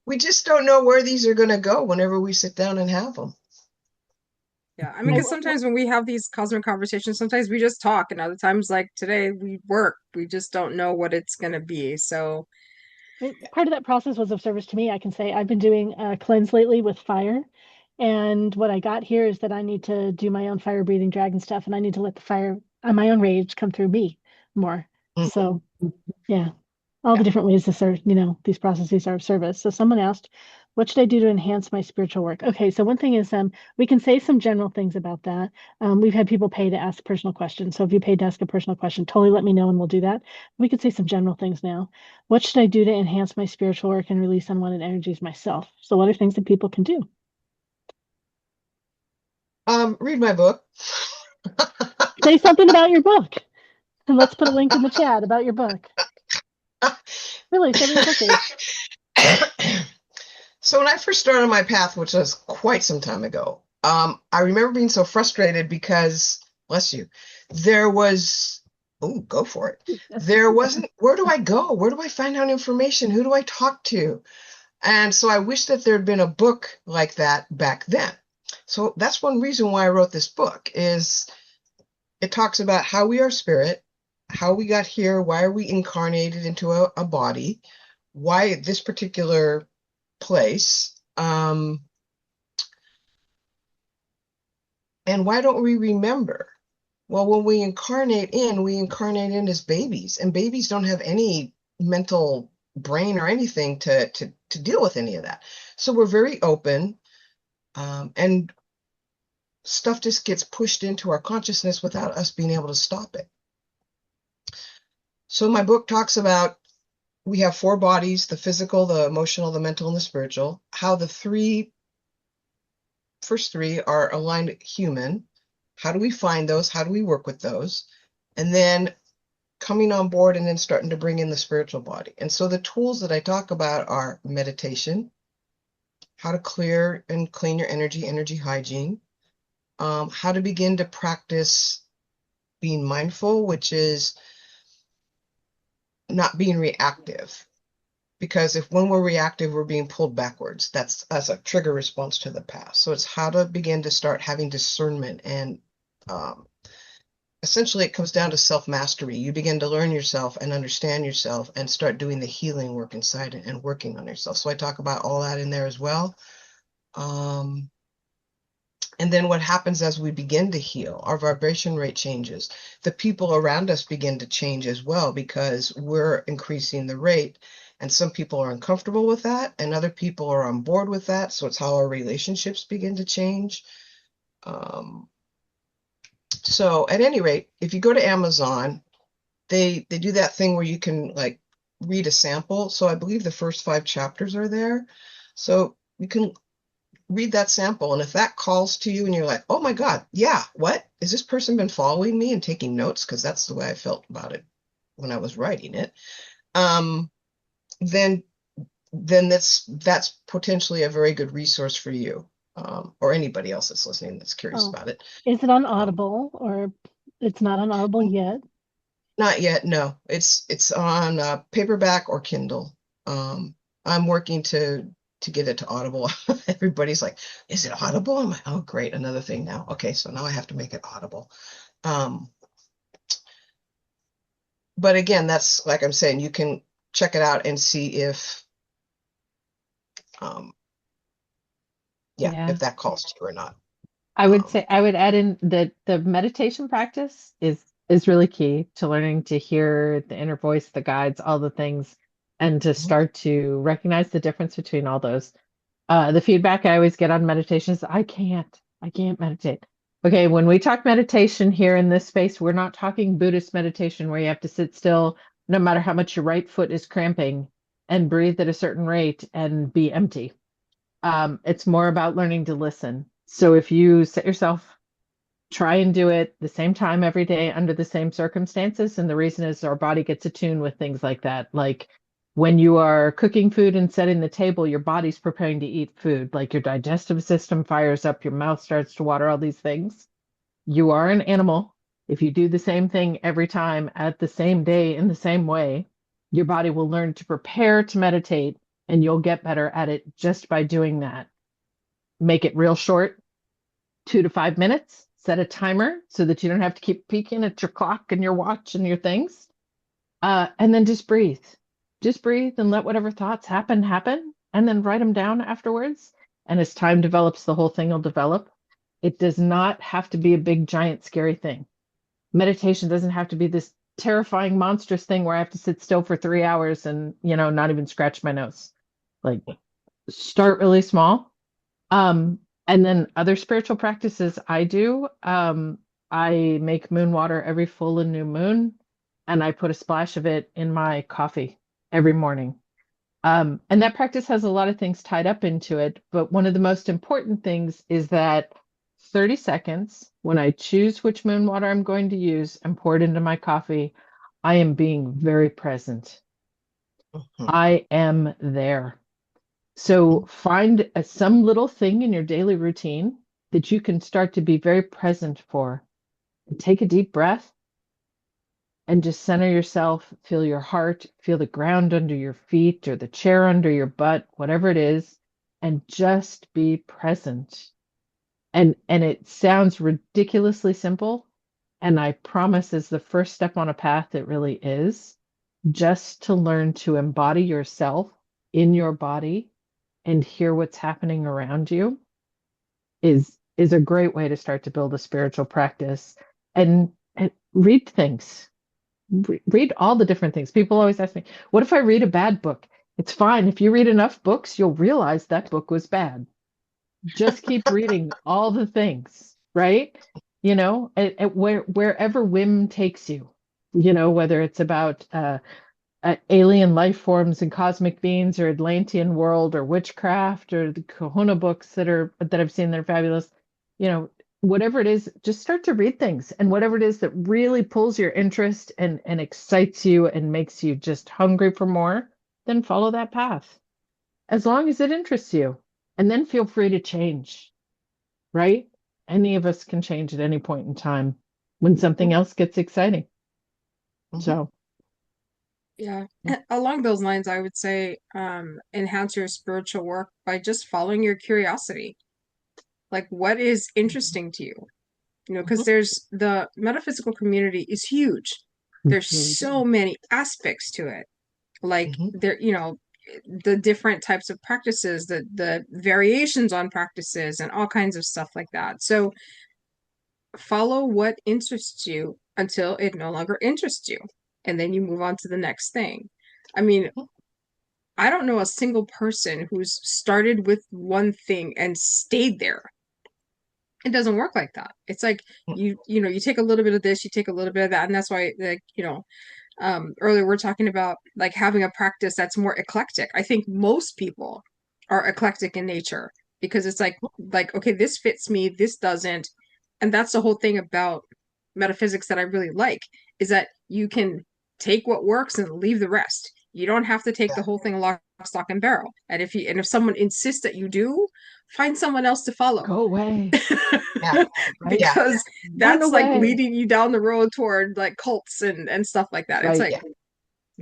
Speaker 3: we just don't know where these are going to go whenever we sit down and have them.
Speaker 2: Yeah, I mean, because sometimes when we have these cosmic conversations, sometimes we just talk, and other times, like today, we work. We just don't know what it's going to be. So,
Speaker 1: part of that process was of service to me. I can say I've been doing a cleanse lately with fire. And what I got here is that I need to do my own fire breathing dragon stuff and I need to let the fire on my own rage come through me more.
Speaker 3: Mm.
Speaker 1: So yeah, all the different ways this are, these processes are of service. So someone asked, what should I do to enhance my spiritual work? Okay, so one thing is we can say some general things about that. We've had people pay to ask personal questions. So if you paid to ask a personal question, totally let me know and we'll do that. We could say some general things now. What should I do to enhance my spiritual work and release unwanted energies myself? So what are things that people can do?
Speaker 3: Read my book.
Speaker 1: Say something about your book. And let's put a link in the chat about your book. Really, say what your book is.
Speaker 3: So when I first started on my path, which was quite some time ago, I remember being so frustrated because, bless you, there was, oh, go for it. There wasn't, where do I go? Where do I find out information? Who do I talk to? And so I wish that there had been a book like that back then. So that's one reason why I wrote this book is it talks about how we are spirit, how we got here, why are we incarnated into a body, why this particular place, and why don't we remember? Well, when we incarnate in as babies, and babies don't have any mental brain or anything to deal with any of that. So we're very open, and stuff just gets pushed into our consciousness without us being able to stop it. So my book talks about we have four bodies, the physical, the emotional, the mental, and the spiritual, how the first three are aligned human. How do we find those? How do we work with those? And then coming on board and then starting to bring in the spiritual body. And so the tools that I talk about are meditation, how to clear and clean your energy hygiene, how to begin to practice being mindful, which is not being reactive. Because if when we're reactive, we're being pulled backwards. That's as a trigger response to the past. So it's how to begin to start having discernment. And essentially, it comes down to self-mastery. You begin to learn yourself and understand yourself and start doing the healing work inside and working on yourself. So I talk about all that in there as well. And then what happens as we begin to heal, our vibration rate changes. The people around us begin to change as well because we're increasing the rate. And some people are uncomfortable with that, and other people are on board with that. So it's how our relationships begin to change. So at any rate, if you go to Amazon, they do that thing where you can like read a sample. So I believe the first 5 chapters are there. So you can read that sample. And if that calls to you and you're like, oh my God, yeah, what? Has this person been following me and taking notes? Because that's the way I felt about it when I was writing it. Then that's potentially a very good resource for you, or anybody else that's listening that's curious about it.
Speaker 1: Is it on Audible or it's not on Audible yet?
Speaker 3: Not yet, no. It's on paperback or Kindle. I'm working to get it to Audible. Everybody's like, is it Audible? I'm like, oh great, another thing now. Okay, so now I have to make it Audible. But again, that's like I'm saying, you can check it out and see if if that calls to you or not.
Speaker 4: I would say I would add in that the meditation practice is really key to learning to hear the inner voice, the guides, all the things, and to start to recognize the difference between all those. The feedback I always get on meditation is I can't meditate. Okay, when we talk meditation here in this space, we're not talking Buddhist meditation where you have to sit still no matter how much your right foot is cramping and breathe at a certain rate and be empty. It's more about learning to listen. So if you set yourself, try and do it the same time every day under the same circumstances. And the reason is our body gets attuned with things like that. Like when you are cooking food and setting the table, your body's preparing to eat food. Like your digestive system fires up, your mouth starts to water, all these things. You are an animal. If you do the same thing every time at the same day in the same way, your body will learn to prepare to meditate and you'll get better at it just by doing that. Make it real short, 2 to 5 minutes. Set a timer so that you don't have to keep peeking at your clock and your watch and your things. And then just breathe. Just breathe and let whatever thoughts happen, and then write them down afterwards. And as time develops, the whole thing will develop. It does not have to be a big, giant, scary thing. Meditation doesn't have to be this terrifying, monstrous thing where I have to sit still for 3 hours and, not even scratch my nose. Like, start really small. And then other spiritual practices I do, I make moon water every full and new moon, and I put a splash of it in my coffee every morning. And that practice has a lot of things tied up into it, but one of the most important things is that 30 seconds, when I choose which moon water I'm going to use and pour it into my coffee, I am being very present. I am there. So find some little thing in your daily routine that you can start to be very present for. And take a deep breath and just center yourself, feel your heart, feel the ground under your feet or the chair under your butt, whatever it is, and just be present. And it sounds ridiculously simple, and I promise is the first step on a path it really is, just to learn to embody yourself in your body and hear what's happening around you is a great way to start to build a spiritual practice and read things. Read all the different things. People always ask me, what if I read a bad book? It's fine. If you read enough books, you'll realize that book was bad. Just keep reading all the things, right? Wherever whim takes you, whether it's about alien life forms and cosmic beings or Atlantean world or witchcraft or the Kahuna books that I've seen that are fabulous, whatever it is, just start to read things, and whatever it is that really pulls your interest and excites you and makes you just hungry for more, then follow that path as long as it interests you. And then feel free to change, right? Any of us can change at any point in time when something else gets exciting. So,
Speaker 2: yeah, along those lines, I would say enhance your spiritual work by just following your curiosity. Like, what is interesting to you? Because there's the metaphysical community is huge. There's so many aspects to it. Like there, the different types of practices, the variations on practices, and all kinds of stuff like that. So follow what interests you until it no longer interests you, and then you move on to the next thing. I mean, I don't know a single person who's started with one thing and stayed there. It doesn't work like that. It's like you take a little bit of this, you take a little bit of that, and that's why, like, earlier we're talking about like having a practice that's more eclectic. I think most people are eclectic in nature because it's like okay, this fits me, this doesn't. And that's the whole thing about metaphysics that I really like, is that you can take what works and leave the rest. You don't have to take the whole thing lock, stock, and barrel. And if someone insists that you do, find someone else to follow.
Speaker 4: Go away.
Speaker 2: Because that's like leading you down the road toward like cults and stuff like that. It's like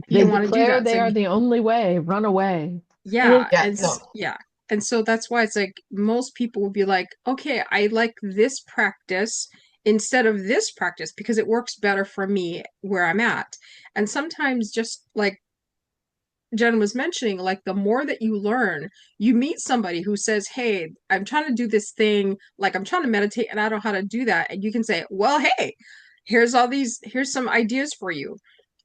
Speaker 4: they declare they are the only way. Run away.
Speaker 2: And so that's why it's like most people will be like, okay, I like this practice instead of this practice because it works better for me where I'm at. And sometimes, just like Jen was mentioning, like the more that you learn, you meet somebody who says, hey, I'm trying to do this thing, like I'm trying to meditate and I don't know how to do that. And you can say, well, hey, here's some ideas for you.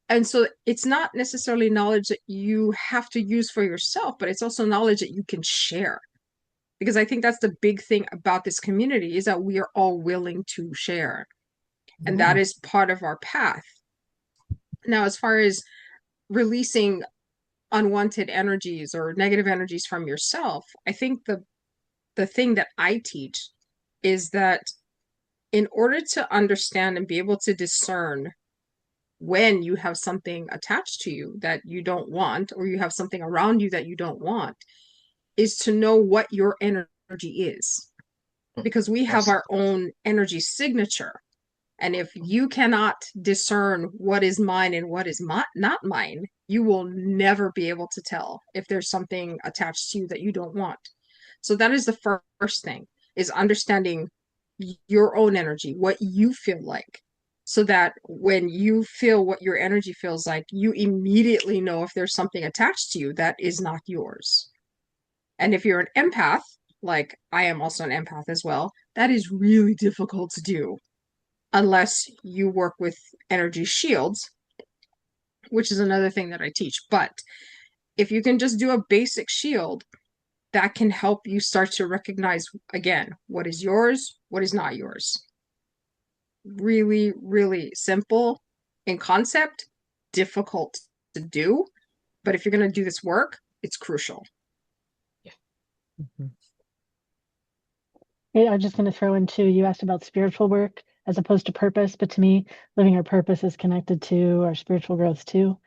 Speaker 2: And so it's not necessarily knowledge that you have to use for yourself, but it's also knowledge that you can share. Because I think that's the big thing about this community, is that we are all willing to share. And that is part of our path. Now, as far as releasing unwanted energies or negative energies from yourself, I think the thing that I teach is that in order to understand and be able to discern when you have something attached to you that you don't want, or you have something around you that you don't want, is to know what your energy is. Because we have our own energy signature. And if you cannot discern what is mine and what is not mine, you will never be able to tell if there's something attached to you that you don't want. So that is the first thing, is understanding your own energy, what you feel like, so that when you feel what your energy feels like, you immediately know if there's something attached to you that is not yours. And if you're an empath, like I am also an empath as well, that is really difficult to do unless you work with energy shields, which is another thing that I teach. But if you can just do a basic shield, that can help you start to recognize, again, what is yours, what is not yours. Really, really simple in concept, difficult to do. But if you're going to do this work, it's crucial.
Speaker 1: I was just going to throw in too, you asked about spiritual work as opposed to purpose, but to me, living our purpose is connected to our spiritual growth too.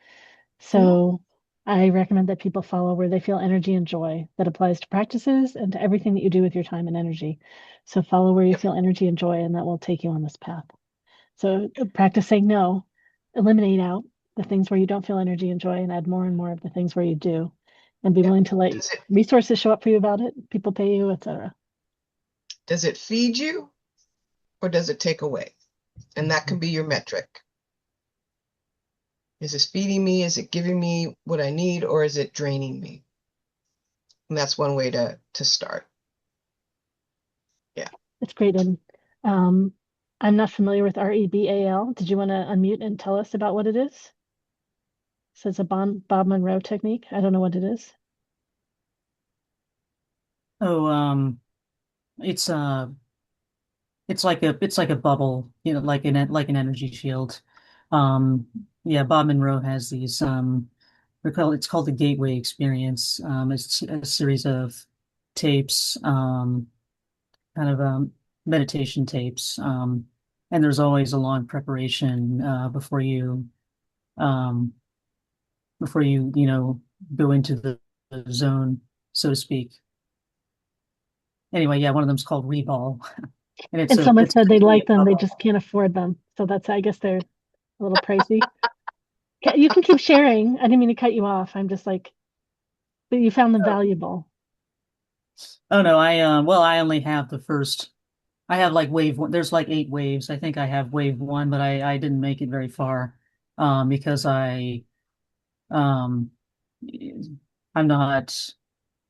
Speaker 1: So I recommend that people follow where they feel energy and joy. That applies to practices and to everything that you do with your time and energy. So follow where you
Speaker 3: Yep.
Speaker 1: feel energy and joy, and that will take you on this path. So practice saying no, eliminate out the things where you don't feel energy and joy, and add more and more of the things where you do, and be
Speaker 3: Yep.
Speaker 1: willing to let
Speaker 3: Does it
Speaker 1: resources show up for you about it, people pay you, etc.
Speaker 3: does it feed you or does it take away? And that can be your metric. Is this feeding me? Is it giving me what I need, or is it draining me? And that's one way to start. Yeah.
Speaker 1: It's great. And um, I'm not familiar with REBAL. Did you want to unmute and tell us about what it is? So it's a Bob Monroe technique. I don't know what it is.
Speaker 7: Oh, it's it's like a bubble, you know, like an energy shield. Um, yeah, Bob Monroe has these it's called the Gateway Experience. It's a series of tapes, kind of meditation tapes. And there's always a long preparation um before you, you know, go into the zone, so to speak. Anyway, yeah, one of them's called Reball. And
Speaker 1: And someone
Speaker 7: it's
Speaker 1: said they
Speaker 7: basically
Speaker 1: like
Speaker 7: a
Speaker 1: them, they
Speaker 7: bubble.
Speaker 1: just can't afford them. So that's, I guess they're a little pricey. You can keep sharing. I didn't mean to cut you off. I'm just like, but you found them valuable.
Speaker 7: Oh no, well, I only have the first. I have like wave one. There's like 8 waves. I think I have wave one, but I didn't make it very far, because um I'm not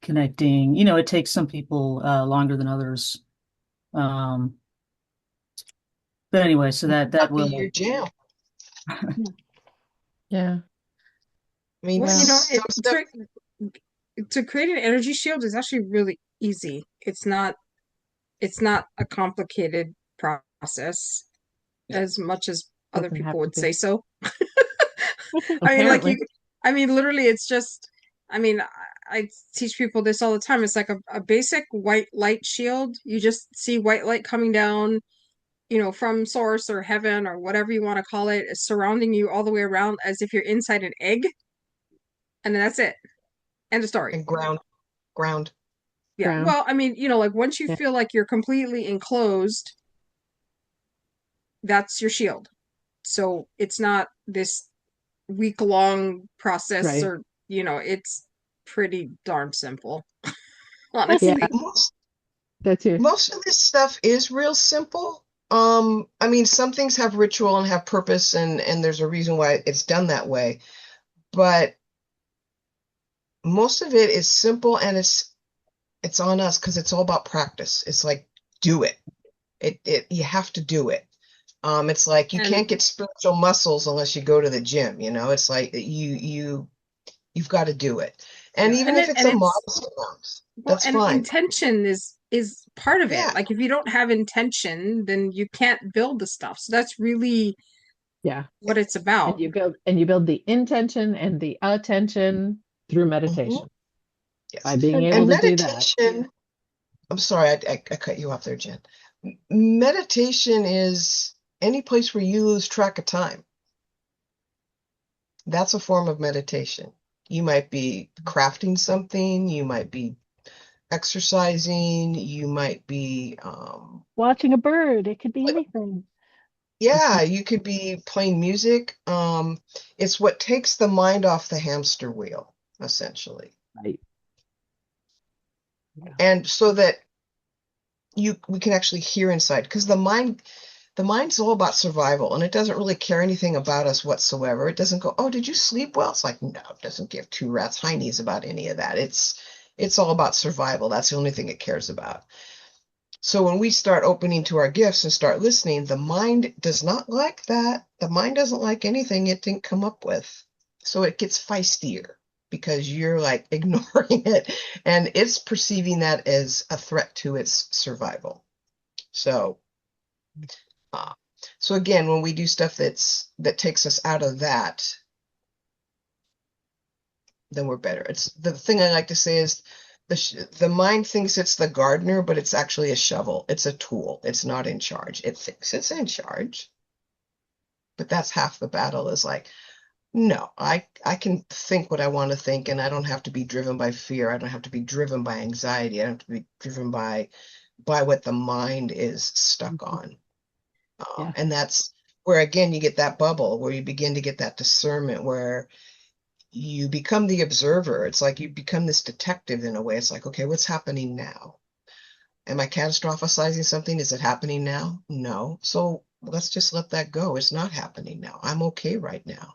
Speaker 7: connecting. You know, it takes some people longer than others. Um, but anyway, so that
Speaker 3: Not be your
Speaker 7: will.
Speaker 3: jam.
Speaker 1: Yeah.
Speaker 4: Yeah.
Speaker 3: I mean,
Speaker 2: Well,
Speaker 4: Yeah.
Speaker 3: some stuff.
Speaker 2: to create an energy shield is actually really easy. It's not a complicated process as much as other
Speaker 4: Doesn't
Speaker 2: people
Speaker 4: have to
Speaker 2: would
Speaker 4: be.
Speaker 2: say so. I mean, like
Speaker 4: Apparently.
Speaker 2: I mean, literally, it's just, I mean, I teach people this all the time. It's like a basic white light shield. You just see white light coming down, from source or heaven or whatever you want to call it, is surrounding you all the way around as if you're inside an egg. And then that's it. End of story.
Speaker 3: And ground.
Speaker 2: Yeah.
Speaker 4: Ground.
Speaker 2: Well, I mean, like once you
Speaker 4: Yeah.
Speaker 2: feel like you're completely enclosed, that's your shield. So it's not this week-long process,
Speaker 4: Right.
Speaker 2: or it's pretty darn simple,
Speaker 4: Yeah.
Speaker 2: honestly.
Speaker 4: That's your.
Speaker 3: Most of this stuff is real simple. I mean, some things have ritual and have purpose, and there's a reason why it's done that way. But most of it is simple, and it's on us because it's all about practice. It's like do it. It you have to do it. It's like you
Speaker 2: And
Speaker 3: can't get spiritual muscles unless you go to the gym, you know? It's like you've got to do it. And
Speaker 2: yeah,
Speaker 3: even
Speaker 2: and
Speaker 3: if
Speaker 2: it
Speaker 3: it's
Speaker 2: and
Speaker 3: a
Speaker 2: it's
Speaker 3: modest amount,
Speaker 2: well,
Speaker 3: that's
Speaker 2: and
Speaker 3: fine.
Speaker 2: intention is part of it.
Speaker 3: Yeah.
Speaker 2: Like if you don't have intention, then you can't build the stuff. So that's really
Speaker 4: Yeah.
Speaker 2: what it's
Speaker 4: And
Speaker 2: about.
Speaker 4: you build the intention and the attention through
Speaker 3: Hmm.
Speaker 4: meditation.
Speaker 3: Yes.
Speaker 4: By being
Speaker 1: And
Speaker 4: able
Speaker 3: And
Speaker 4: to do that.
Speaker 3: meditation, I'm sorry, I cut you off there, Jen. Meditation is any place where you lose track of time. That's a form of meditation. You might be crafting something, you might be exercising, you might be,
Speaker 1: watching a bird, it could be anything.
Speaker 3: yeah, you could be playing music. It's what takes the mind off the hamster wheel, essentially.
Speaker 4: Right. Yeah.
Speaker 3: And so that we can actually hear inside, because the mind's all about survival, and it doesn't really care anything about us whatsoever. It doesn't go, oh, did you sleep well? It's like, no, it doesn't give two rats heinies about any of that. It's all about survival. That's the only thing it cares about. So when we start opening to our gifts and start listening, the mind does not like that. The mind doesn't like anything it didn't come up with. So it gets feistier because you're like ignoring it, and it's perceiving that as a threat to its survival. So uh, so again, when we do stuff that takes us out of that, then we're better. It's the thing I like to say is the mind thinks it's the gardener, but it's actually a shovel. It's a tool. It's not in charge. It thinks it's in charge, but that's half the battle. Is like, No, I can think what I want to think, and I don't have to be driven by fear. I don't have to be driven by anxiety. I don't have to be driven by what the mind is stuck
Speaker 1: Mhm.
Speaker 3: on.
Speaker 1: Yeah.
Speaker 3: And that's where again you get that bubble where you begin to get that discernment where you become the observer. It's like you become this detective in a way. It's like, okay, what's happening now? Am I catastrophizing something? Is it happening now? No. So let's just let that go. It's not happening now. I'm okay right now.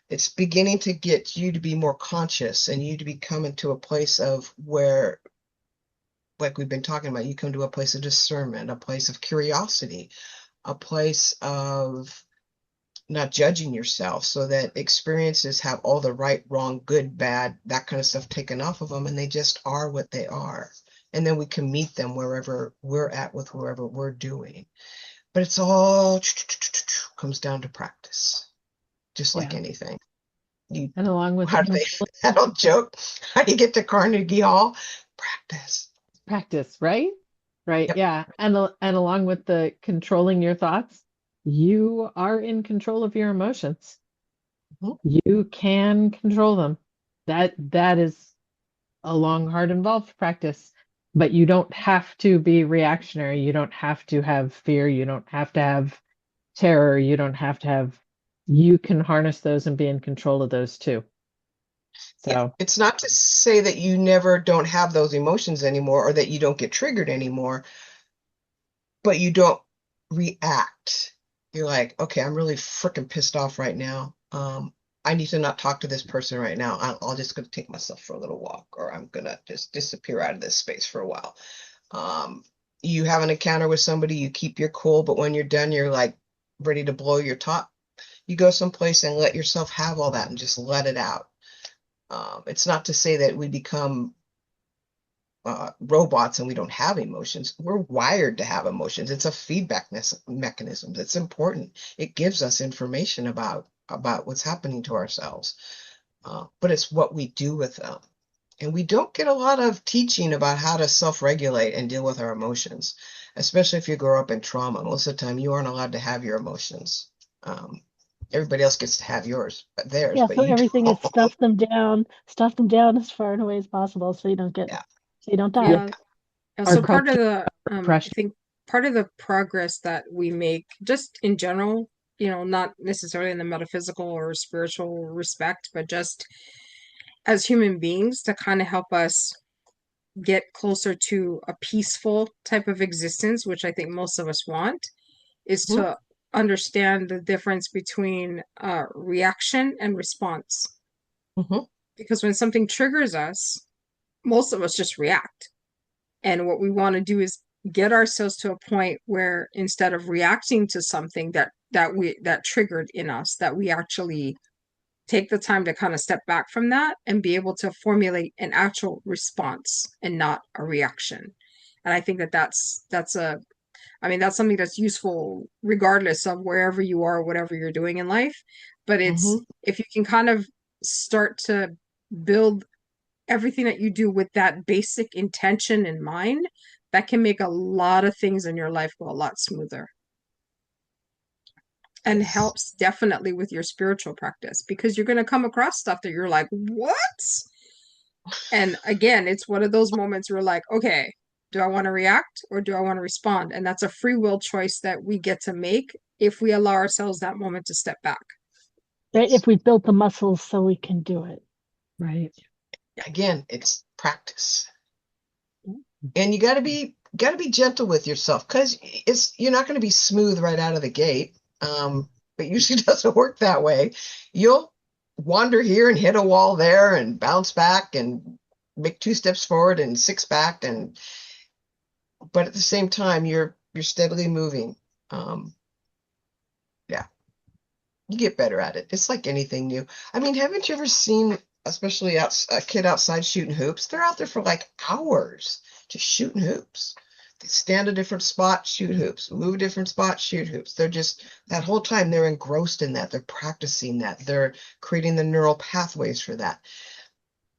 Speaker 3: It's beginning to get you to be more conscious and you to be coming to a place of where, like we've been talking about, you come to a place of discernment, a place of curiosity, a place of not judging yourself so that experiences have all the right, wrong, good, bad, that kind of stuff taken off of them and they just are what they are. And then we can meet them wherever we're at with whoever we're doing. But it's all comes down to practice, just like
Speaker 1: Yeah.
Speaker 3: anything. You,
Speaker 4: And along with the
Speaker 3: how do they, that old joke? How do you get to Carnegie Hall? Practice.
Speaker 4: practice, right? Right.
Speaker 3: Yep.
Speaker 4: Yeah. And along with the controlling your thoughts, you are in control of your emotions.
Speaker 3: Mhm.
Speaker 4: You can control them. That is a long, hard, involved practice. But you don't have to be reactionary. You don't have to have fear. You don't have to have terror. You don't have to have, you can harness those and be in control of those too.
Speaker 3: Yeah.
Speaker 4: So,
Speaker 3: It's not to say that you never don't have those emotions anymore or that you don't get triggered anymore, but you don't react. You're like, okay, I'm really freaking pissed off right now. I need to not talk to this person right now. I'll just gonna take myself for a little walk, or I'm gonna just disappear out of this space for a while. Um, you have an encounter with somebody, you keep your cool, but when you're done, you're like ready to blow your top. You go someplace and let yourself have all that and just let it out. It's not to say that we become robots and we don't have emotions. We're wired to have emotions. It's a feedback mechanism. That's important. It gives us information about what's happening to ourselves. But it's what we do with them. And we don't get a lot of teaching about how to self-regulate and deal with our emotions, especially if you grow up in trauma. Most of the time, you aren't allowed to have your emotions. Um, Everybody else gets to have theirs,
Speaker 1: Yeah.
Speaker 3: but
Speaker 1: So
Speaker 3: you
Speaker 1: everything is
Speaker 3: don't.
Speaker 1: stuff them down as far and away as possible so you don't get,
Speaker 3: Yeah.
Speaker 1: so you don't die.
Speaker 2: Yeah.
Speaker 4: yep, our
Speaker 2: So part of
Speaker 4: culture
Speaker 2: the I
Speaker 4: pressure.
Speaker 2: think part of the progress that we make just in general, not necessarily in the metaphysical or spiritual respect, but just as human beings to kind of help us get closer to a peaceful type of existence, which I think most of us want, is
Speaker 3: Mhm,
Speaker 2: to understand the difference between reaction and response.
Speaker 3: mhm,
Speaker 2: Because when something triggers us, most of us just react. And what we want to do is get ourselves to a point where instead of reacting to something that triggered in us, that we actually take the time to kind of step back from that and be able to formulate an actual response and not a reaction. And I think that that's something that's useful regardless of wherever you are, whatever you're doing in life. But it's
Speaker 3: mhm.
Speaker 2: if you can kind of start to build everything that you do with that basic intention in mind, that can make a lot of things in your life go a lot smoother and
Speaker 3: Yes.
Speaker 2: helps definitely with your spiritual practice because you're going to come across stuff that you're like, what? And again, it's one of those moments where like, okay, do I want to react or do I want to respond? And that's a free will choice that we get to make if we allow ourselves that moment to step back.
Speaker 1: Right?
Speaker 3: Yes.
Speaker 1: If we built the muscles so we can do it.
Speaker 4: Right.
Speaker 3: Again, it's practice. And you got to be gentle with yourself because you're not going to be smooth right out of the gate. It usually doesn't work that way. You'll wander here and hit a wall there and bounce back and make 2 steps forward and 6 back but at the same time you're steadily moving. Um, yeah, you get better at it. It's like anything new. I mean, haven't you ever seen, especially a kid outside shooting hoops? They're out there for like hours just shooting hoops. They stand a different spot, shoot hoops, move a different spot, shoot hoops. They're just that whole time they're engrossed in that. They're practicing that. They're creating the neural pathways for that.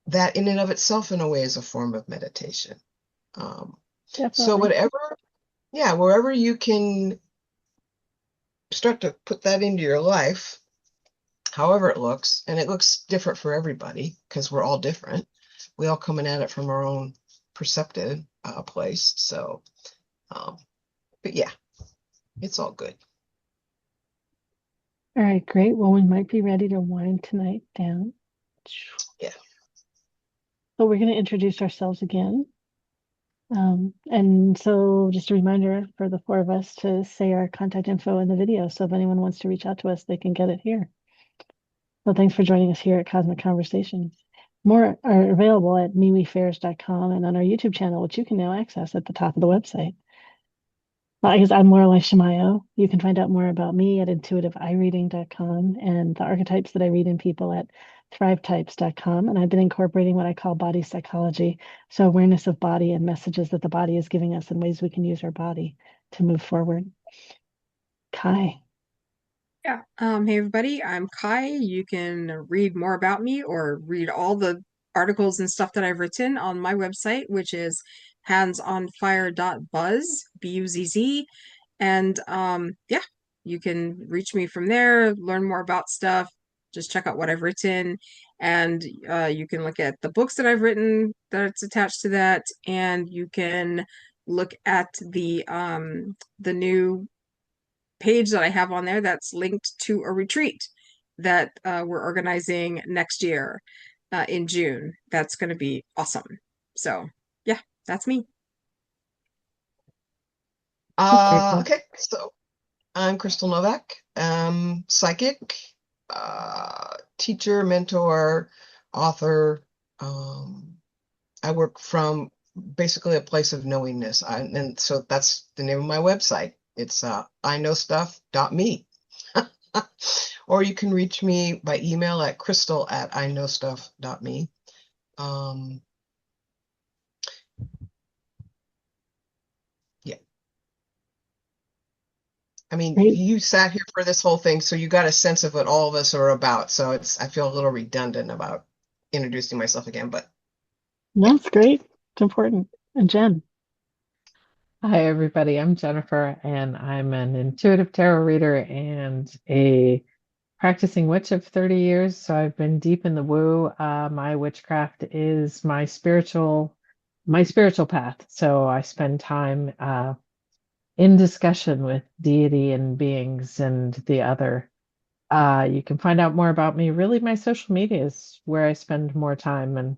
Speaker 3: That in and of itself, in a way, is a form of meditation. Um, so
Speaker 1: Definitely.
Speaker 3: whatever, yeah, wherever you can start to put that into your life, however it looks, and it looks different for everybody because we're all different. We all coming at it from our own perceptive place. So, but yeah, it's all good.
Speaker 1: All right, great. Well, we might be ready to wind tonight down.
Speaker 3: Yeah.
Speaker 1: So we're going to introduce ourselves again. And so just a reminder for the four of us to say our contact info in the video. So if anyone wants to reach out to us, they can get it here. Well, thanks for joining us here at Cosmic Conversations. More are available at miwifairs.com and on our YouTube channel, which you can now access at the top of the website. Well, I guess I'm Laureli Shimayo. You can find out more about me at intuitiveireading.com and the archetypes that I read in people at thrivetypes.com. And I've been incorporating what I call body psychology, so awareness of body and messages that the body is giving us and ways we can use our body to move forward. Kai.
Speaker 2: Yeah. Hey everybody, I'm Kai. You can read more about me or read all the articles and stuff that I've written on my website, which is handsonfire.buzz, B-U-Z-Z. And yeah, you can reach me from there, learn more about stuff, just check out what I've written, and you can look at the books that I've written that's attached to that, and you can look at the new page that I have on there that's linked to a retreat that we're organizing next year in June. That's going to be awesome. So yeah, that's me.
Speaker 3: Okay, so I'm Crystal Novak, psychic, teacher, mentor, author. I work from basically a place of knowingness. And so that's the name of my website. It's iknowstuff.me. Or you can reach me by email at crystal@iknowstuff.me. Yeah. I mean,
Speaker 1: Great.
Speaker 3: you sat here for this whole thing, so you got a sense of what all of us are about. So I feel a little redundant about introducing myself again, but
Speaker 1: No, it's great. It's important. And Jen.
Speaker 4: Hi, everybody. I'm Jennifer, and I'm an intuitive tarot reader and a practicing witch of 30 years. So I've been deep in the woo. My witchcraft is my spiritual path. So I spend time in discussion with deity and beings and the other. You can find out more about me. Really, my social media is where I spend more time, and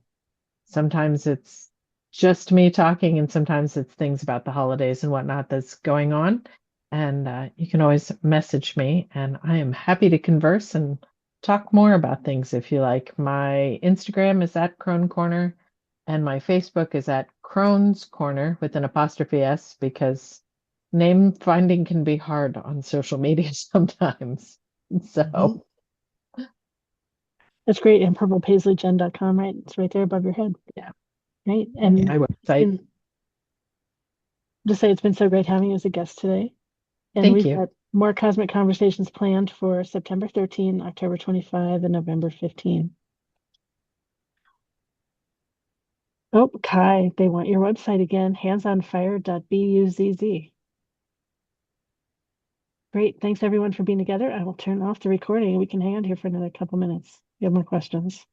Speaker 4: sometimes it's just me talking, and sometimes it's things about the holidays and whatnot that's going on. And you can always message me, and I am happy to converse and talk more about things if you like. My Instagram is at Crone Corner, and my Facebook is at Crone's Corner with an apostrophe S, because name finding can be hard on social media sometimes. So,
Speaker 1: That's great. And purplepaisleyjen.com, right? It's right there above your head.
Speaker 4: yeah,
Speaker 1: Right. And
Speaker 4: my website.
Speaker 1: Just say it's been so great having you as a guest today. And
Speaker 4: Thank
Speaker 1: we've
Speaker 4: you.
Speaker 1: got more Cosmic Conversations planned for September 13, October 25, and November 15. Oh, Kai, they want your website again, handsonfire.buzz. Great. Thanks everyone for being together. I will turn off the recording and we can hang on here for another couple minutes. You have more questions.